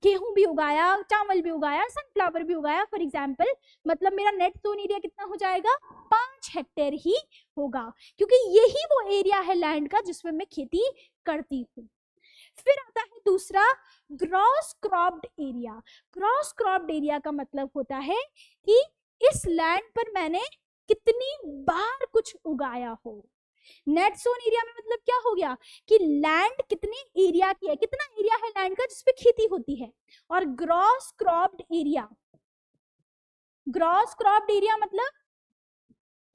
गेहूं भी उगाया, चावल भी उगाया, सनफ्लावर भी उगाया, फॉर एग्जाम्पल, मतलब मेरा नेट सोन एरिया कितना हो जाएगा, 5 हेक्टेयर ही होगा, क्योंकि यही वो एरिया है लैंड का जिसमें मैं खेती करती हूँ। फिर आता है दूसरा, gross cropped area. Gross cropped area का मतलब होता है कि इस लैंड पर मैंने कितनी बार कुछ उगाया हो। नेट सोन एरिया में मतलब क्या हो गया कि लैंड कितने एरिया की है, कितना एरिया है लैंड का जिसपे खेती होती है। और gross cropped area, gross cropped area मतलब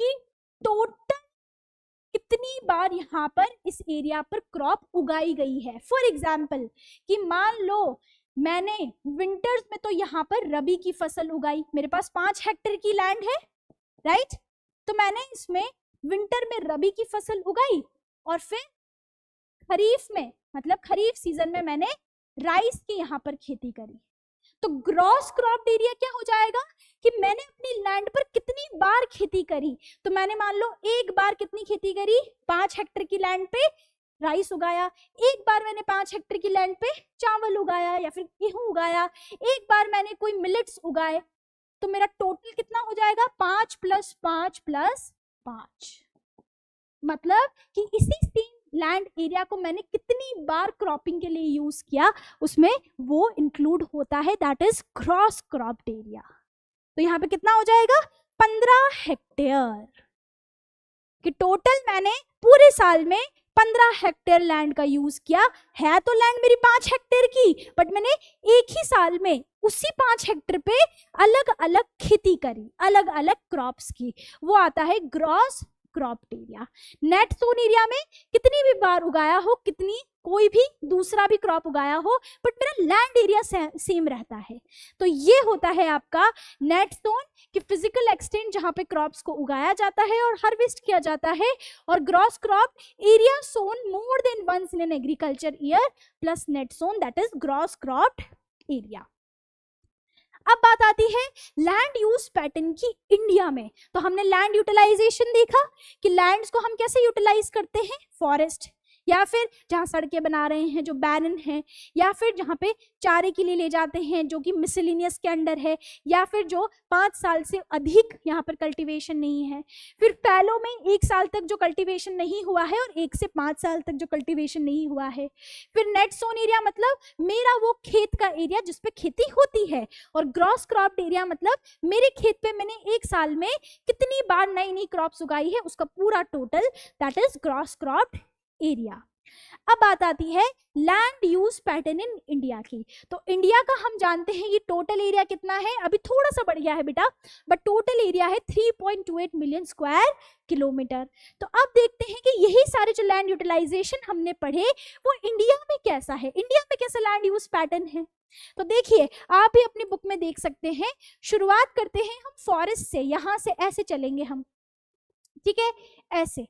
कि टोटल कितनी बार यहाँ पर इस एरिया पर क्रॉप उगाई गई है। फॉर एग्जाम्पल कि मान लो मैंने विंटर्स में तो यहाँ पर रबी की फसल उगाई, मेरे पास 5 हेक्टेयर की लैंड है, राइट, तो मैंने इसमें विंटर में रबी की फसल उगाई और फिर खरीफ में मतलब खरीफ सीजन में मैंने राइस की यहाँ पर खेती करी। तो ग्रॉस क्रॉप्ड एरिया क्या हो जाएगा कि मैंने अपनी लैंड पर कितनी बार खेती करी। तो मैंने मान लो एक बार कितनी खेती करी, 5 हेक्टेयर की लैंड पे राइस उगाया, एक बार मैंने 5 हेक्टेयर की लैंड पे चावल उगाया या फिर गेहूं उगाया, एक बार मैंने कोई मिलेट्स उगाए, तो मेरा टोटल कितना हो जाएगा, 5 + 5 + 5। मतलब कि इसी सेम लैंड एरिया को मैंने कितनी बार क्रॉपिंग के लिए यूज किया, उसमें वो इंक्लूड होता है, that is cross cropped area. तो यहाँ पे कितना हो जाएगा, 15 हेक्टेयर कि टोटल मैंने पूरे साल में 15 हेक्टेयर लैंड का यूज किया है। तो लैंड मेरी 5 हेक्टेयर की, बट मैंने एक ही साल में उसी 5 हेक्टेयर पे अलग अलग खेती करी, अलग अलग क्रॉप्स की, वो आता है gross cropped area. Net sown area में कितनी भी बार उगाया हो, कितनी कोई भी दूसरा भी क्रॉप उगाया हो, बट मेरा लैंड एरिया सेम रहता है। तो ये होता है आपका नेट सोन कि फिजिकल एक्सटेंट जहां पे क्रॉप्स को उगाया जाता है और हार्वेस्ट किया जाता है, और gross crop area sown more than once in an agriculture year plus net sown, that is gross cropped area. अब बात आती है लैंड यूज पैटर्न की इंडिया में। तो हमने लैंड यूटिलाइजेशन देखा कि लैंड्स को हम कैसे यूटिलाइज करते हैं, फॉरेस्ट, या फिर जहाँ सड़कें बना रहे हैं जो बैरन है, या फिर जहाँ पे चारे के लिए ले जाते हैं जो कि मिसलिनियस के अंडर है, या फिर जो 5 साल से अधिक यहाँ पर कल्टीवेशन नहीं है। फिर फैलो में 1 साल तक जो कल्टीवेशन नहीं हुआ है और 1 से 5 साल तक जो कल्टीवेशन नहीं हुआ है। फिर नेट सोन एरिया मतलब मेरा वो खेत का एरिया जिसपे खेती होती है, और ग्रॉस क्रॉप्ड एरिया मतलब मेरे खेत पे मैंने 1 साल में कितनी बार नई नई क्रॉप्स उगाई है, उसका पूरा total, that is gross cropped area. अब बात आती है land use pattern in India की। तो इंडिया का हम जानते हैं ये टोटल एरिया कितना है, अभी थोड़ा सा बढ़ गया है बेटा, बट टोटल एरिया है 3.28 मिलियन स्क्वायर किलोमीटर। तो अब देखते हैं कि यही सारे जो लैंड यूटिलाइजेशन हमने पढ़े वो इंडिया में कैसा है, इंडिया में कैसा लैंड यूज पैटर्न है। तो देखिए आप भी अपनी बुक में देख सकते हैं। शुरुआत करते हैं हम फॉरेस्ट से, यहां से ऐसे चलेंगे हम, ठीक है, ऐसे।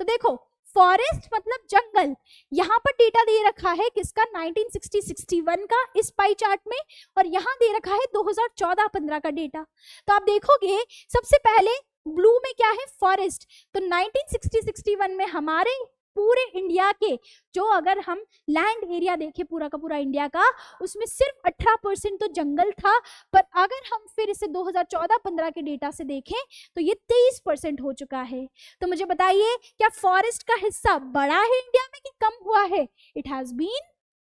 तो देखो फॉरेस्ट मतलब जंगल, यहाँ पर डेटा दे रखा है किसका, 1960-61 का इस पाई चार्ट में, और यहाँ दे रखा है 2014-15 का डेटा। तो आप देखोगे सबसे पहले ब्लू में क्या है, फॉरेस्ट। तो 1960-61 में हमारे पूरे इंडिया के जो अगर हम लैंड एरिया देखें पूरा का पूरा इंडिया का, उसमें सिर्फ 18% तो जंगल था, पर अगर हम फिर इसे 2014-15 के डेटा से देखें तो ये 23% हो चुका है। तो मुझे बताइए क्या फॉरेस्ट का हिस्सा बढ़ा है इंडिया में कि कम हुआ है? It has been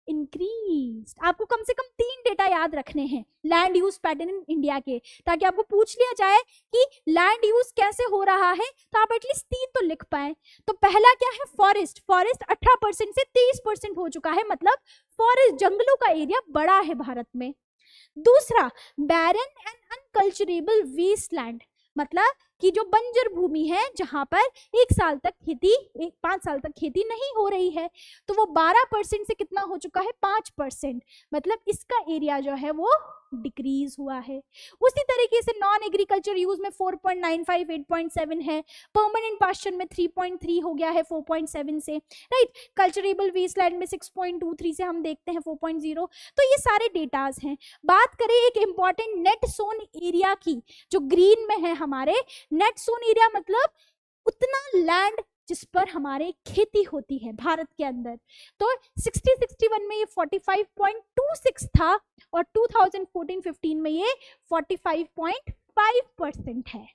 increase. आपको कम से कम 3 डेटा याद रखने हैं land use pattern in India के, ताकि आपको पूछ लिया जाए कि लैंड यूज कैसे हो रहा है तो आप एटलीस्ट 3 तो लिख पाए। तो पहला क्या है? फॉरेस्ट। फॉरेस्ट 18% से 23% हो चुका है, मतलब फॉरेस्ट जंगलों का एरिया बड़ा है भारत में। दूसरा, बैरन एंड अनकल्चरेबल वेस्टलैंड, मतलब कि जो बंजर भूमि है जहां पर 5 साल तक खेती नहीं हो रही है, तो वो 12% से कितना हो चुका है? 5%, मतलब इसका एरिया जो है वो डिक्रीज हुआ है। उसी तरीके से नॉन एग्रीकल्चर यूज में 4.95 8.7 है, परमानेंट पास्चर में 3.3 हो गया है 4.7 से, राइट। कल्चरेबल वेस्टलैंड में 6.23 से हम देखते हैं 4.0। तो ये सारे डेटाज हैं। बात करें एक इंपॉर्टेंट नेट सोन एरिया की, जो ग्रीन में है हमारे, नेट सोन एरिया मतलब उतना लैंड जिस पर हमारे खेती होती है भारत के अंदर। तो 60-61 में ये 45.26 था और 2014-15 में ये 45.5% है,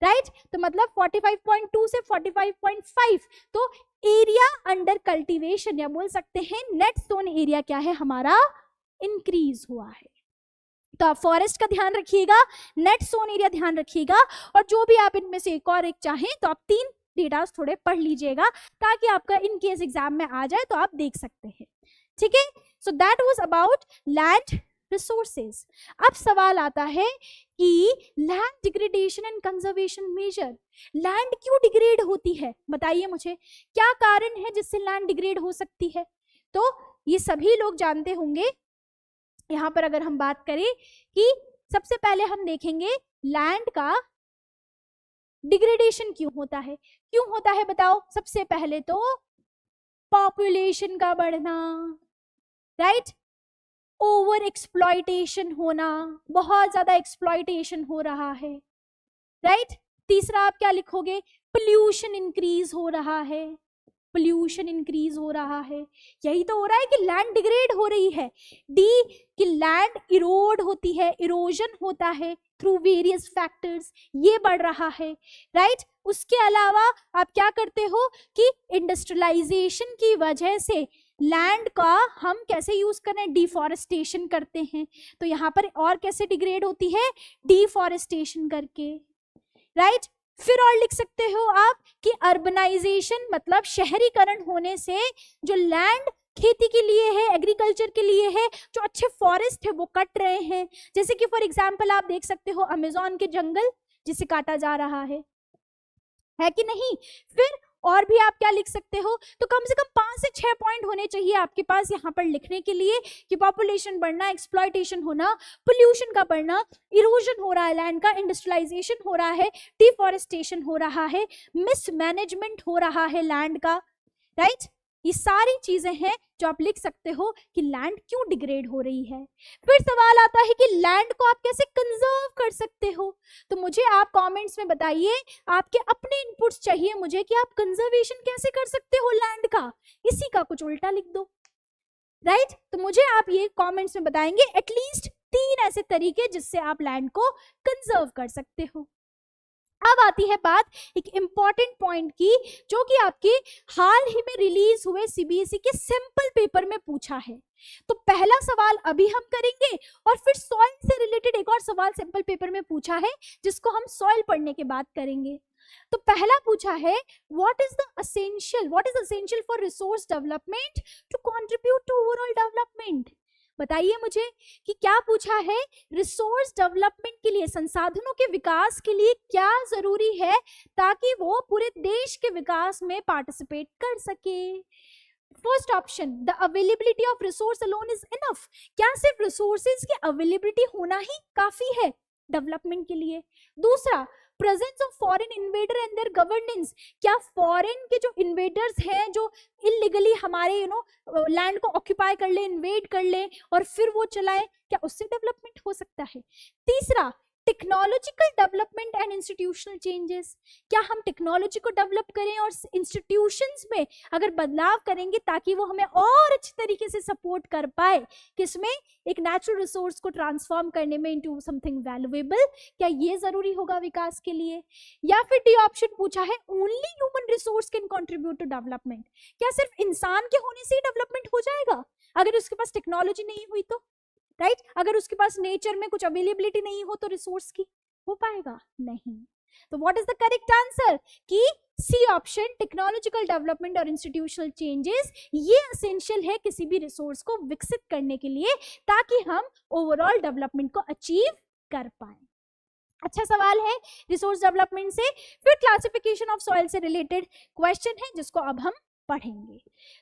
राइट। तो मतलब 45.2 से 45.5, तो एरिया अंडर कल्टीवेशन या बोल सकते हैं नेट सोन एरिया क्या है हमारा? इंक्रीज हुआ है। तो आप फॉरेस्ट का ध्यान रखिएगा, नेट सोन एरिया ध्यान रखिएगा, और जो भी आप इनमें से एक और एक चाहें तो आप 3 डेटा थोड़े पढ़ लीजिएगा, ताकि आपका इन केस एग्जाम में आ जाए तो आप देख सकते हैं, ठीक है। So that was about land resources. अब सवाल आता है कि land degradation and conservation measure, land क्यों डिग्रेड होती है? बताइए मुझे, क्या कारण है जिससे लैंड डिग्रेड हो सकती है? तो ये सभी लोग जानते होंगे। यहाँ पर अगर हम बात करें कि सबसे पहले हम देखेंगे लैंड का डिग्रेडेशन क्यों होता है। क्यों होता है बताओ? सबसे पहले तो पॉपुलेशन का बढ़ना, राइट, ओवर एक्सप्लॉइटेशन होना, बहुत ज्यादा एक्सप्लॉइटेशन हो रहा है, राइट। तीसरा आप क्या लिखोगे? पोल्यूशन इंक्रीज हो रहा है, पोल्यूशन इंक्रीज हो रहा है। यही तो हो रहा है कि लैंड डिग्रेड हो रही है। डी, कि लैंड इरोड होती है, इरोजन होता है थ्रू वेरियस फैक्टर्स, ये बढ़ रहा है, राइट। उसके अलावा आप क्या करते हो कि इंडस्ट्रियलाइजेशन की वजह से लैंड का हम कैसे यूज कर रहे हैं? डिफॉरेस्टेशन करते हैं। तो यहाँ पर और कैसे डिग्रेड होती है? डिफॉरेस्टेशन करके, राइट। फिर और लिख सकते हो आप कि अर्बनाइजेशन मतलब शहरीकरण होने से जो लैंड खेती के लिए है, एग्रीकल्चर के लिए है, जो अच्छे फॉरेस्ट है वो कट रहे हैं। जैसे कि फॉर एग्जांपल आप देख सकते हो अमेज़न के जंगल जिसे काटा जा रहा है कि नहीं। फिर और भी आप क्या लिख सकते हो? तो कम से कम 5 से 6 पॉइंट होने चाहिए आपके पास यहाँ पर लिखने के लिए कि पॉपुलेशन बढ़ना, एक्सप्लॉइटेशन होना, पोल्यूशन का बढ़ना, इरोजन हो रहा है लैंड का, इंडस्ट्रियलाइजेशन हो रहा है, डिफॉरेस्टेशन हो रहा है, मिसमैनेजमेंट हो रहा है लैंड का, राइट। ये सारी चीजें हैं जो आप लिख सकते हो कि लैंड क्यों डिग्रेड हो रही है। फिर सवाल आता है कि लैंड को आप कैसे कंजर्व कर सकते हो। तो मुझे आप कमेंट्स में बताइए, आपके अपने इनपुट्स चाहिए मुझे कि आप कंजर्वेशन कैसे कर सकते हो लैंड का। इसी का कुछ उल्टा लिख दो, राइट। तो मुझे आप ये कमेंट्स में बताएंगे एटलीस्ट 3 ऐसे तरीके जिससे आप लैंड को कंजर्व कर सकते हो। अब आती है बात एक इंपॉर्टेंट पॉइंट की, जो कि आपके हाल ही में रिलीज हुए सीबीएसई के सैंपल पेपर में पूछा है। तो पहला सवाल अभी हम करेंगे और फिर सॉइल से रिलेटेड एक और सवाल सैंपल पेपर में पूछा है, जिसको हम सॉइल पढ़ने के बाद करेंगे। तो पहला पूछा है what is essential for resource development to contribute to overall development. बताइए मुझे कि क्या पूछा है, रिसोर्स डेवलपमेंट के लिए, संसाधनों के विकास के लिए क्या जरूरी है ताकि वो पूरे देश के विकास में पार्टिसिपेट कर सके। First option, the availability of resource alone is enough. क्या सिर्फ रिसोर्सेज की अवेलेबिलिटी होना ही काफी है डेवलपमेंट के लिए। दूसरा, presence of foreign invader and their governance. क्या फॉरेन के जो इन्वेडर्स हैं जो इलीगली हमारे लैंड को ऑक्यूपाई कर ले, इन्वेड कर ले और फिर वो चलाए, क्या उससे डेवलपमेंट हो सकता है। तीसरा, technological development and institutional changes, क्या हम टेक्नोलॉजी को डेवलप करें और इंस्टीट्यूशंस में अगर बदलाव करेंगे ताकि वो हमें और अच्छी तरीके से सपोर्ट कर पाए, किसमें, एक नेचुरल रिसोर्स को ट्रांसफॉर्म करने में इनटू समथिंग वैल्यूएबल, क्या ये जरूरी होगा विकास के लिए? या फिर डी ऑप्शन पूछा है only human resource can contribute to development, क्या सिर्फ इंसान के होने से ही डेवलपमेंट हो जाएगा अगर उसके पास टेक्नोलॉजी नहीं हुई तो, राइट? अगर उसके पास नेचर में कुछ अवेलेबिलिटी नहीं हो तो रिसोर्स की हो पाएगा? नहीं। तो what is the correct answer कि सी ऑप्शन, टेक्नोलॉजिकल डेवलपमेंट और इंस्टीट्यूशनल चेंजेस, ये एसेंशियल है किसी भी रिसोर्स को विकसित करने के लिए ताकि हम ओवरऑल डेवलपमेंट को अचीव कर पाए। अच्छा सवाल है रिसोर्स डेवलपमेंट से। फिर क्लासिफिकेशन ऑफ सॉइल से रिलेटेड क्वेश्चन है जिसको अब हम पढ़ेंगे।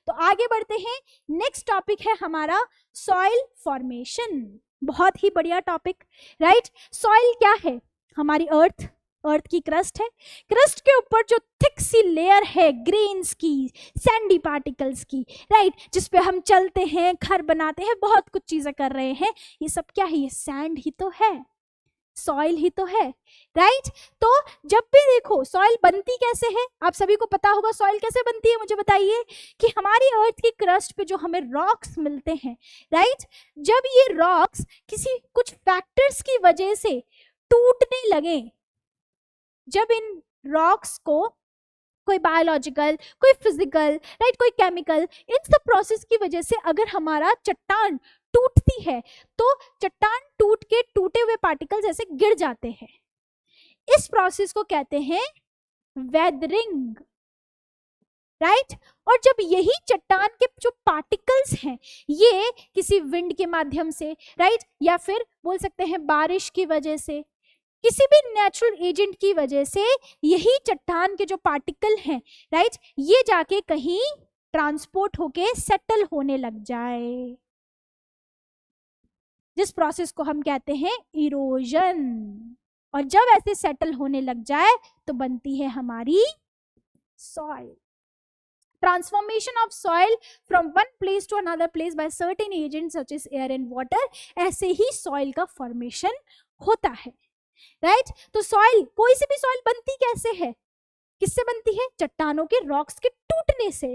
तो आगे बढ़ते हैं, नेक्स्ट टॉपिक है हमारा सॉइल फॉर्मेशन। बहुत ही बढ़िया टॉपिक, राइट? सॉइल क्या है? हमारी अर्थ, अर्थ की क्रस्ट है। क्रस्ट के ऊपर जो थिक सी लेयर है ग्रेन्स की, सैंडी पार्टिकल्स की, राइट, जिस पे हम चलते हैं, घर बनाते हैं, बहुत कुछ चीजें कर रहे हैं, ये सब क्या है? ये सैंड ही तो है, सॉइल ही तो है, राइट? तो जब भी देखो सॉइल बनती कैसे है, आप सभी को पता होगा सॉइल कैसे बनती है, मुझे बताइए। कि हमारी अर्थ की क्रस्ट पे जो हमें रॉक्स मिलते हैं, राइट, जब ये रॉक्स किसी कुछ फैक्टर्स की वजह से टूटने लगे, जब इन रॉक्स को कोई बायोलॉजिकल, कोई फिजिकल, राइट, कोई केमिकल, इन सब प्रोसेस की वजह से अगर हमारा चट्टान टूटती है तो चट्टान टूट के टूटे हुए पार्टिकल्स ऐसे गिर जाते हैं। इस प्रोसेस को कहते हैं वेदरिंग, राइट? और जब यही चट्टान के जो पार्टिकल्स हैं ये किसी विंड के माध्यम से, राइट, या फिर बोल सकते हैं बारिश की वजह से, किसी भी नेचुरल एजेंट की वजह से यही चट्टान के जो पार्टिकल हैं, राइट, ये जाके कहीं ट्रांसपोर्ट होके सेटल होने लग जाए, जिस प्रोसेस को हम कहते हैं इरोजन। और जब ऐसे सेटल होने लग जाए तो बनती है हमारी soil. Transformation of soil from one place to another place by certain agents such as air and water, ऐसे ही सॉइल का फॉर्मेशन होता है, राइट? तो सॉइल, कोई सी भी सॉइल बनती कैसे है? किससे बनती है? चट्टानों के, रॉक्स के टूटने से,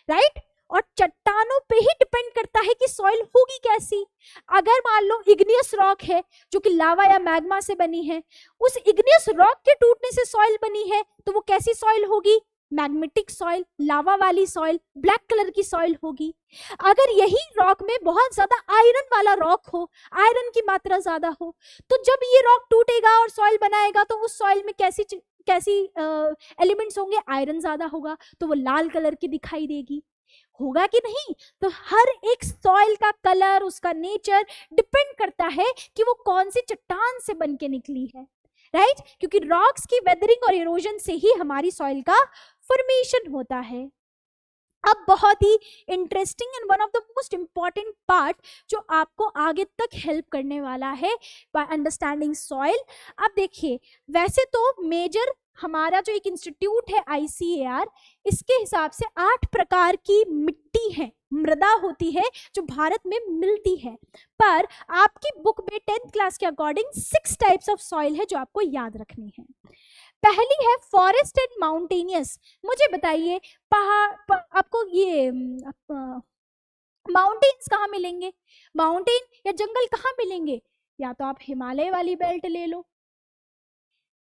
राइट? और चट्टानों पे ही डिपेंड करता है कि सॉइल होगी कैसी। अगर मान लो इग्नियस रॉक है जो कि लावा या मैग्मा से बनी है, उस इग्नियस रॉक के टूटने से सॉइल बनी है, तो वो कैसी सॉइल होगी? मैग्मेटिक सॉइल, लावा वाली सॉइल, ब्लैक कलर की सॉइल होगी। अगर यही रॉक में बहुत ज्यादा आयरन वाला रॉक हो, आयरन की मात्रा ज्यादा हो, तो जब ये रॉक टूटेगा और सॉइल बनाएगा तो उस सॉइल में कैसी एलिमेंट्स होंगे? आयरन ज्यादा होगा, तो वो लाल कलर की दिखाई देगी, होगा कि नहीं? तो हर एक सॉइल का कलर, उसका नेचर डिपेंड करता है कि वो कौन सी चट्टान से बन के निकली है, राइट? क्योंकि रॉक्स की वेदरिंग और इरोजन से ही हमारी सॉइल का फॉर्मेशन होता है। अब बहुत ही interesting and one of the most important part जो आपको आगे तक हेल्प करने वाला है बाय अंडरस्टैंडिंग सॉइल। अब देखिए, वैसे तो मेजर हमारा जो एक इंस्टीट्यूट है ICAR, इसके हिसाब से 8 प्रकार की मिट्टी है, मृदा होती है जो भारत में मिलती है, पर आपकी बुक में 10th क्लास के अकॉर्डिंग 6 टाइप्स ऑफ सॉइल है जो आपको याद रखनी है। पहली है फॉरेस्ट एंड माउंटेनियस। मुझे बताइए पहाड़, आपको ये माउंटेन्स कहाँ मिलेंगे? माउंटेन या जंगल कहाँ मिलेंगे? या तो आप हिमालय वाली बेल्ट ले लो,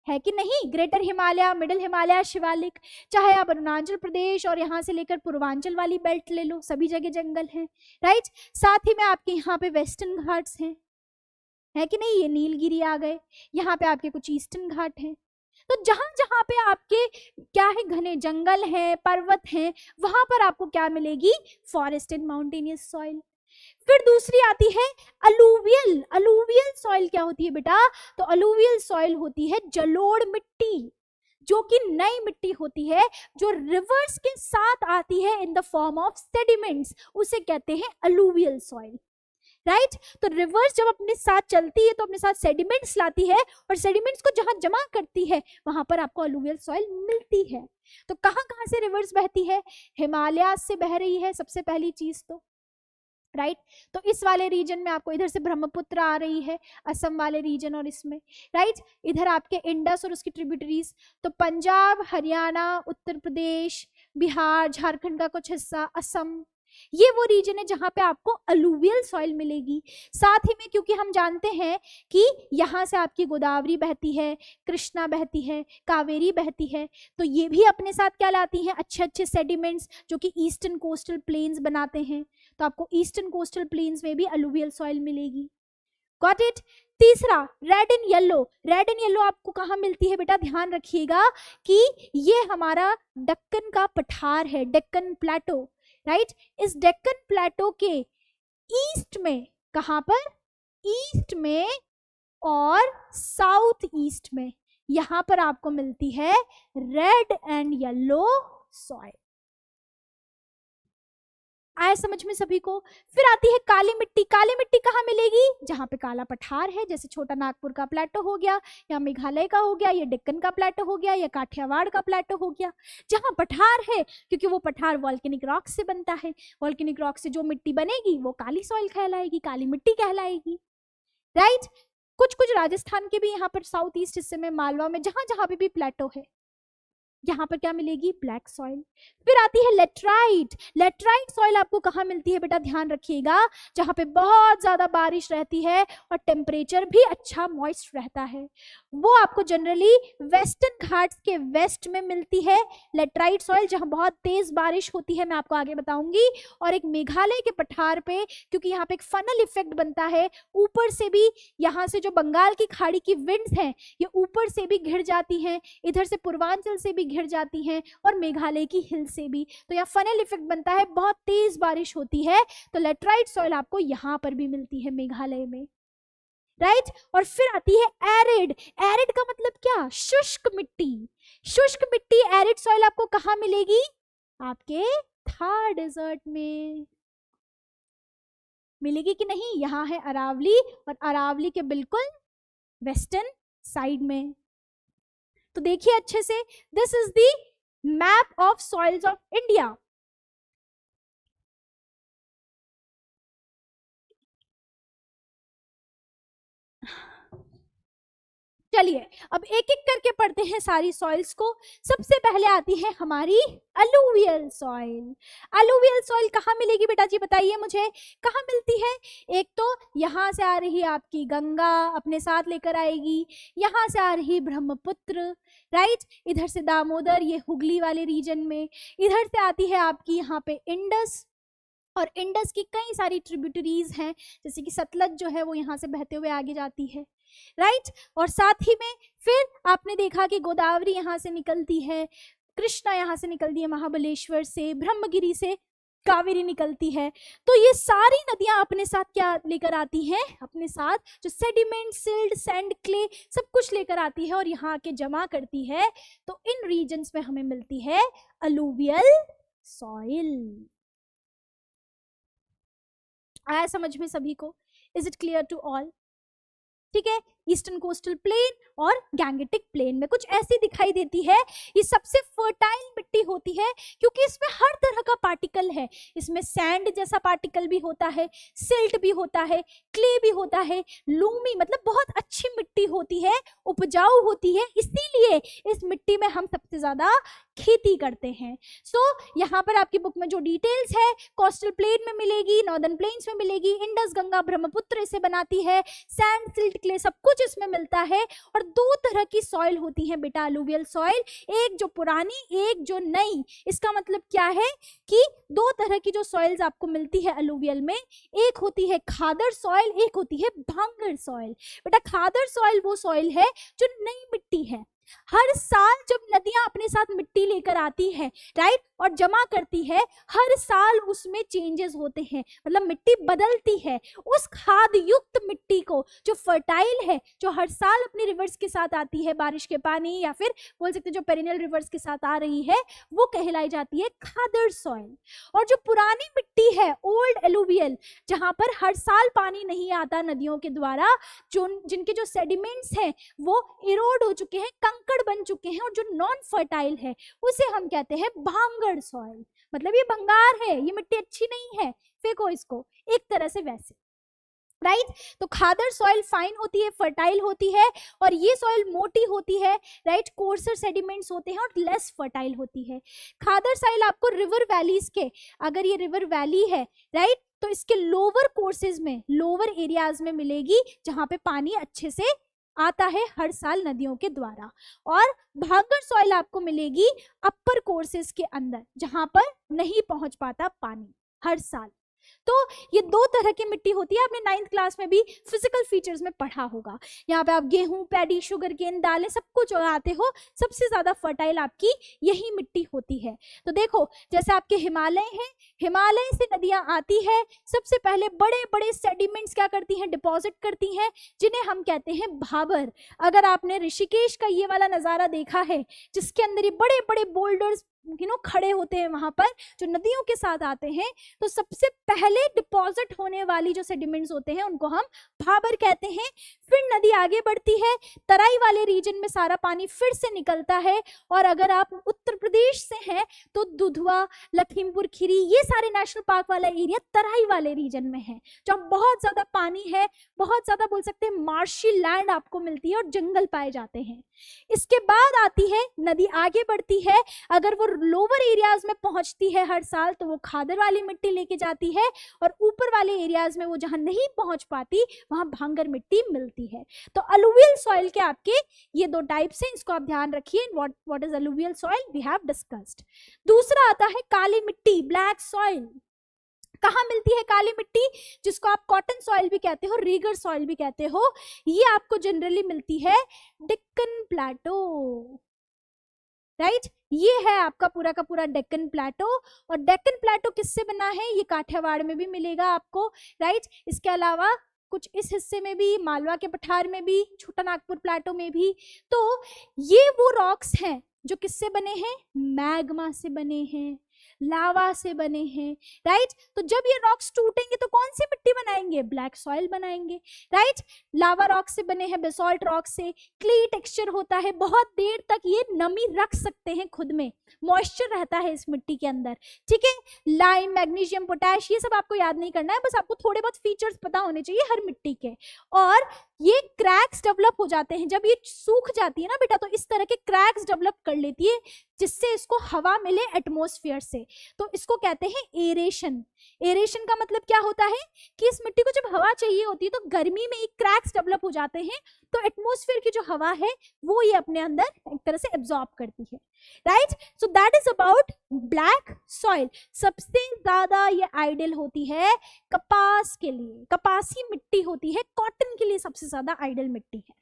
है कि नहीं? ग्रेटर हिमालय, मिडिल हिमालय, शिवालिक, चाहे आप अरुणाचल प्रदेश और यहाँ से लेकर पूर्वांचल वाली बेल्ट ले लो, सभी जगह जंगल हैं, राइट? साथ ही में आपके यहाँ पे वेस्टर्न घाट्स हैं, है कि नहीं? ये नीलगिरी आ गए, यहाँ पे आपके कुछ ईस्टर्न घाट हैं। तो जहां जहां पे आपके क्या है, घने जंगल हैं, पर्वत हैं, वहां पर आपको क्या मिलेगी? Forest and mountainous soil. फिर दूसरी आती है अलूवियल। अलूवियल सॉइल क्या होती है बेटा? तो अलूवियल सॉइल होती है जलोढ़ मिट्टी, जो कि नई मिट्टी होती है, जो रिवर्स के साथ आती है in the form of sediments, उसे कहते हैं अलूवियल सॉइल, राइट? तो रिवर्स जब अपने साथ चलती है तो अपने साथ सेडिमेंट्स लाती है, और सेडिमेंट्स को जहां जमा करती है वहां पर आपको अलूवियल सॉइल मिलती है। तो कहां कहां से रिवर्स बहती है? हिमालय से बह रही है सबसे पहली चीज, तो राइट तो इस वाले रीजन में आपको इधर से ब्रह्मपुत्र आ रही है, असम वाले रीजन, और इसमें राइट इधर आपके इंडस और उसकी ट्रिब्यूटरीज, तो पंजाब, हरियाणा, उत्तर प्रदेश, बिहार, झारखंड का कुछ हिस्सा, असम, ये वो रीजन है जहां पे आपको अलुवियल सॉइल मिलेगी। साथ ही में क्योंकि हम जानते हैं कि यहाँ से आपकी गोदावरी बहती है, कृष्णा बहती है, कावेरी बहती है, तो ये भी अपने साथ क्या लाती हैं, अच्छे अच्छे सेडिमेंट्स जो कि ईस्टर्न कोस्टल प्लेन्स बनाते हैं, तो आपको ईस्टर्न कोस्टल प्लेन्स में भी अलुवियल सॉइल मिलेगी। Got it. तीसरा red and yellow, red and yellow आपको कहाँ मिलती है बेटा, ध्यान रखिएगा कि ये हमारा दक्कन का पठार है, डेक्कन प्लेटो, राइट इस डेक्कन प्लेटो के ईस्ट में, कहां पर, ईस्ट में और साउथ ईस्ट में, यहां पर आपको मिलती है रेड एंड येलो सॉइल। आया समझ में सभी को। फिर आती है काली मिट्टी, काली मिट्टी कहाँ मिलेगी, जहां पे काला पठार है, जैसे छोटा नागपुर का प्लेटो हो गया, या मेघालय का हो गया, या डेक्कन का प्लेटो हो गया, या काठियावाड़ का प्लेटो हो गया, जहां पठार है, क्योंकि वो पठार वॉल्केनिक रॉक से बनता है, वॉल्केनिक रॉक से जो मिट्टी बनेगी वो काली सॉइल कहलाएगी, काली मिट्टी कहलाएगी, राइट। कुछ कुछ राजस्थान के भी यहाँ पर साउथ ईस्ट हिस्से में, मालवा में, जहां जहां पे भी प्लेटो है, यहाँ पर क्या मिलेगी, ब्लैक सॉइल। फिर आती है लेटराइट, लेटराइट सॉइल आपको कहाँ मिलती है बेटा, ध्यान रखिएगा, जहाँ पे बहुत ज्यादा बारिश रहती है और टेम्परेचर भी अच्छा मॉइस्ट रहता है, वो आपको जनरली वेस्टर्न घाट्स के वेस्ट में मिलती है लेटराइट सॉइल, जहाँ बहुत तेज बारिश होती है, मैं आपको आगे बताऊंगी। और एक मेघालय के पठार पे, क्योंकि यहाँ पे एक फनल इफेक्ट बनता है, ऊपर से भी यहाँ से जो बंगाल की खाड़ी की विंड्स हैं ये ऊपर से भी घिर जाती हैं, इधर से पूर्वांचल से भी घिर जाती हैं, और मेघालय की हिल से भी, तो यहाँ फनल इफेक्ट बनता है, बहुत तेज बारिश होती है, तो लेटराइट सॉइल आपको यहाँ पर भी मिलती है मेघालय में, राइट। और फिर आती है एरिड, एरिड का मतलब क्या, शुष्क मिट्टी, शुष्क मिट्टी एरिड सॉइल आपको कहाँ मिलेगी, आपके थार डेजर्ट में मिलेगी कि नहीं, यहाँ है अरावली, और अरावली के बिल्कुल वेस्टर्न साइड में। तो देखिए अच्छे से, this is the map of soils of India. चलिए अब एक एक करके पढ़ते हैं सारी सॉइल्स को। सबसे पहले आती है हमारी अलुवियल सॉइल। अलुवियल सॉइल कहाँ मिलेगी बेटा जी, बताइए मुझे, कहाँ मिलती है। एक तो यहाँ से आ रही आपकी गंगा, अपने साथ लेकर आएगी, यहाँ से आ रही ब्रह्मपुत्र, राइट, इधर से दामोदर, ये हुगली वाले रीजन में, इधर से आती है आपकी यहाँ पे इंडस, और इंडस की कई सारी ट्रिब्यूटरीज हैं, जैसे कि सतलज जो है वो यहाँ से बहते हुए आगे जाती है, राइट। और साथ ही में फिर आपने देखा कि गोदावरी यहाँ से निकलती है, कृष्णा यहाँ से निकलती है महाबलेश्वर से, ब्रह्मगिरी से कावेरी निकलती है। तो ये सारी नदियां अपने साथ क्या लेकर आती हैं, अपने साथ जो सेडिमेंट, सिल्ट, सैंड, क्ले सब कुछ लेकर आती है और यहाँ आके जमा करती है। तो इन रीजन्स में हमें मिलती है अलुवियल सॉइल। आया समझ में सभी को, is it clear to all. ठीक है, ईस्टर्न कोस्टल प्लेन और गैंगेटिक प्लेन में कुछ ऐसी दिखाई देती है। ये सबसे फर्टाइल मिट्टी होती है क्योंकि इसमें हर तरह का पार्टिकल है, इसमें सैंड जैसा पार्टिकल भी होता है, सिल्ट भी होता है, क्ले भी होता है, लूमी मतलब बहुत अच्छी मिट्टी होती है, उपजाऊ होती है, इसीलिए इस मिट्टी में हम सबसे ज्यादा खेती करते हैं। सो यहाँ पर आपकी बुक में जो डिटेल्स है कोस्टल प्लेन में मिलेगी, नॉर्दर्न प्लेन्स में मिलेगी, इंडस, गंगा, ब्रह्मपुत्र इसे बनाती है, सैंड, सिल्ट, क्ले सब कुछ इसमें मिलता है। और दो तरह की सॉइल होती है बेटा अलुवियल सॉइल, एक जो पुरानी, एक जो नई। इसका मतलब क्या है कि दो तरह की जो सॉइल्स आपको मिलती है अलुवियल में, एक होती है खादर सॉइल, एक होती है भांगर सॉइल। बेटा खादर सॉइल वो सॉइल है जो नई मिट्टी है, हर साल जब नदियां अपने साथ मिट्टी लेकर आती है, राइट, और जमा करती है, हर साल उसमें चेंजेस होते हैं, मतलब मिट्टी बदलती है। उस खाद युक्त मिट्टी को जो फर्टाइल है, जो हर साल अपने रिवर्स के साथ आती है, बारिश के पानी या फिर बोल सकते जो पेरिनियल रिवर्स के साथ आ रही है, वो कहलाई जाती है खादर सॉइल। और जो पुरानी मिट्टी है ओल्ड एलुवियल, जहां पर हर साल पानी नहीं आता नदियों के द्वारा, जो जिनके जो सेडिमेंट्स हैं वो इरोड हो चुके हैं, कंकड़ बन चुके हैं और जो नॉन फर्टाइल है उसे हम कहते हैं भांगड़ सॉइल। मतलब ये भंगार है, ये मिट्टी अच्छी नहीं है, फेंको इसको, एक तरह से वैसे, राइट। तो खादर सॉइल फाइन होती है, फर्टाइल होती है, और ये सॉइल मोटी होती है, राइट, कोर्सर सेडिमेंट्स होते हैं और लेस फर्टाइल होती है। खादर सॉइल आपको रिवर वैलीज के, अगर ये रिवर वैली है, राइट, तो इसके लोअर कोर्सेज में, लोअर एरियाज में मिलेगी जहां पे पानी अच्छे से आता है हर साल नदियों के द्वारा। और भांगड़ सॉइल आपको मिलेगी अपर कोर्सेज के अंदर जहां पर नहीं पहुंच पाता पानी हर साल। तो ये दो तरह की मिट्टी होती है, आपने 9th क्लास में भी फिजिकल फीचर्स में पढ़ा होगा। यहाँ पे आप गेहूं, पैडी, शुगर केन, दालें सब कुछ उगाते हो, सबसे ज्यादा फर्टाइल आपकी यही मिट्टी होती है। तो देखो, जैसे आपके हिमालय हैं, हिमालय से नदियां आती है, सबसे पहले बड़े बड़े सेडिमेंट्स क्या करती हैं, डिपॉजिट करती हैं, जिन्हें हम कहते हैं भाबर। अगर आपने ऋषिकेश का ये वाला नजारा देखा है, जिसके अंदर ये बड़े बड़े बोल्डर्स खड़े होते हैं वहां पर, जो नदियों के साथ आते हैं, तो सबसे पहले डिपॉजिट होने वाली जो सेडिमेंट्स होते हैं उनको हम भाबर कहते हैं। फिर नदी आगे बढ़ती है, तराई वाले रीजन में सारा पानी फिर से निकलता है, और अगर आप उत्तर प्रदेश से हैं तो दुधवा, लखीमपुर खीरी, ये सारे नेशनल पार्क वाला एरिया तराई वाले रीजन में है, जहाँ बहुत ज्यादा पानी है, बहुत ज्यादा बोल सकते हैं मार्शी लैंड आपको मिलती है और जंगल पाए जाते हैं। इसके बाद आती है नदी, आगे बढ़ती है, अगर वो लोअर एरियाज में पहुंचती है हर साल तो वो खादर वाली मिट्टी लेके जाती है, और ऊपर वाले एरियाज में वो जहां नहीं पहुंच पाती वहां भांगर मिट्टी मिलती है। तो अलुवियल सॉइल के आपके ये दो टाइप्स हैं, इसको आप ध्यान रखिए। What is alluvial soil, we have discussed. दूसरा आता है काली मिट्टी, ब्लैक सॉइल। कहाँ मिलती है काली मिट्टी, जिसको आप कॉटन सॉइल भी कहते हो, रीगर सॉइल भी कहते हो, ये आपको जनरली मिलती है डेक्कन प्लेटो, राइट। ये है आपका पूरा का पूरा डेक्कन प्लेटो, और डेक्कन प्लेटो किससे बना है, ये काठियावाड़ में भी मिलेगा आपको, राइट। इसके अलावा कुछ इस हिस्से में भी, मालवा के पठार में भी, छोटा नागपुर प्लेटो में भी। तो ये वो रॉक्स हैं जो किससे बने हैं, मैग्मा से बने हैं, लावा से बने हैं, राइट। तो जब ये रॉक्स टूटेंगे तो कौन सी मिट्टी बनाएंगे, ब्लैक सॉइल बनाएंगे, राइट। लावा रॉक से बने हैं, बेसॉल्ट रॉक से, क्ली टेक्सचर होता है, बहुत देर तक ये नमी रख सकते हैं, खुद में मॉइस्चर रहता है इस मिट्टी के अंदर, ठीक है। लाइम, मैग्नीशियम, पोटैश, ये सब आपको याद नहीं करना है, बस आपको थोड़े बहुत फीचर्स पता होने चाहिए हर मिट्टी के। और ये क्रैक्स डेवलप हो जाते हैं जब ये सूख जाती है ना बेटा, तो इस तरह के क्रैक्स डेवलप कर लेती है, जिससे इसको हवा मिले एटमॉस्फेयर से, तो इसको कहते हैं एरेशन। एरेशन का मतलब क्या होता है कि इस मिट्टी को जब हवा चाहिए होती है तो गर्मी में एक क्रैक्स डेवलप हो जाते हैं, तो एटमॉस्फेयर की जो हवा है वो ये अपने अंदर एक तरह से एब्जॉर्ब करती है, right. So that is about black soil. सबसे ज्यादा ये आइडियल होती है कपास के लिए, कपासी मिट्टी होती है, कॉटन के लिए सबसे ज्यादा आइडियल मिट्टी है।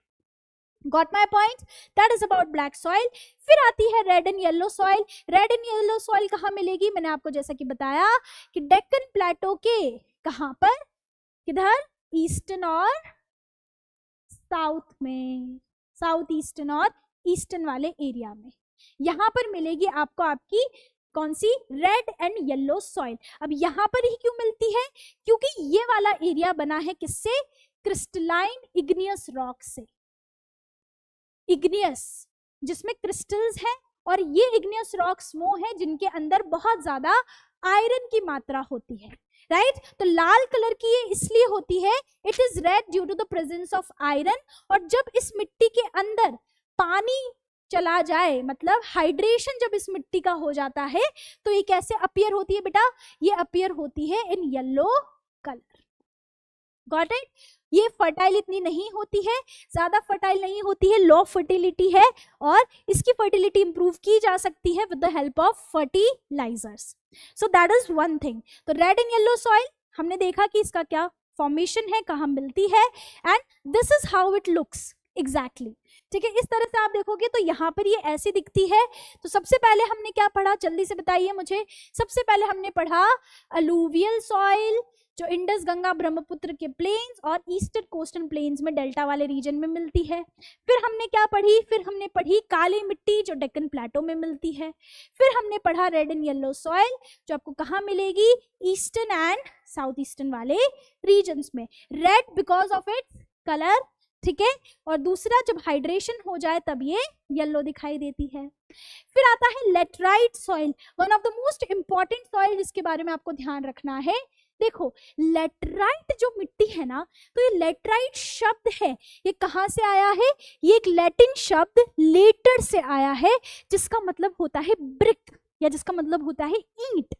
Got my point? That is about black soil. फिर आती है red and yellow soil. Red and yellow soil कहाँ मिलेगी, मैंने आपको जैसा कि बताया कि डेक्कन प्लेटो के कहाँ पर, किधर, ईस्टर्न और साउथ में, साउथ ईस्टर्न और ईस्टर्न वाले एरिया में, यहाँ पर मिलेगी आपको आपकी कौन सी, रेड एंड येलो सॉइल। अब यहाँ पर ही क्यों मिलती है, क्योंकि ये वाला एरिया बना है किससे, क्रिस्टलाइन इग्नियस रॉक से, इग्नियस जिसमें क्रिस्टल्स हैं, और ये इग्नियस रॉक्स वो हैं जिनके अंदर बहुत ज्यादा आयरन की मात्रा होती है, राइट। तो लाल कलर की ये इसलिए होती है, it is red due to the presence of iron. और जब इस मिट्टी के अंदर पानी चला जाए, मतलब हाइड्रेशन जब इस मिट्टी का हो जाता है, तो ये कैसे अपीयर होती है बेटा, ये अपीयर होती है in yellow colour. Got it. ये फर्टाइल इतनी नहीं होती है, ज्यादा फर्टाइल नहीं होती है, लो फर्टिलिटी है, और इसकी फर्टिलिटी इंप्रूव की जा सकती है with the help of fertilisers. So that is one thing. तो रेड एंड येलो सॉइल हमने देखा कि इसका क्या फॉर्मेशन है, कहाँ मिलती है, and this is how it looks exactly, ठीक है। इस तरह से आप देखोगे तो यहाँ पर ये ऐसी दिखती है। तो सबसे पहले हमने क्या पढ़ा, जल्दी से बताइए मुझे। सबसे पहले हमने पढ़ा अलूवियल सॉइल, जो इंडस, गंगा, ब्रह्मपुत्र के प्लेन्स और ईस्टर्न कोस्टल प्लेन्स में, डेल्टा वाले रीजन में मिलती है। फिर हमने क्या पढ़ी, फिर हमने पढ़ी काली मिट्टी जो डेक्कन प्लेटो में मिलती है। फिर हमने पढ़ा रेड एंड येलो सॉइल, जो आपको कहाँ मिलेगी, ईस्टर्न एंड साउथ ईस्टर्न वाले रीजन्स में। Red because of its colour, ठीक है। और दूसरा, जब हाइड्रेशन हो जाए तब ये येलो दिखाई देती है। फिर आता है laterite soil, one of the most important soil जिसके बारे में आपको ध्यान रखना है। देखो लेटराइट जो मिट्टी है ना, तो ये लेटराइट शब्द है, ये कहाँ से आया है? ये एक लैटिन शब्द लेटर से आया है, जिसका मतलब होता है ब्रिक, या जिसका मतलब होता है ईंट,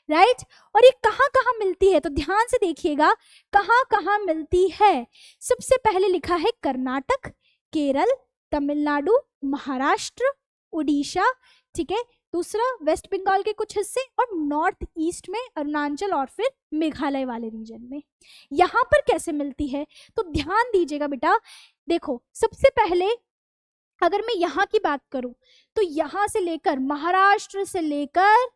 राइट। और ये कहाँ कहाँ मिलती है? तो ध्यान से देखिएगा कहाँ कहाँ मिलती है। सबसे पहले लिखा है कर्नाटक, केरल, तमिलनाडु, महाराष्ट्र, उड़ीसा, ठीक है। दूसरा वेस्ट बंगाल के कुछ हिस्से, और नॉर्थ ईस्ट में अरुणाचल और फिर मेघालय वाले रीजन में। यहाँ पर कैसे मिलती है? तो ध्यान दीजिएगा बेटा। देखो सबसे पहले अगर मैं यहाँ की बात करूं, तो यहाँ से लेकर महाराष्ट्र से लेकर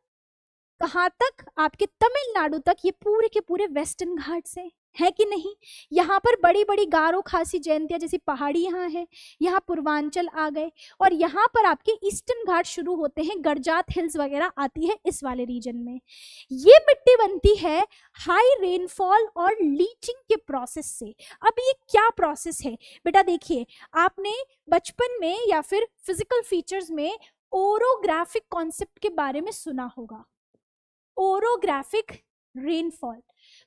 कहाँ तक? आपके तमिलनाडु तक, ये पूरे के पूरे वेस्टर्न घाट से है कि नहीं। यहाँ पर बड़ी बड़ी गारो, खासी, जयंतिया जैसी पहाड़ी यहाँ है, यहाँ पूर्वांचल आ गए, और यहाँ पर आपके ईस्टर्न घाट शुरू होते हैं, गरजात हिल्स वगैरह आती है इस वाले रीजन में। ये मिट्टी बनती है हाई रेनफॉल और लीचिंग के प्रोसेस से। अब ये क्या प्रोसेस है बेटा? देखिए आपने बचपन में या फिर फिजिकल फीचर्स में ओरोग्राफिक कॉन्सेप्ट के बारे में सुना होगा, ओरोग्राफिक रेनफॉल।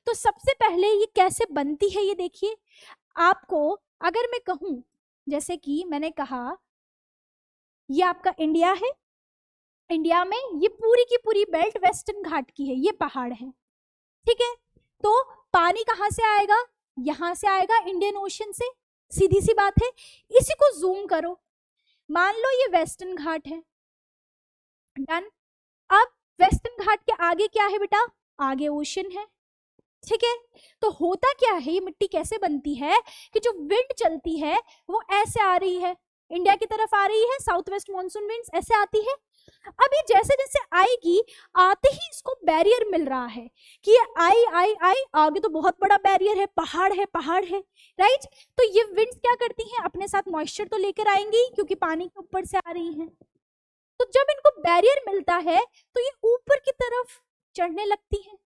तो सबसे पहले ये कैसे बनती है ये देखिए। आपको अगर मैं कहूं, जैसे कि मैंने कहा ये आपका इंडिया है, इंडिया में ये पूरी की पूरी बेल्ट वेस्टर्न घाट की है, ये पहाड़ है, ठीक है। तो पानी कहाँ से आएगा? यहां से आएगा, इंडियन ओशन से, सीधी सी बात है। इसी को जूम करो, मान लो ये वेस्टर्न घाट है, डन। अब वेस्टर्न घाट के आगे क्या है बेटा? आगे ओशन है, ठीक है। तो होता क्या है, ये मिट्टी कैसे बनती है कि जो विंड चलती है वो ऐसे आ रही है, इंडिया की तरफ आ रही है, साउथ वेस्ट मानसून विंड्स ऐसे आती है। अब ये जैसे जैसे आएगी, आते ही इसको बैरियर मिल रहा है कि ये आई आई आई, आगे तो बहुत बड़ा बैरियर है, पहाड़ है, पहाड़ है, राइट। तो ये विंड्स क्या करती हैं? अपने साथ मॉइस्चर तो लेकर आएंगी, क्योंकि पानी के ऊपर से आ रही हैं। तो जब इनको बैरियर मिलता है तो ये ऊपर की तरफ चढ़ने लगती है,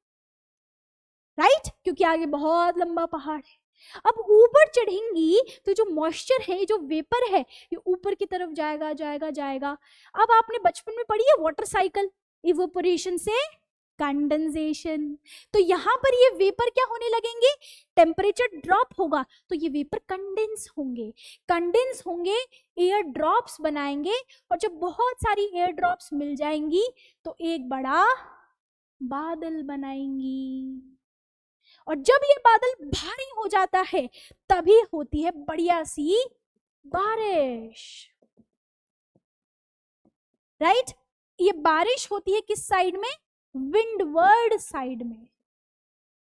राइट, क्योंकि आगे बहुत लंबा पहाड़ है। अब ऊपर चढ़ेंगी तो जो मॉइस्चर है, जो वेपर है, ये ऊपर की तरफ जाएगा जाएगा जाएगा। अब आपने बचपन में पढ़ी है वाटर साइकिल, इवेपोरेशन से कंडेंसेशन। तो यहाँ पर ये वेपर क्या होने लगेंगे? टेम्परेचर ड्रॉप होगा तो ये वेपर कंडेंस होंगे, कंडेंस होंगे, एयर ड्रॉप्स बनाएंगे, और जब बहुत सारी एयर ड्रॉप्स मिल जाएंगी तो एक बड़ा बादल बनाएंगी। और जब ये बादल भारी हो जाता है तभी होती है बढ़िया सी बारिश, राइट। ये बारिश होती है किस साइड में? विंडवर्ड साइड में।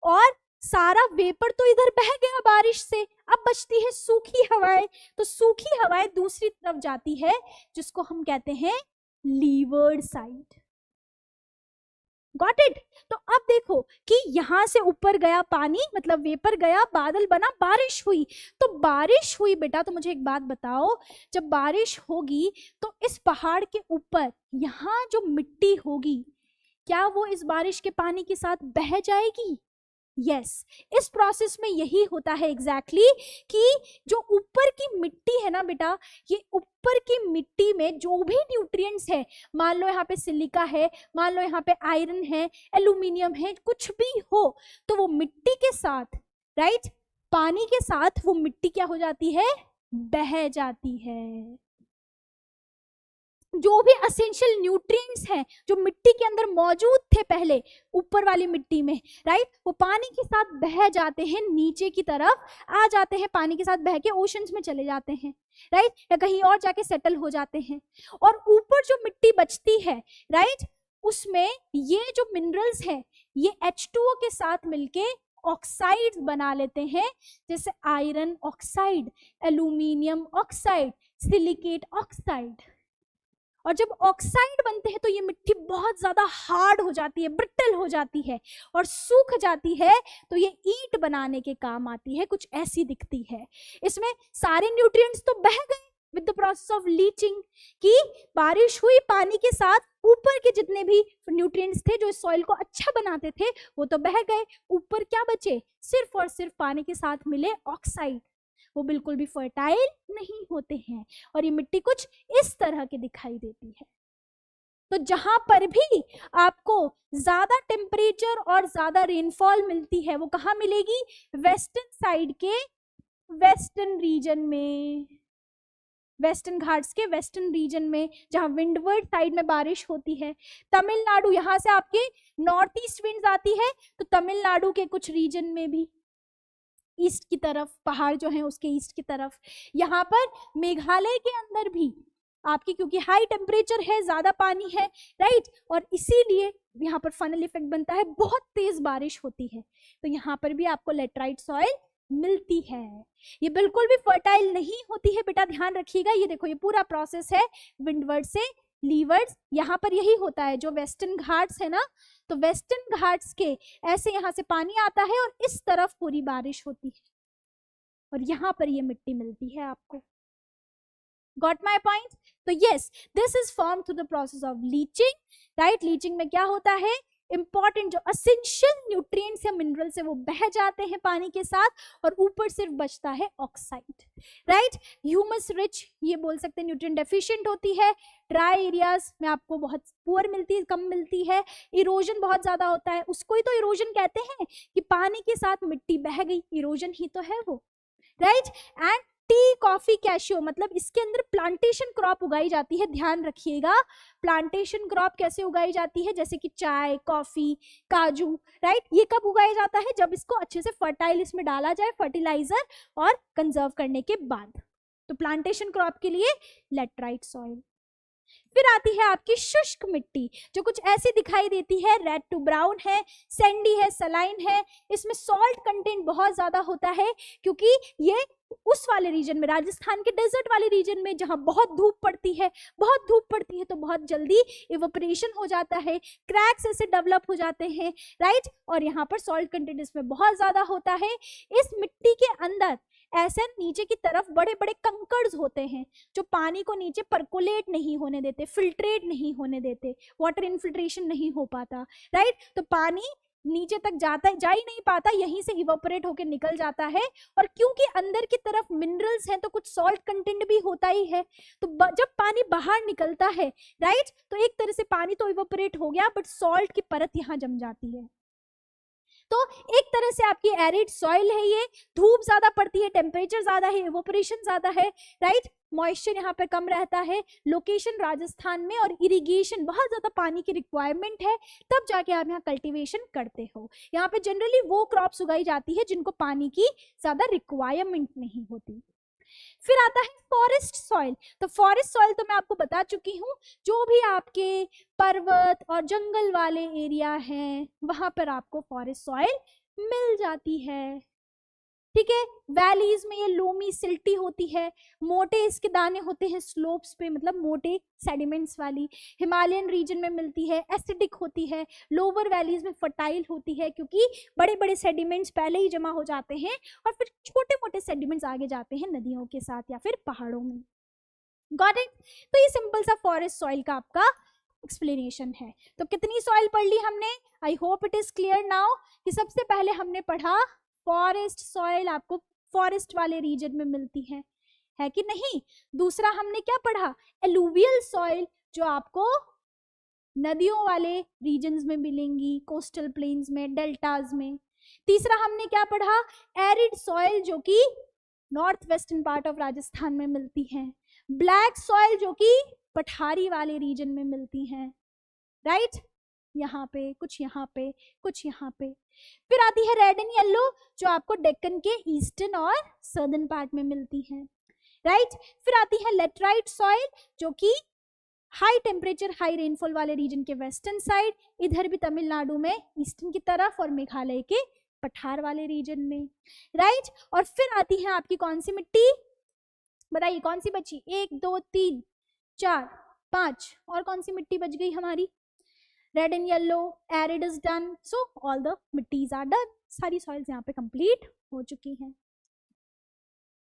और सारा वेपर तो इधर बह गया बारिश से, अब बचती है सूखी हवाएं। तो सूखी हवाएं दूसरी तरफ जाती है, जिसको हम कहते हैं लीवर्ड साइड। Got it. तो अब देखो कि यहां से ऊपर गया पानी, मतलब वेपर गया, बादल बना, बारिश हुई। तो बारिश हुई बेटा, तो मुझे एक बात बताओ, जब बारिश होगी तो इस पहाड़ के ऊपर यहाँ जो मिट्टी होगी, क्या वो इस बारिश के पानी के साथ बह जाएगी? यस, इस प्रोसेस में यही होता है एग्जैक्टली कि जो ऊपर की मिट्टी है ना बेटा, ये ऊपर की मिट्टी में जो भी न्यूट्रिएंट्स है, मान लो यहाँ पे सिलिका है, मान लो यहाँ पे आयरन है, एल्यूमिनियम है, कुछ भी हो, तो वो मिट्टी के साथ, राइट, पानी के साथ वो मिट्टी क्या हो जाती है? बह जाती है। जो भी एसेंशियल न्यूट्रिएंट्स हैं जो मिट्टी के अंदर मौजूद थे पहले ऊपर वाली मिट्टी में, राइट, वो पानी के साथ बह जाते हैं, नीचे की तरफ आ जाते हैं, पानी के साथ बह के ओशंस में चले जाते हैं, राइट, या कहीं और जाके सेटल हो जाते हैं। और ऊपर जो मिट्टी बचती है, राइट, उसमें ये जो मिनरल्स हैं ये H2O के साथ मिलके ऑक्साइड्स बना लेते हैं, जैसे iron oxide, aluminium oxide, silicate oxide. और जब ऑक्साइड बनते हैं तो ये मिट्टी बहुत ज्यादा हार्ड हो जाती है, ब्रिटल हो जाती है और सूख जाती है, तो ये ईंट बनाने के काम आती है, कुछ ऐसी दिखती है। इसमें सारे न्यूट्रिएंट्स तो बह गए with the process of leaching, कि बारिश हुई, पानी के साथ ऊपर के जितने भी न्यूट्रिएंट्स थे जो इस सॉइल को अच्छा बनाते थे वो तो बह गए, ऊपर क्या बचे? सिर्फ और सिर्फ पानी के साथ मिले ऑक्साइड। वो बिल्कुल भी फर्टाइल नहीं होते हैं और ये मिट्टी कुछ इस तरह की दिखाई देती है। तो जहां पर भी आपको ज्यादा टेम्परेचर और ज्यादा रेनफॉल मिलती है वो कहाँ मिलेगी? वेस्टर्न साइड के वेस्टर्न रीजन में, वेस्टर्न घाट्स के वेस्टर्न रीजन में, जहां विंडवर्ड साइड में बारिश होती है। तमिलनाडु, यहां से आपके नॉर्थ ईस्ट विंड्स आती है, तो तमिलनाडु के कुछ रीजन में भी ईस्ट की तरफ, पहाड़ जो है उसके ईस्ट की तरफ, यहाँ पर मेघालय के अंदर भी आपकी, क्योंकि हाई टेम्परेचर है, ज्यादा पानी है, राइट, और इसीलिए यहाँ पर फनल इफेक्ट बनता है, बहुत तेज बारिश होती है, तो यहाँ पर भी आपको लेटराइट सॉइल मिलती है। ये बिल्कुल भी फर्टाइल नहीं होती है बेटा, ध्यान रखिएगा। ये देखो, ये पूरा प्रोसेस है विंडवर्ड से लीवर्ड्स, यहाँ पर यही होता है। जो वेस्टर्न घाट्स है ना, तो वेस्टर्न घाट्स के ऐसे यहाँ से पानी आता है और इस तरफ पूरी बारिश होती है और यहाँ पर ये मिट्टी मिलती है आपको। Got my point? तो yes, this is form through the process of leaching, right. Leaching में क्या होता है? इंपॉर्टेंट जो असेंशियल न्यूट्रिएंट्स या मिनरल्स है वो बह जाते हैं पानी के साथ और ऊपर सिर्फ बचता है ऑक्साइड, राइट। ह्यूमस रिच, ये बोल सकते हैं, न्यूट्रिएंट डेफिशिएंट होती है। ड्राई एरियाज में आपको बहुत पुअर मिलती है, कम मिलती है। इरोजन बहुत ज्यादा होता है, उसको ही तो इरोजन कहते हैं कि पानी के साथ मिट्टी बह गई, इरोजन ही तो है वो, right. And T, coffee, cashew, मतलब इसके अंदर प्लांटेशन क्रॉप उगाई जाती है। ध्यान रखिएगा, प्लांटेशन क्रॉप कैसे उगाई जाती है? जैसे कि चाय, कॉफी, काजू, राइट। ये कब उगाया जाता है? जब इसको अच्छे से फर्टाइल इसमें डाला जाए, फर्टिलाइजर और कंजर्व करने के बाद। तो प्लांटेशन क्रॉप के लिए लेटराइट सॉइल। फिर आती है आपकी शुष्क मिट्टी, जो कुछ ऐसी दिखाई देती है, रेड टू ब्राउन है, सैंडी है, सलाइन है। इसमें सॉल्ट कंटेंट बहुत ज्यादा होता है, क्योंकि ये उस वाले रीजन में, राजस्थान के डेजर्ट वाले रीजन में, जहां बहुत धूप पड़ती है, बहुत धूप पड़ती है तो बहुत जल्दी इवेपोरेशन हो जाता है, क्रैक्स ऐसे डेवलप हो जाते हैं, राइट। और यहाँ पर सॉल्ट कंटेंट इसमें बहुत ज्यादा होता है। इस मिट्टी के अंदर ऐसे नीचे की तरफ बड़े बड़े कंकर्स होते हैं जो पानी को नीचे परकोलेट नहीं होने देते, फिल्ट्रेट नहीं होने देते, वाटर इन्फिल्ट्रेशन नहीं हो पाता, राइट। तो पानी नीचे तक जाता जा ही नहीं पाता, यहीं से इवेपोरेट होकर निकल जाता है। और क्योंकि अंदर की तरफ मिनरल्स हैं तो कुछ सॉल्ट कंटेंट भी होता ही है, तो जब पानी बाहर निकलता है, राइट, तो एक तरह से पानी तो इवेपोरेट हो गया, बट सॉल्ट की परत यहाँ जम जाती है। तो एक तरह से आपकी एरिड सॉइल है ये, धूप ज्यादा पड़ती है, टेम्परेचर ज्यादा है, इवेपोरेशन ज्यादा है, राइट, मॉइस्चर यहाँ पे कम रहता है, लोकेशन राजस्थान में, और इरिगेशन बहुत ज्यादा पानी की रिक्वायरमेंट है, तब जाके आप यहाँ कल्टीवेशन करते हो। यहाँ पे जनरली वो क्रॉप्स उगाई जाती है जिनको पानी की ज्यादा रिक्वायरमेंट नहीं होती। फिर आता है फॉरेस्ट सॉइल। तो फॉरेस्ट सॉइल तो मैं आपको बता चुकी हूँ, जो भी आपके पर्वत और जंगल वाले एरिया हैं वहां पर आपको फॉरेस्ट सॉइल मिल जाती है, ठीक है। वैलीज में ये लोमी सिल्टी होती है, मोटे इसके दाने होते हैं स्लोप्स पे, मतलब मोटे सेडिमेंट्स वाली। हिमालयन रीजन में मिलती है, एसिडिक होती है। लोअर वैलीज में फर्टाइल होती है, क्योंकि बड़े बड़े सेडिमेंट्स पहले ही जमा हो जाते हैं और फिर छोटे मोटे सेडिमेंट्स आगे जाते हैं नदियों के साथ या फिर पहाड़ों में। Got it? तो ये सिंपल सा फॉरेस्ट सॉइल का आपका एक्सप्लेनेशन है। तो कितनी सॉइल पढ़ ली हमने? आई hope it is clear now कि सबसे पहले हमने पढ़ा फॉरेस्ट सॉइल आपको फॉरेस्ट वाले रीजन में मिलती है कि नहीं। दूसरा हमने क्या पढ़ा? एलुवियल सॉइल, जो आपको नदियों वाले रीजन्स में मिलेंगी, कोस्टल प्लेन्स में, डेल्टाज में। तीसरा हमने क्या पढ़ा? एरिड सॉइल, जो कि north western part of Rajasthan में मिलती है। ब्लैक सॉइल, जो कि पठारी वाले रीजन में मिलती हैं, राइट, यहाँ पे कुछ, यहाँ पे कुछ, यहाँ पे। फिर आती है रेड एंड येलो, जो आपको डेक्कन के ईस्टर्न और सर्दर्न पार्ट में मिलती है, राइट। फिर आती है लेटराइट सॉइल, जो कि हाई टेम्परेचर हाई रेनफॉल वाले रीजन के वेस्टर्न साइड, इधर भी तमिलनाडु में ईस्टर्न की तरफ और मेघालय के पठार वाले रीजन में, राइट। और फिर आती है आपकी कौन सी मिट्टी? बताइए कौन सी बची? 1 2 3 4 5, और कौन सी मिट्टी बच गई हमारी? Red and yellow, arid is done, so all the मिट्टीज आर डन। सारी सॉइल्स यहाँ पे कंप्लीट हो चुकी हैं।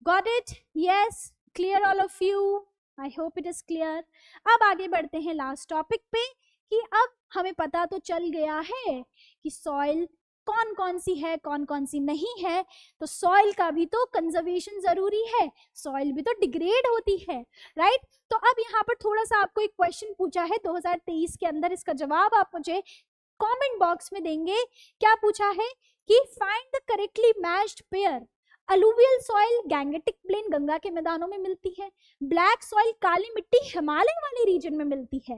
Got it? Yes, clear all of you? I hope it is clear. अब आगे बढ़ते हैं लास्ट टॉपिक पे, कि अब हमें पता तो चल गया है कि सॉइल कौन कौन सी है, कौन कौन सी नहीं है। तो सॉइल का भी तो कंजर्वेशन जरूरी है, सॉइल भी तो डिग्रेड होती है, राइट। तो अब यहाँ पर थोड़ा सा आपको एक क्वेश्चन पूछा है 2023 के अंदर, इसका जवाब आप मुझे कमेंट बॉक्स में देंगे। क्या पूछा है कि find the correctly matched pair. Alluvial soil Gangetic plain Ganga के मैदानों में मिलती है, ब्लैक सॉइल काली मिट्टी हिमालय वाले रीजन में मिलती है,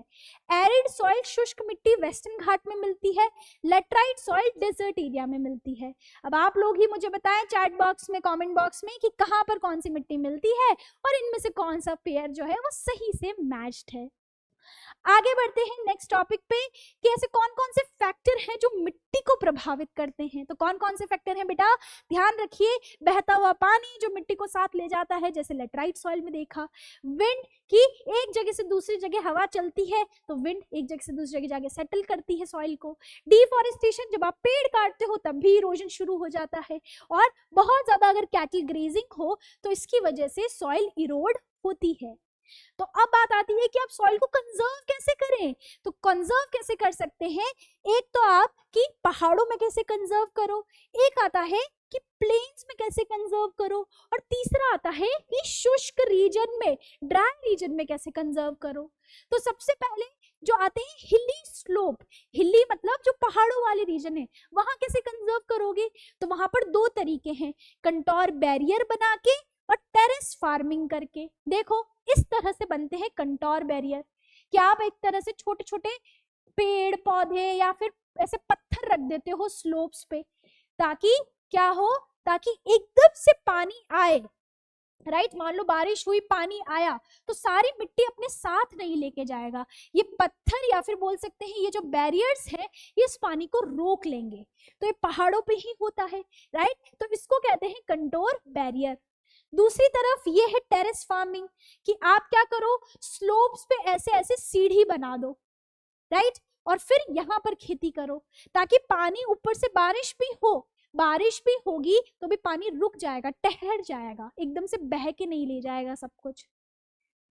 एरिड सॉइल शुष्क मिट्टी वेस्टर्न घाट में मिलती है, लेटराइट सॉइल डेजर्ट एरिया में मिलती है। अब आप लोग ही मुझे बताएं चैट बॉक्स में, कमेंट बॉक्स में कि कहां पर कौन सी मिट्टी मिलती है और इनमें से कौन सा पेयर जो है वो सही से मैच्ड है। आगे बढ़ते हैं नेक्स्ट टॉपिक पे कि ऐसे कौन कौन से फैक्टर हैं जो मिट्टी को प्रभावित करते हैं। तो कौन कौन से फैक्टर हैं बेटा, ध्यान रखिए। बहता हुआ पानी जो मिट्टी को साथ ले जाता है, जैसे लेटराइट सॉइल में देखा। विंड की एक जगह से दूसरी जगह हवा चलती है तो विंड एक जगह से दूसरी जगह जाके सेटल करती है सॉइल को। डिफॉरेस्टेशन, जब आप पेड़ काटते हो तब भी इरोजन शुरू हो जाता है, और बहुत ज्यादा अगर कैटल ग्रेजिंग हो तो इसकी वजह से सॉइल इरोड होती है। तो अब बात आती है कि आप सॉइल को कंजर्व कैसे करें। तो कंजर्व कैसे कर सकते हैं, एक तो आप कि पहाड़ों में कैसे कंजर्व करो, एक आता है कि प्लेन्स में कैसे कंजर्व करो, और तीसरा आता है कि शुष्क रीजन में, ड्राई रीजन में कैसे कंजर्व करो। तो सबसे पहले जो आते हैं हिली स्लोप, हिली मतलब जो पहाड़ों वाले रीजन है, वहां कैसे कंजर्व करोगे। तो वहां पर दो तरीके हैं, कंटोर बैरियर बना के और टेरेस फार्मिंग करके। देखो इस तरह से बनते हैं कंटोर बैरियर, कि आप एक तरह से छोटे छोटे पेड़ पौधे या फिर ऐसे पत्थर रख देते हो स्लोप्स पे, ताकि क्या हो, ताकि एकदम से पानी आए, राइट। मान लो बारिश हुई, पानी आया तो सारी मिट्टी अपने साथ नहीं लेके जाएगा, ये पत्थर या फिर बोल सकते हैं ये जो बैरियर्स है ये इस पानी को रोक लेंगे। तो ये पहाड़ों पे ही होता है, राइट। तो इसको कहते हैं कंटोर बैरियर। दूसरी तरफ ये है टेरेस फार्मिंग, कि आप क्या करो, स्लोप्स पे ऐसे ऐसे सीढ़ी बना दो, राइट, और फिर यहाँ पर खेती करो, ताकि पानी ऊपर से बारिश भी हो, बारिश भी होगी तो भी पानी रुक जाएगा, ठहर जाएगा, एकदम से बह के नहीं ले जाएगा सब कुछ।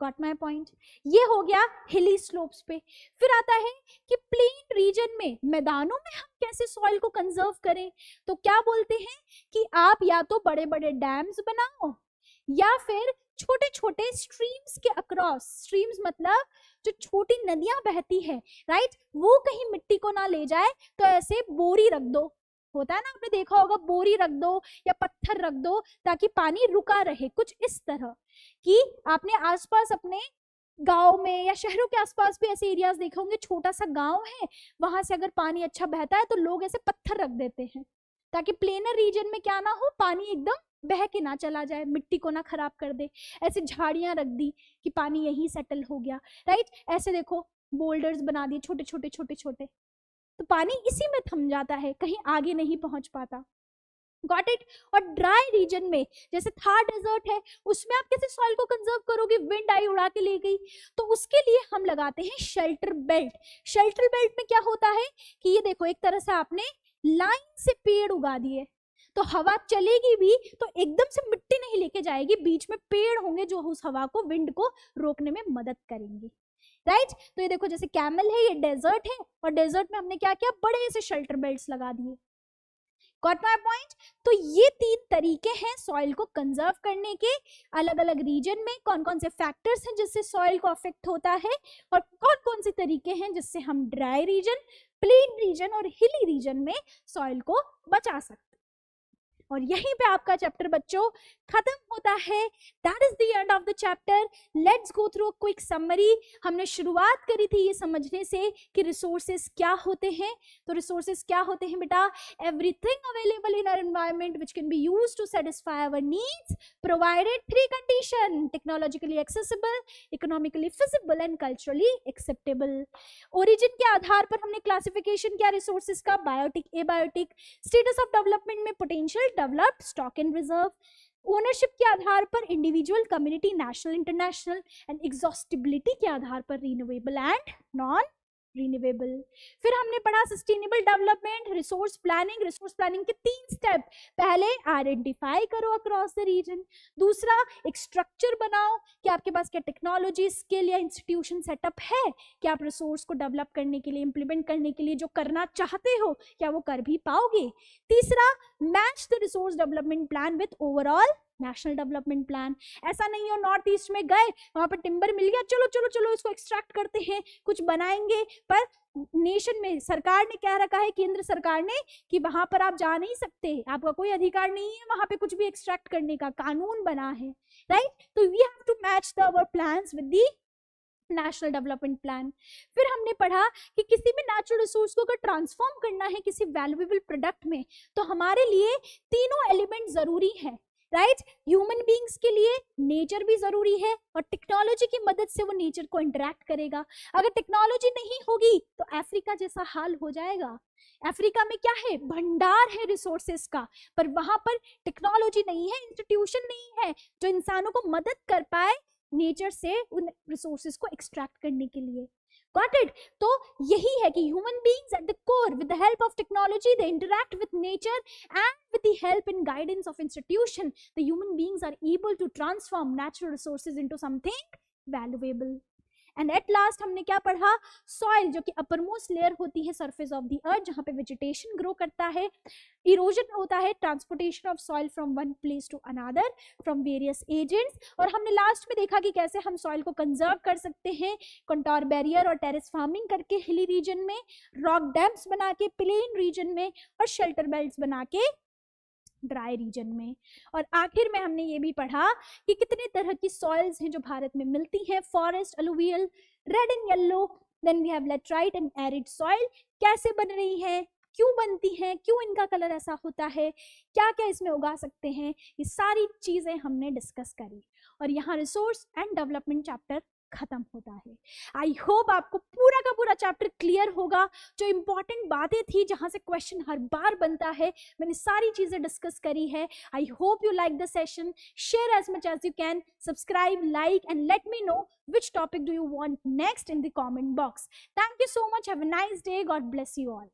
Got my point. ये हो गया हिली स्लोप्स पे। फिर आता है कि प्लेन रीजन में, मैदानों में हम कैसे सॉइल को कंजर्व करें। तो क्या बोलते हैं कि आप या तो बड़े बड़े डैम्स बनाओ या फिर छोटे छोटे स्ट्रीम्स के अक्रॉस, स्ट्रीम्स मतलब जो छोटी नदियां बहती है, राइट, वो कहीं मिट्टी को ना ले जाए तो ऐसे बोरी रख दो, होता है ना, आपने देखा होगा, बोरी रख दो या पत्थर रख दो ताकि पानी रुका रहे। कुछ इस तरह कि आपने आसपास अपने गांव में या शहरों के आसपास भी ऐसे एरियाज देखे होंगे, छोटा सा गांव है, वहां से अगर पानी अच्छा बहता है तो लोग ऐसे पत्थर रख देते हैं ताकि प्लेनर रीजन में क्या ना हो, पानी एकदम बह के ना चला जाए, मिट्टी को ना खराब कर दे। ऐसे झाड़ियां रख दी कि पानी यहीं सेटल हो गया, राइट। ऐसे देखो बोल्डर्स बना दिए छोटे छोटे छोटे छोटे, तो पानी इसी में थम जाता है, कहीं आगे नहीं पहुंच पाता। Got it. और ड्राई रीजन में, जैसे थार डेजर्ट है, उसमें आप कैसे सॉइल को कंजर्व करोगे, विंड आई उड़ा के ले गई, तो उसके लिए हम लगाते हैं शेल्टर बेल्ट। शेल्टर बेल्ट में क्या होता है कि ये देखो, एक तरह से आपने लाइन से पेड़ उगा दिए, तो हवा चलेगी भी तो एकदम से मिट्टी नहीं लेके जाएगी, बीच में पेड़ होंगे जो उस हवा को, विंड को रोकने में मदद करेंगे, राइट। तो ये देखो जैसे कैमल है, ये डेजर्ट है, और डेजर्ट में हमने क्या किया, बड़े से शेल्टर बेल्ट्स लगा दिए। Got my point. तो ये तीन तरीके हैं सॉइल को कंजर्व करने के, अलग अलग रीजन में कौन कौन से फैक्टर्स हैं जिससे सॉइल को अफेक्ट होता है, और कौन कौन से तरीके हैं जिससे हम ड्राई रीजन, प्लेन रीजन और हिली रीजन में सॉइल को बचा सकते हैं। और यहीं पे आपका चैप्टर बच्चों खत्म होता है। That is the end of the chapter. Let's go through quick summary. हमने शुरुआत करी थी ये समझने से कि रिसोर्सेज क्या होते हैं। तो रिसोर्सेज क्या होते हैं बेटा, everything available in our environment which can be used to satisfy our needs provided three condition, technologically accessible, economically feasible and culturally acceptable. Origin के आधार पर हमने क्लासिफिकेशन किया रिसोर्सेज का, biotic, abiotic. Status of development में potential, developed, stock and reserve. Ownership के आधार पर individual, community, national, international. And exhaustibility के आधार पर रिन्यूएबल एंड नॉन रिन्यूएबल। फिर हमने पढ़ा सस्टेनेबल डेवलपमेंट, रिसोर्स प्लानिंग के 3 स्टेप। पहले आइडेंटिफाई करो अक्रॉस द रीजन, दूसरा एक स्ट्रक्चर बनाओ कि आपके पास क्या टेक्नोलॉजी, स्किल या इंस्टीट्यूशन सेटअप है कि आप रिसोर्स को डेवलप करने के लिए, इंप्लीमेंट करने के लिए जो करना चाहते हो क्या वो कर भी पाओगे। तीसरा, match the resource development plan with overall national development plan. ऐसा नहीं हो नॉर्थ ईस्ट में गए, वहां पर टिम्बर मिल गया, चलो चलो चलो इसको एक्सट्रैक्ट करते हैं, कुछ बनाएंगे, पर नेशन में सरकार ने क्या रखा है, केंद्र सरकार ने, कि वहां पर आप जा नहीं सकते, आपका कोई अधिकार नहीं है वहां पे कुछ भी एक्सट्रैक्ट करने का, कानून बना है, राइट। तो we have to match the our plans with the national development plan. फिर हमने पढ़ा कि किसी भी नेचुरल रिसोर्स को अगर ट्रांसफॉर्म करना है किसी वैल्यूएबल प्रोडक्ट में, तो हमारे लिए तीनों एलिमेंट जरूरी है, राइट। ह्यूमन बींग्स के लिए नेचर भी जरूरी है और टेक्नोलॉजी की मदद से वो नेचर को इंटरेक्ट करेगा। अगर टेक्नोलॉजी नहीं होगी तो अफ्रीका जैसा हाल हो जाएगा। अफ्रीका में क्या है, भंडार है रिसोर्सेस का, पर वहां पर टेक्नोलॉजी नहीं है, इंस्टीट्यूशन नहीं है जो इंसानों को मदद कर पाए नेचर से उन रिसोर्सेस को एक्सट्रैक्ट करने के लिए। Got it? तो यही है कि human beings at the core with the help of technology they interact with nature and with the help and guidance of institution the human beings are able to transform natural resources into something valuable. And at last हमने क्या पढ़ा, soil जो कि uppermost layer होती है surface of the earth, जहां पे vegetation grow करता है, इरोजन होता है, transportation of soil from one place to another from various agents. और हमने लास्ट में देखा कि कैसे हम सॉइल को कंजर्व कर सकते हैं, कंटोर बैरियर और टेरेस फार्मिंग करके हिली रीजन में, रॉक डैम्स बना के प्लेन रीजन में, और शेल्टर बेल्ट्स बना के ड्राई रीजन में। और आखिर में हमने ये भी पढ़ा कि कितने तरह की सॉइल्स हैं जो भारत में मिलती हैं, forest, alluvial, red and yellow, then we have laterite and arid soil. कैसे बन रही है, क्यों बनती हैं, क्यों इनका कलर ऐसा होता है, क्या क्या इसमें उगा सकते हैं, ये सारी चीजें हमने डिस्कस करी। और यहाँ रिसोर्स एंड डेवलपमेंट चैप्टर खत्म होता है। आई होप आपको पूरा का पूरा चैप्टर क्लियर होगा। जो इंपॉर्टेंट बातें थी, जहां से क्वेश्चन हर बार बनता है, मैंने सारी चीजें डिस्कस करी है। I hope you like the session. Share as much as you can, subscribe, like and let me know which topic do you want next in the comment box. Thank you so much. Have a nice day. God bless you all.